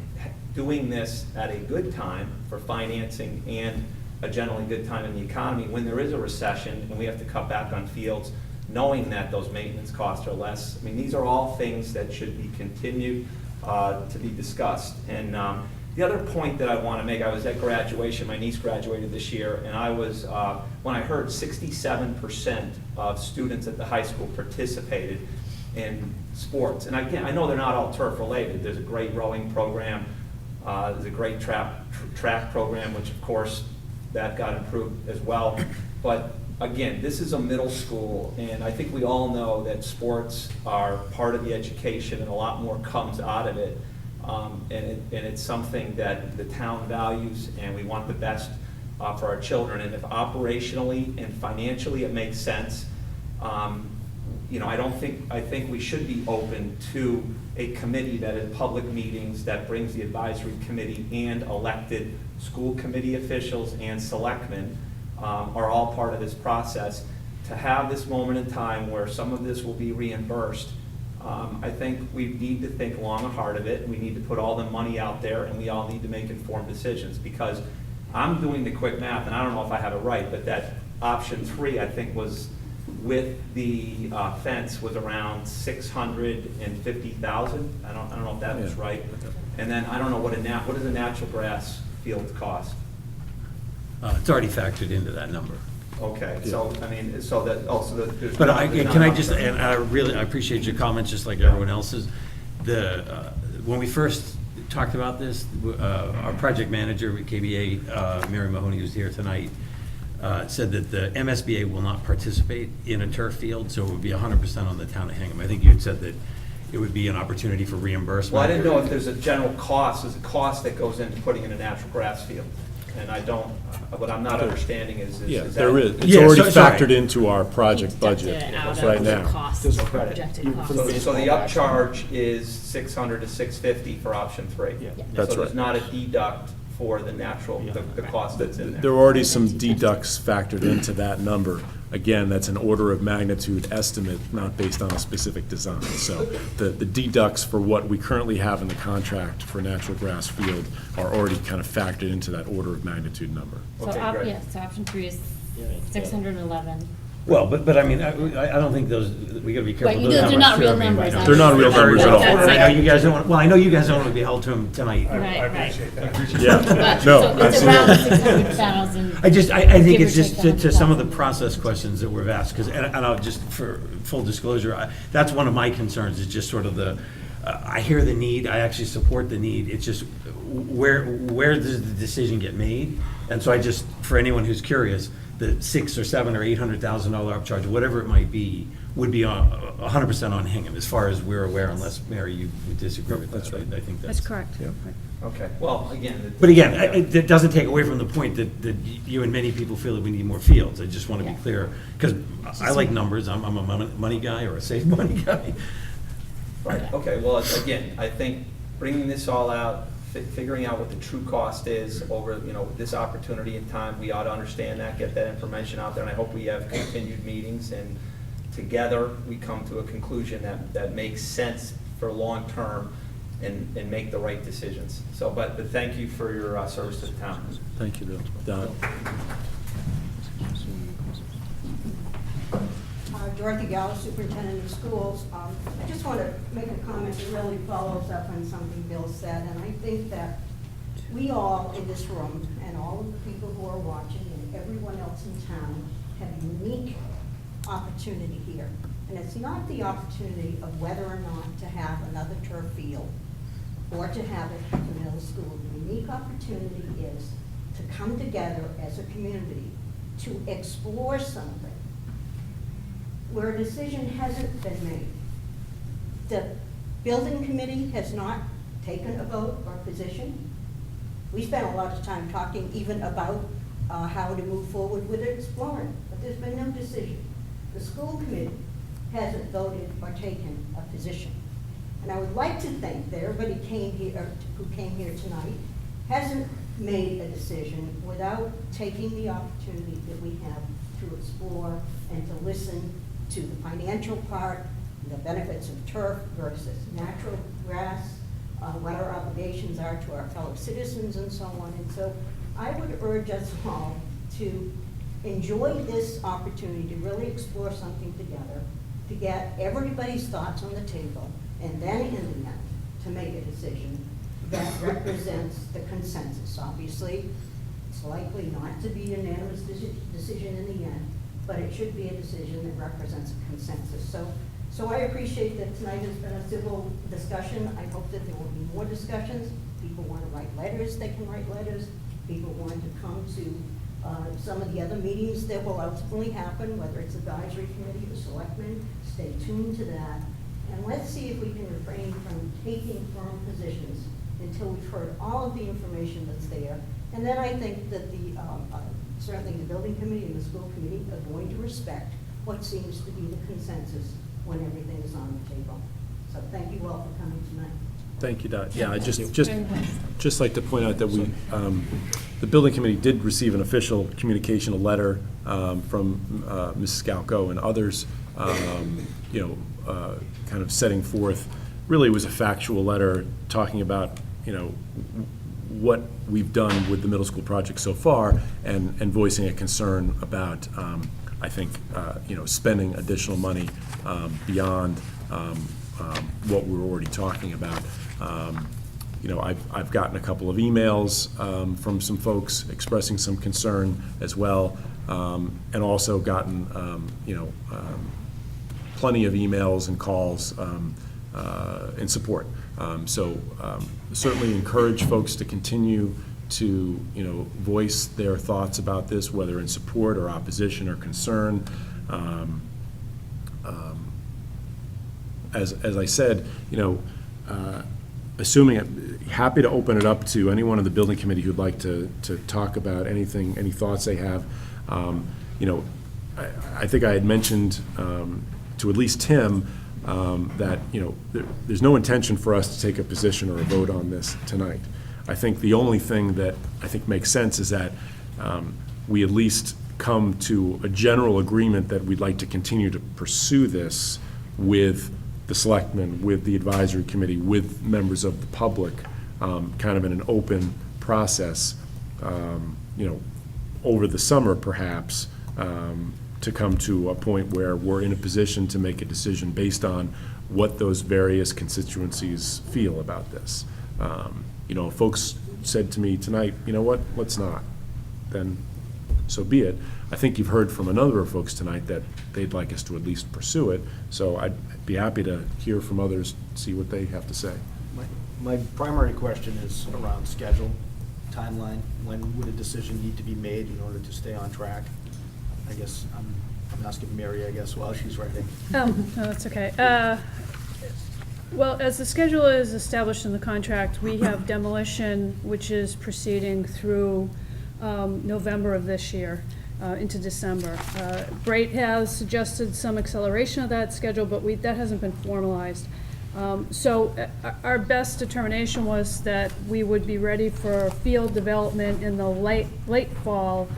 Doing this at a good time for financing and a generally good time in the economy, when there is a recession and we have to cut back on fields, knowing that those maintenance costs are less. I mean, these are all things that should be continued to be discussed. And the other point that I want to make, I was at graduation, my niece graduated this year, and I was, when I heard 67% of students at the high school participated in sports. And I know they're not all turf related. There's a great rowing program, there's a great track program, which of course that got improved as well. But again, this is a middle school, and I think we all know that sports are part of the education, and a lot more comes out of it. And it's something that the town values, and we want the best for our children. And if operationally and financially it makes sense, I think we should be open to a committee that in public meetings that brings the advisory committee and elected school committee officials and selectmen are all part of this process, to have this moment in time where some of this will be reimbursed. I think we need to think long and hard of it. We need to put all the money out there, and we all need to make informed decisions, because I'm doing the quick math, and I don't know if I have it right, but that option 3, I think, was with the fence was around $650,000. I don't know if that was right. And then I don't know what does a natural grass field cost? It's already factored into that number. Okay, Yeah. so, I mean, so that, also that. there's But not- I, there's can I not just, enough- and I appreciate your comments, just like everyone else's. When we first talked about this, our project manager at KBA, Mary Mahoney, who's here tonight, said that the MSBA will not participate in a turf field, so it would be 100% on the town of Hingham. I think you had said that it would be an opportunity for reimbursement. Well, I didn't know if there's a general cost, there's a cost that goes into putting in a natural grass field. And I don't, what I'm not understanding is Yeah, that. there is. It's Yeah, already sorry. factored into our project budget right now. There's a credit. So the upcharge is 600 to 650 for option 3. That's So there's right. not a deduct for the natural, the cost that's in there. There are already some deducts factored into that number. Again, that's an order of magnitude estimate, not based on a specific design. So the deducts for what we currently have in the contract for natural grass field are already kind of factored into that order of magnitude number. So, so option 3 is 611. Well, but I mean, I don't think those, we gotta be careful. Right, Those they're not real I mean, numbers, They're not real numbers at all. And I know you guys don't, I know you guys don't want to be held to them tonight. Right, right. Yeah, But, no, so it's around absolutely. 600,000. I think give or it's just take to some of the 100,000. process questions that we've asked, because, and I'll just, for full disclosure, that's one of my concerns, is just sort of I hear the need, I actually support the need, it's just, where does the decision get made? And so I just, for anyone who's curious, the $600,000 or $700,000 or $800,000 upcharge, whatever it might be, would be 100% on Hingham, as far as we're aware, unless, Mary, you would disagree with that. That's right. I think that's. That's correct. Okay, well, again. But again, it doesn't take away from the point that you and many people feel that we need more fields. I just want to be clear, because I like numbers, I'm a money guy or a save money guy. Right, okay, well, again, I think bringing this all out, figuring out what the true cost is over, this opportunity in time, we ought to understand that, get that information out there, and I hope we have continued meetings, and together we come to a conclusion that makes sense for long-term and make the right decisions. So, but thank you for your service to the town. Thank you, Don. Dorothy Gallo, Superintendent of Schools. I just want to make a comment that really follows up on something Bill said, and I think that we all in this room, and all of the people who are watching, and everyone else in town, have a unique opportunity here. And it's not the opportunity of whether or not to have another turf field or to have it at the middle school. The unique opportunity is to come together as a community to explore something where a decision hasn't been made. The building committee has not taken a vote or position. We spent a lot of time talking even about how to move forward with exploring, but there's been no decision. The school committee hasn't voted or taken a position. And I would like to think that everybody who came here tonight hasn't made a decision without taking the opportunity that we have to explore and to listen to the financial part, the benefits of turf versus natural grass, what our obligations are to our fellow citizens and so on. And so I would urge us all to enjoy this opportunity to really explore something together, to get everybody's thoughts on the table, and then in the end, to make a decision that represents the consensus. Obviously, it's likely not to be a unanimous decision in the end, but it should be a decision that represents a consensus. So I appreciate that tonight has been a civil discussion. I hope that there will be more discussions. People want to write letters, they can write letters. People want to come to some of the other meetings that will ultimately happen, whether it's advisory committee or selectmen. Stay tuned to that. And let's see if we can refrain from taking firm positions until we've heard all of the information that's there. And then I think that certainly the building committee and the school committee are going to respect what seems to be the consensus when everything is on the table. So thank you all for coming tonight. Thank you, Dot. Yeah, I just like to point out that the building committee did receive an official communication, a letter from Mrs. Galco and others, kind of setting forth, really was a factual letter talking about, what we've done with the middle school project so far, and voicing a concern about, I think, spending additional money beyond what we're already talking about. I've gotten a couple of emails from some folks expressing some concern as well, and also gotten plenty of emails and calls in support. So certainly encourage folks to continue to voice their thoughts about this, whether in support or opposition or concern. As I said, happy to open it up to anyone in the building committee who'd like to talk about anything, any thoughts they have. I think I had mentioned to at least Tim that there's no intention for us to take a position or a vote on this tonight. I think the only thing that I think makes sense is that we at least come to a general agreement that we'd like to continue to pursue this with the selectmen, with the advisory committee, with members of the public, kind of in an open process, over the summer perhaps, to come to a point where we're in a position to make a decision based on what those various constituencies feel about this. Folks said to me tonight, you know what, let's not, then so be it. I think you've heard from a number of folks tonight that they'd like us to at least pursue it, so I'd be happy to hear from others, see what they have to say. My primary question is around schedule, timeline. When would a decision need to be made in order to stay on track? I guess I'm asking Mary, while she's writing. Oh, no, that's okay. Well, as the schedule is established in the contract, we have demolition, which is proceeding through November of this year into December. Brate has suggested some acceleration of that schedule, but that hasn't been formalized. So our best determination was that we would be ready for field development in the late fall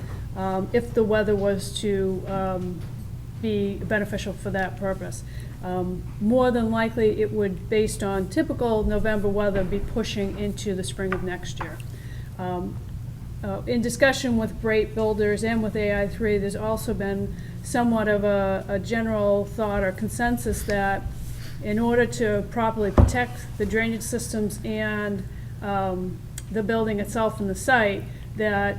if the weather was to be beneficial for that purpose. More than likely, it would, based on typical November weather, be pushing into the spring of next year. In discussion with Brate Builders and with AI3, there's also been somewhat of a general thought or consensus that in order to properly protect the drainage systems and the building itself and the site, that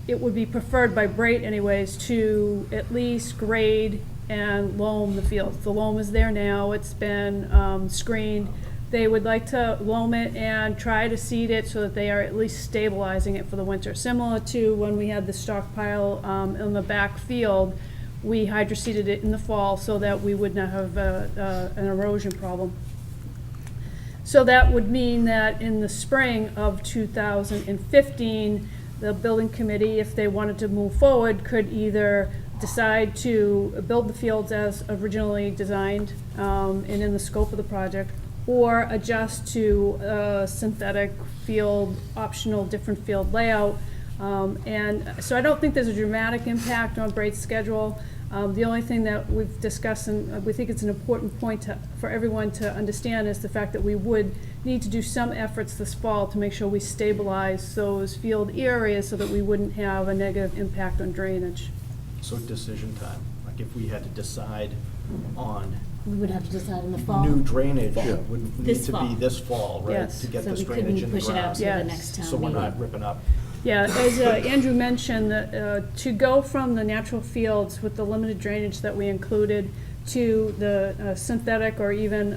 it would be preferred by Brate anyways to at least grade and loam the field. The loam is there now, it's been screened. They would like to loam it and try to seed it so that they are at least stabilizing it for the winter. Similar to when we had the stockpile in the back field, we hydroseeded it in the fall so that we would not have an erosion problem. So that would mean that in the spring of 2015, the building committee, if they wanted to move forward, could either decide to build the fields as originally designed and in the scope of the project, or adjust to a synthetic field, optional different field layout. And so I don't think there's a dramatic impact on Braid's schedule. The only thing that we've discussed, and we think it's an important point for everyone to understand, is the fact that we would need to do some efforts this fall to make sure we stabilize those field areas so that we wouldn't have a negative impact on drainage. So decision time, like if we had to decide on We would have to decide in the fall. new drainage, would need This to fall. be this fall, right? Yes. To get So this we couldn't drainage in the push it out ground. to the Yes. next town So we're not meeting. ripping up. Yeah, as Andrew mentioned, to go from the natural fields with the limited drainage that we included to the synthetic or even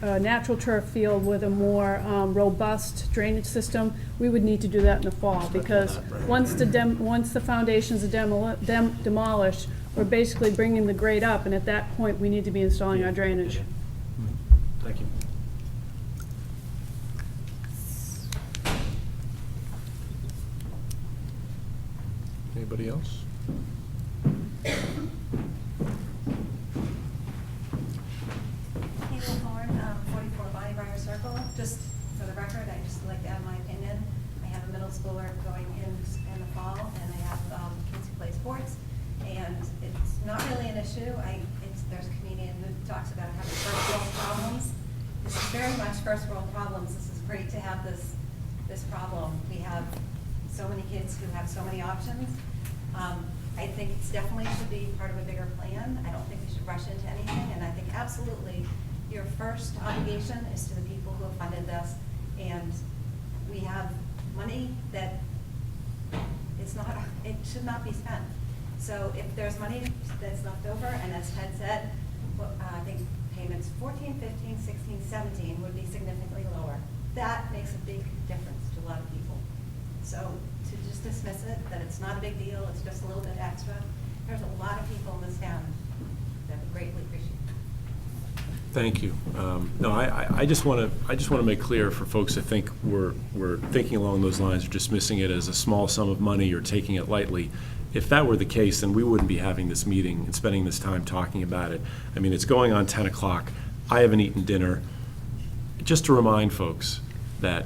a natural turf field with a more robust drainage system, we would need to do that in the fall, because once the foundations are demolished, we're basically bringing the grade up, and at that point, we need to be installing our drainage. Thank you. Anybody else? Caitlin Horn, 44 Bonnie Briar Circle. Just for the record, I'd just like to add my opinion. I have a middle schooler going in the fall, and I have kids who play sports, and it's not really an issue. There's a comedian who talks about having first world problems. This is very much first world problems. This is great to have this problem. We have so many kids who have so many options. I think it's definitely should be part of a bigger plan. I don't think we should rush into anything, and I think absolutely your first obligation is to the people who have funded this, and we have money that it should not be spent. So if there's money that's left over, and as Ted said, I think payments 14, 15, 16, 17 would be significantly lower. That makes a big difference to a lot of people. So to just dismiss it, that it's not a big deal, it's just a little bit extra, there's a lot of people in this town that would greatly appreciate it. Thank you. No, I just want to make clear for folks that think we're thinking along those lines, or dismissing it as a small sum of money or taking it lightly. If that were the case, then we wouldn't be having this meeting and spending this time talking about it. I mean, it's going on 10 o'clock. I haven't eaten dinner. Just to remind folks that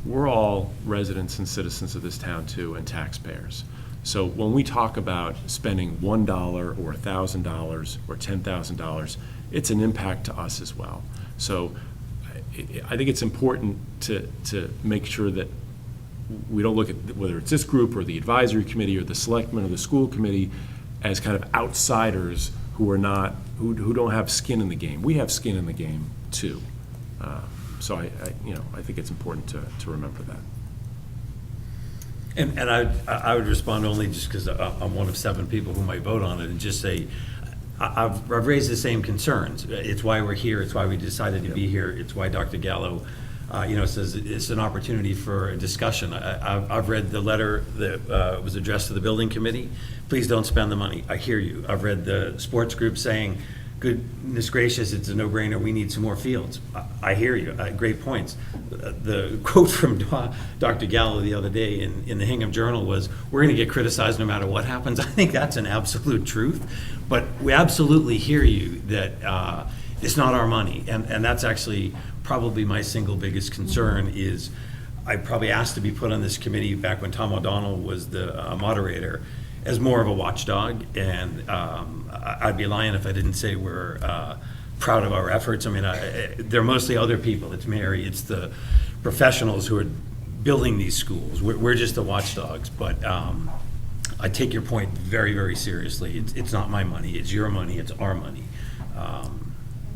we're all residents and citizens of this town too, and taxpayers. So when we talk about spending $1 or $1,000 or $10,000, it's an impact to us as well. So I think it's important to make sure that we don't look at whether it's this group or the advisory committee or the selectmen or the school committee as kind of outsiders who don't have skin in the game. We have skin in the game too. So I think it's important to remember that. And I would respond only just because I'm one of 7 people who might vote on it, and just say, I've raised the same concerns. It's why we're here, it's why we decided to be here, it's why Dr. Gallo says it's an opportunity for a discussion. I've read the letter that was addressed to the building committee. Please don't spend the money. I hear you. I've read the sports group saying, goodness gracious, it's a no-brainer, we need some more fields. I hear you, great points. The quote from Dr. Gallo the other day in the Hingham Journal was, we're gonna get criticized no matter what happens. I think that's an absolute truth, but we absolutely hear you that it's not our money, and that's actually probably my single biggest concern. Is I probably asked to be put on this committee back when Tom O'Donnell was the moderator, as more of a watchdog, and I'd be lying if I didn't say we're proud of our efforts. I mean, they're mostly other people. It's Mary, it's the professionals who are building these schools. We're just the watchdogs, but I take your point very, very seriously. It's not my money, it's your money, it's our money.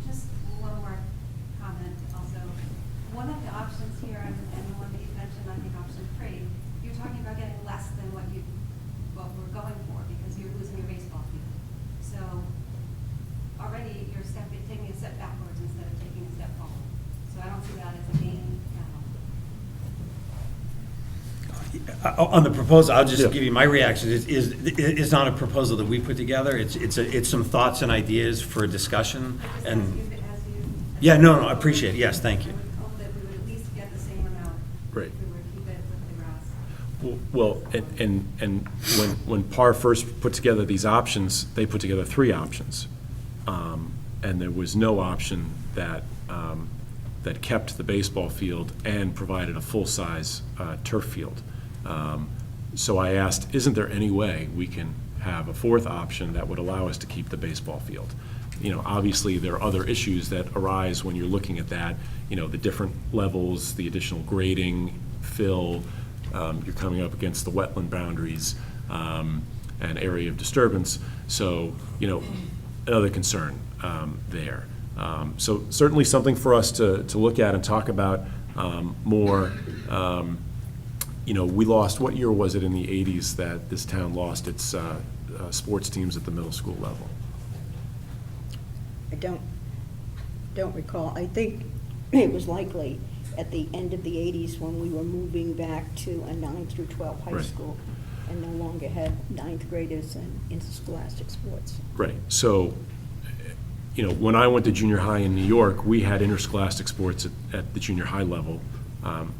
Just one more comment also. One of the options here, and the one that you mentioned, I think option 3, you're talking about getting less than what we're going for, because you're losing your baseball field. So already you're taking a step backwards instead of taking a step forward. So I don't see that as a gain at all. On the proposal, I'll just give you my reaction. It's not a proposal that we put together. It's some thoughts and ideas for a discussion. And yeah, no, I appreciate it. Yes, thank you. I would hope that Well, and when PAR first put together these options, they put together 3 options. And there was no option that, that kept the baseball field and provided a full-size turf field. So I asked, isn't there any way we can have a 4th option that would allow us to keep the baseball field? You know, obviously, there are other issues that arise when you're looking at that, you know, the different levels, the additional grading, fill, you're coming up against the wetland boundaries, and area of disturbance. So, you know, another concern there. So certainly something for us to look at and talk about more. You know, we lost, what year was it in the 80s that this town lost its sports teams at the middle school level? I don't recall. I think it was likely at the end of the 80s when we were moving back to a 9 through 12 high Right. school and no longer had 9th graders in interscholastic sports. Right. So, you know, when I went to junior high in New York, we had interscholastic sports at the junior high level.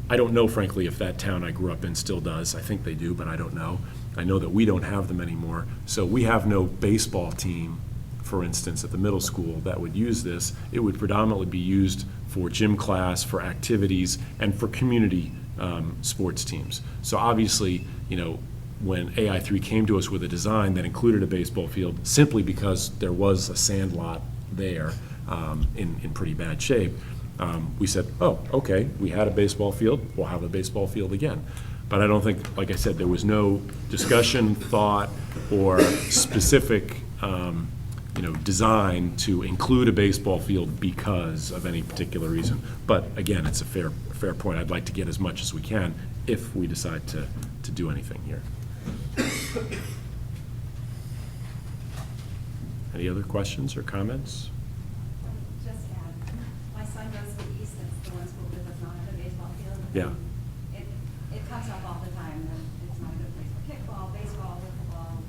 I don't know, frankly, if that town I grew up in still does. I think they do, but I don't know. I know that we don't have them anymore. So we have no baseball team, for instance, at the middle school that would use this. It would predominantly be used for gym class, for activities, and for community sports teams. So obviously, you know, when AI3 came to us with a design that included a baseball field, simply because there was a sand lot there in pretty bad shape, we said, oh, okay, we had a baseball field, we'll have a baseball field again. But I don't think, like I said, there was no discussion, thought, or specific you know, design to include a baseball field because of any particular reason. But again, it's a fair point. I'd like to get as much as we can if we decide to do anything here. Any other questions or comments? Just add, my son goes to the East, that's the one school that does not have a baseball field. Yeah. It comes up all the time, that it's not a good place for kickball, baseball, pickleball,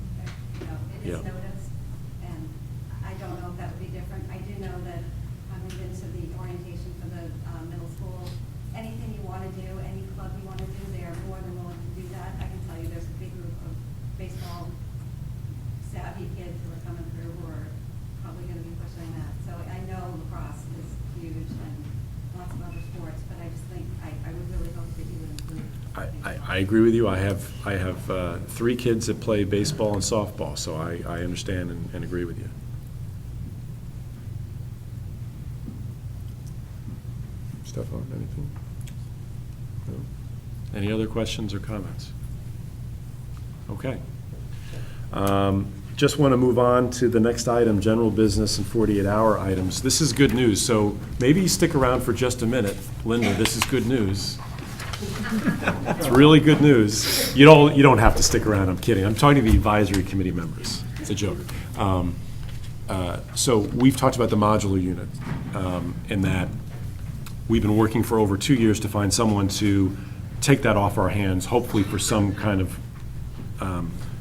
you know, it is Yeah. noticed. And I don't know if that would be different. I do know that, having been to the orientation for the middle school, anything you want to do, any club you want to do, they are more than willing to do that. I can tell you there's a big group of baseball savvy kids who are coming through who are probably going to be pushing that. So I know lacrosse is huge and lots of other sports, but I just think, I would really hope that you would include. I agree with you. I have 3 kids that play baseball and softball, so I understand and agree with you. Stefan, anything? No? Any other questions or comments? Okay. Just want to move on to the next item, general business and 48-hour items. This is good news, so maybe stick around for just a minute. Linda, this is good news. It's really good news. You don't have to stick around, I'm kidding. I'm talking to the advisory committee members. It's a joke. So we've talked about the modular unit, in that we've been working for over 2 years to find someone to take that off our hands, hopefully for some kind of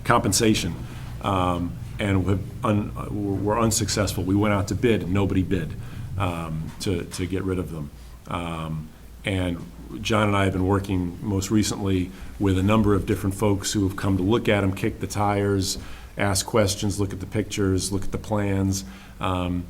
compensation. And we're unsuccessful. We went out to bid, and nobody bid to get rid of them. And John and I have been working most recently with a number of different folks who have come to look at them, kick the tires, ask questions, look at the pictures, look at the plans. And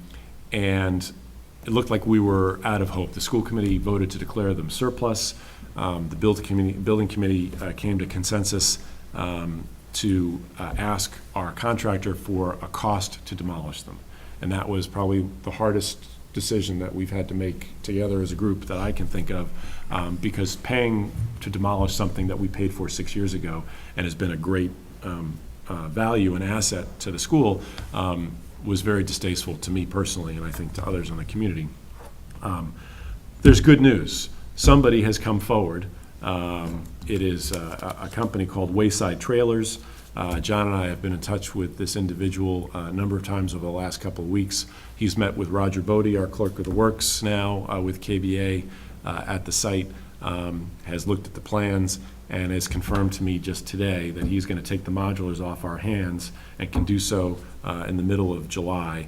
it looked like we were out of hope. The school committee voted to declare them surplus. The building committee came to consensus to ask our contractor for a cost to demolish them. And that was probably the hardest decision that we've had to make together as a group that I can think of, because paying to demolish something that we paid for 6 years ago and has been a great value and asset to the school was very distasteful to me personally, and I think to others in the community. There's good news. Somebody has come forward. It is a company called Wayside Trailers. John and I have been in touch with this individual a number of times over the last couple of weeks. He's met with Roger Bodie, our clerk of the works now with KBA at the site, has looked at the plans, and has confirmed to me just today that he's going to take the modulars off our hands and can do so in the middle of July,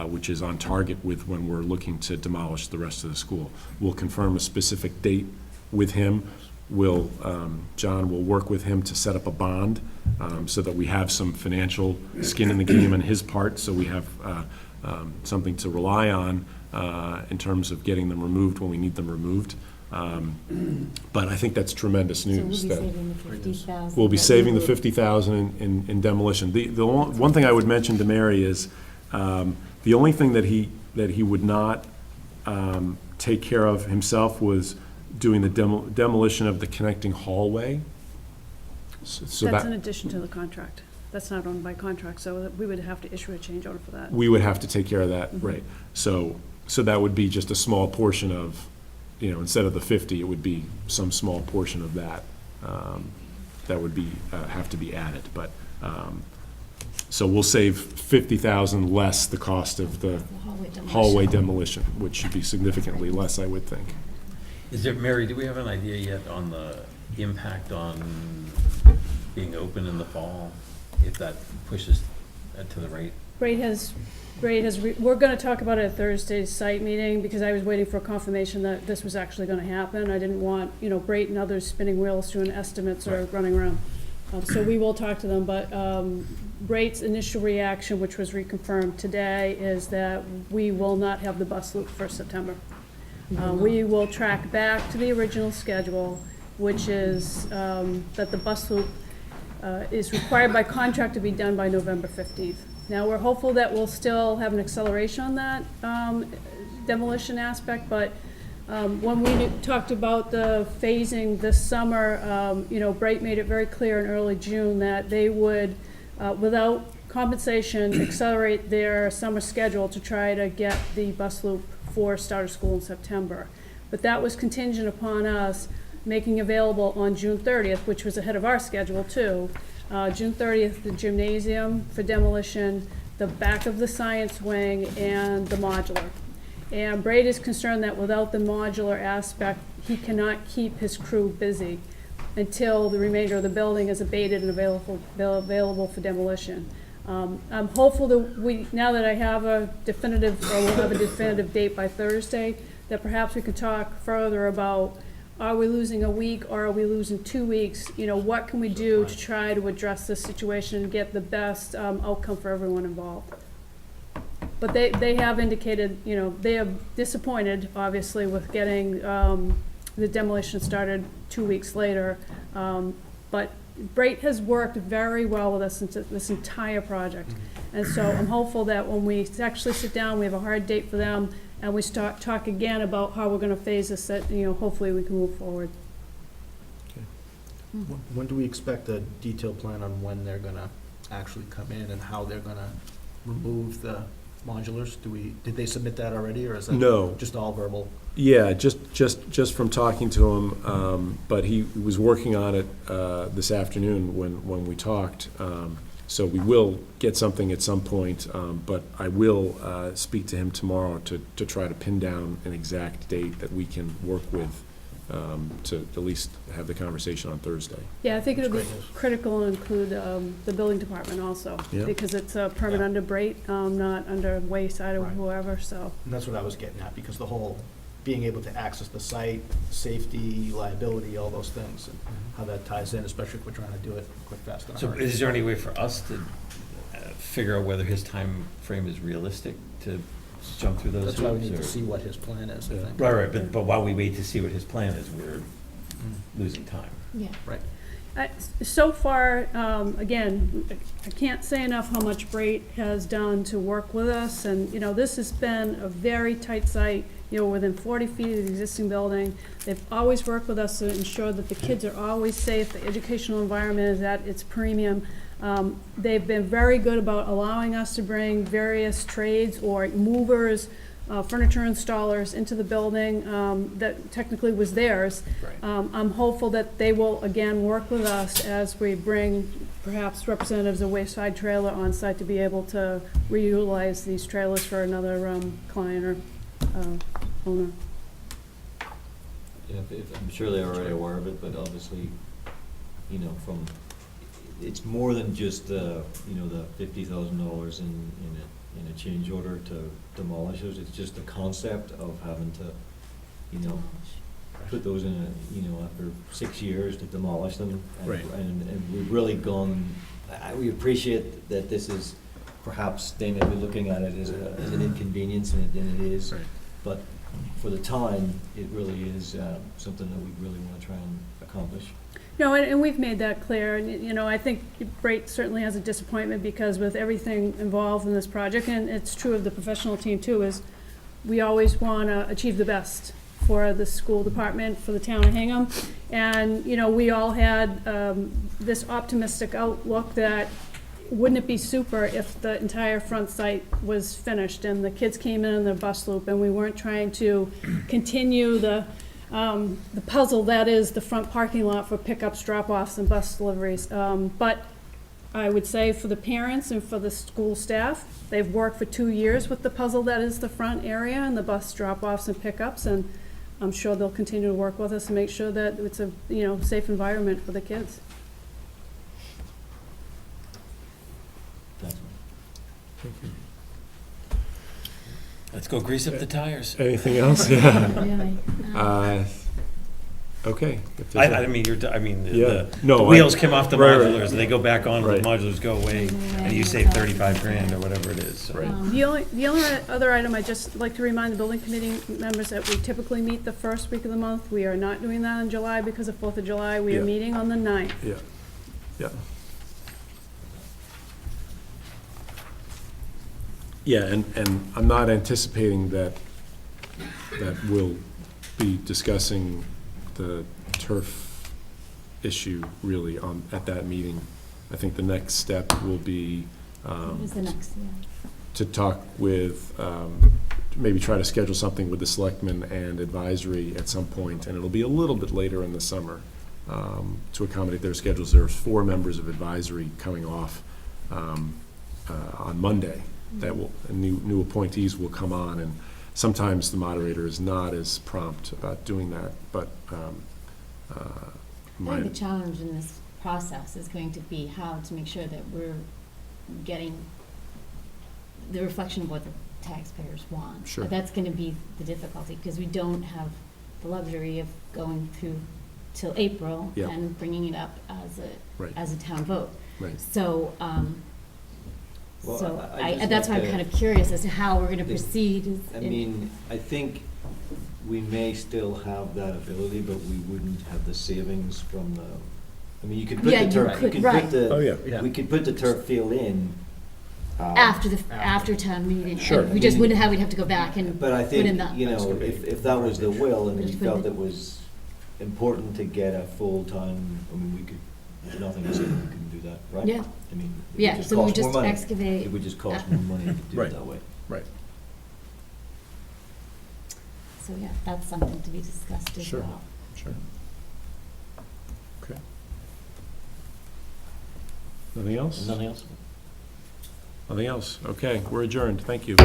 which is on target with when we're looking to demolish the rest of the school. We'll confirm a specific date with him John will work with him to set up a bond, so that we have some financial skin in the game on his part, so we have something to rely on in terms of getting them removed when we need them removed. But I think that's tremendous news. So that we'll be saving the 50,000. we'll be saving the 50,000 in demolition. The one thing I would mention to Mary is, the only thing that he would not take care of himself was doing the demolition of the connecting hallway. So That's in that, addition to the contract. That's not owned by contract, so we would have to issue a change order for that. we would have to take care of that, right. So that would be just a small portion of, instead of the 50, it would be some small portion of that, that would be, have to be added. But, so we'll save 50,000 less the cost of the hallway demolition, which should be significantly less, I would think. Is there, Mary, do we have an idea yet on the impact on being open in the fall, if that pushes to the rate? We're gonna talk about it at Thursday's site meeting, because I was waiting for confirmation that this was actually gonna happen. I didn't want, Brayt and others spinning wheels doing estimates or running around. So we will talk to them, but Brayt's initial reaction, which was reconfirmed today, is that we will not have the bus loop for September. We will track back to the original schedule, which is that the bus loop is required by contract to be done by November 15th. Now, we're hopeful that we'll still have an acceleration on that demolition aspect, but when we talked about the phasing this summer, Brayt made it very clear in early June that they would, without compensation, accelerate their summer schedule to try to get the bus loop for start of school in September. But that was contingent upon us making available on June 30th, which was ahead of our schedule too. June 30th, the gymnasium for demolition, the back of the science wing, and the modular. And Brayt is concerned that without the modular aspect, he cannot keep his crew busy until the remainder of the building is abated and available for demolition. I'm hopeful that now that I have a definitive, or we'll have a definitive date by Thursday, that perhaps we can talk further about, are we losing a week or are we losing 2 weeks? What can we do to try to address this situation and get the best outcome for everyone involved? But they have indicated, they are disappointed, obviously, with getting the demolition started 2 weeks later. But Brayt has worked very well with us since this entire project. And so I'm hopeful that when we actually sit down, we have a hard date for them, and we start talk again about how we're gonna phase this, that, hopefully we can move forward. When do we expect a detailed plan on when they're gonna actually come in and how they're gonna remove the modulars? Did they submit that already, or is that No. just all verbal? Yeah, just from talking to him, but he was working on it this afternoon when we talked. So we will get something at some point, but I will speak to him tomorrow to try to pin down an exact date that we can work with, to at least have the conversation on Thursday. Yeah, I think it'll be That's great news. critical to include the building department also, Yeah. because it's a permit under Brayt, not under Wayside or Right. whoever, so. And that's what I was getting at, because the whole being able to access the site, safety, liability, all those things, and how that ties in, especially if we're trying to do it quick, fast, and So hard. is there any way for us to figure out whether his time frame is realistic to jump through those hoops? That's why we need to or- see what his plan is, I think. Right, but while we wait to see what his plan is, we're losing time. Yeah. Right. So far, again, I can't say enough how much Brayt has done to work with us, and, this has been a very tight site, within 40 feet of the existing building. They've always worked with us to ensure that the kids are always safe, the educational environment is at its premium. They've been very good about allowing us to bring various trades or movers, furniture installers into the building that technically was theirs. I'm hopeful that they will, again, work with us as we bring perhaps representatives of Wayside Trailer on site to be able to reutilize these trailers for another client or owner. Yeah, I'm sure they're already aware of it, but obviously, it's more than just, the $50,000 in a change order to demolish it. It's just the concept of having to, put those in after 6 years to demolish them. Right. And we've really gone, we appreciate that this is, perhaps they may be looking at it as an inconvenience, and it is. Right. But for the time, it really is something that we really want to try and accomplish. No, and we've made that clear, and, I think Brate certainly has a disappointment because with everything involved in this project, and it's true of the professional team too, is we always want to achieve the best for the school department, for the town of Hingham. And, we all had this optimistic outlook that wouldn't it be super if the entire front site was finished and the kids came in the bus loop and we weren't trying to continue the puzzle that is the front parking lot for pickups, drop-offs, and bus deliveries. But I would say for the parents and for the school staff, they've worked for 2 years with the puzzle that is the front area and the bus drop-offs and pickups, and I'm sure they'll continue to work with us and make sure that it's a, safe environment for the kids. Let's go grease up the tires. Anything else? Yeah. Really? Okay. If there's I mean, Yeah. the No, wheels come off the right, right. modulars, they go back on, the Right. modulars go away, and you save 35 grand or whatever it is. So. The only other item, I'd just like to remind the building committee members that we typically meet the first week of the month. We are not doing that in July because of 4th of July. We are Yeah. meeting on the 9th. Yeah, yeah. Yeah, and I'm not anticipating that we'll be discussing the turf issue really at that meeting. I think the next step will be What is the next, to talk with, maybe try to schedule something with the selectmen and advisory at some point, and it'll be a little bit later in the summer to accommodate their schedules. There's 4 members of advisory coming off on Monday. That will, and new appointees will come on, and sometimes the moderator is not as prompt about doing that, but I think the challenge in this process is going to be how to make sure that we're getting the reflection of what the taxpayers want. Sure. That's going to be the difficulty, because we don't have the luxury of going through till April Yeah. and bringing it up Right. as a town vote. Right. So, Well, I just that's why like I'm to- kind of curious as to how we're going to proceed. I think we may still have that ability, but we wouldn't have the savings from you could put Yeah, the you turf, could, put right. the, Oh, yeah. we could put the turf field in. after town meeting. Sure. And we just wouldn't have, we'd have to go back and But I put in think, the. if that was the will, and you Just put felt it- it was important to get a full-time, we could, there's nothing to say we couldn't do that, right? Yeah. I mean, it would Yeah, just so we cost more just money. excavate. It would just cost more money to do Right. it that way. Right. So, yeah, that's something to be discussed as Sure. well. Sure. Okay. Nothing else? Nothing else? Nothing else? Okay, we're adjourned. Thank you.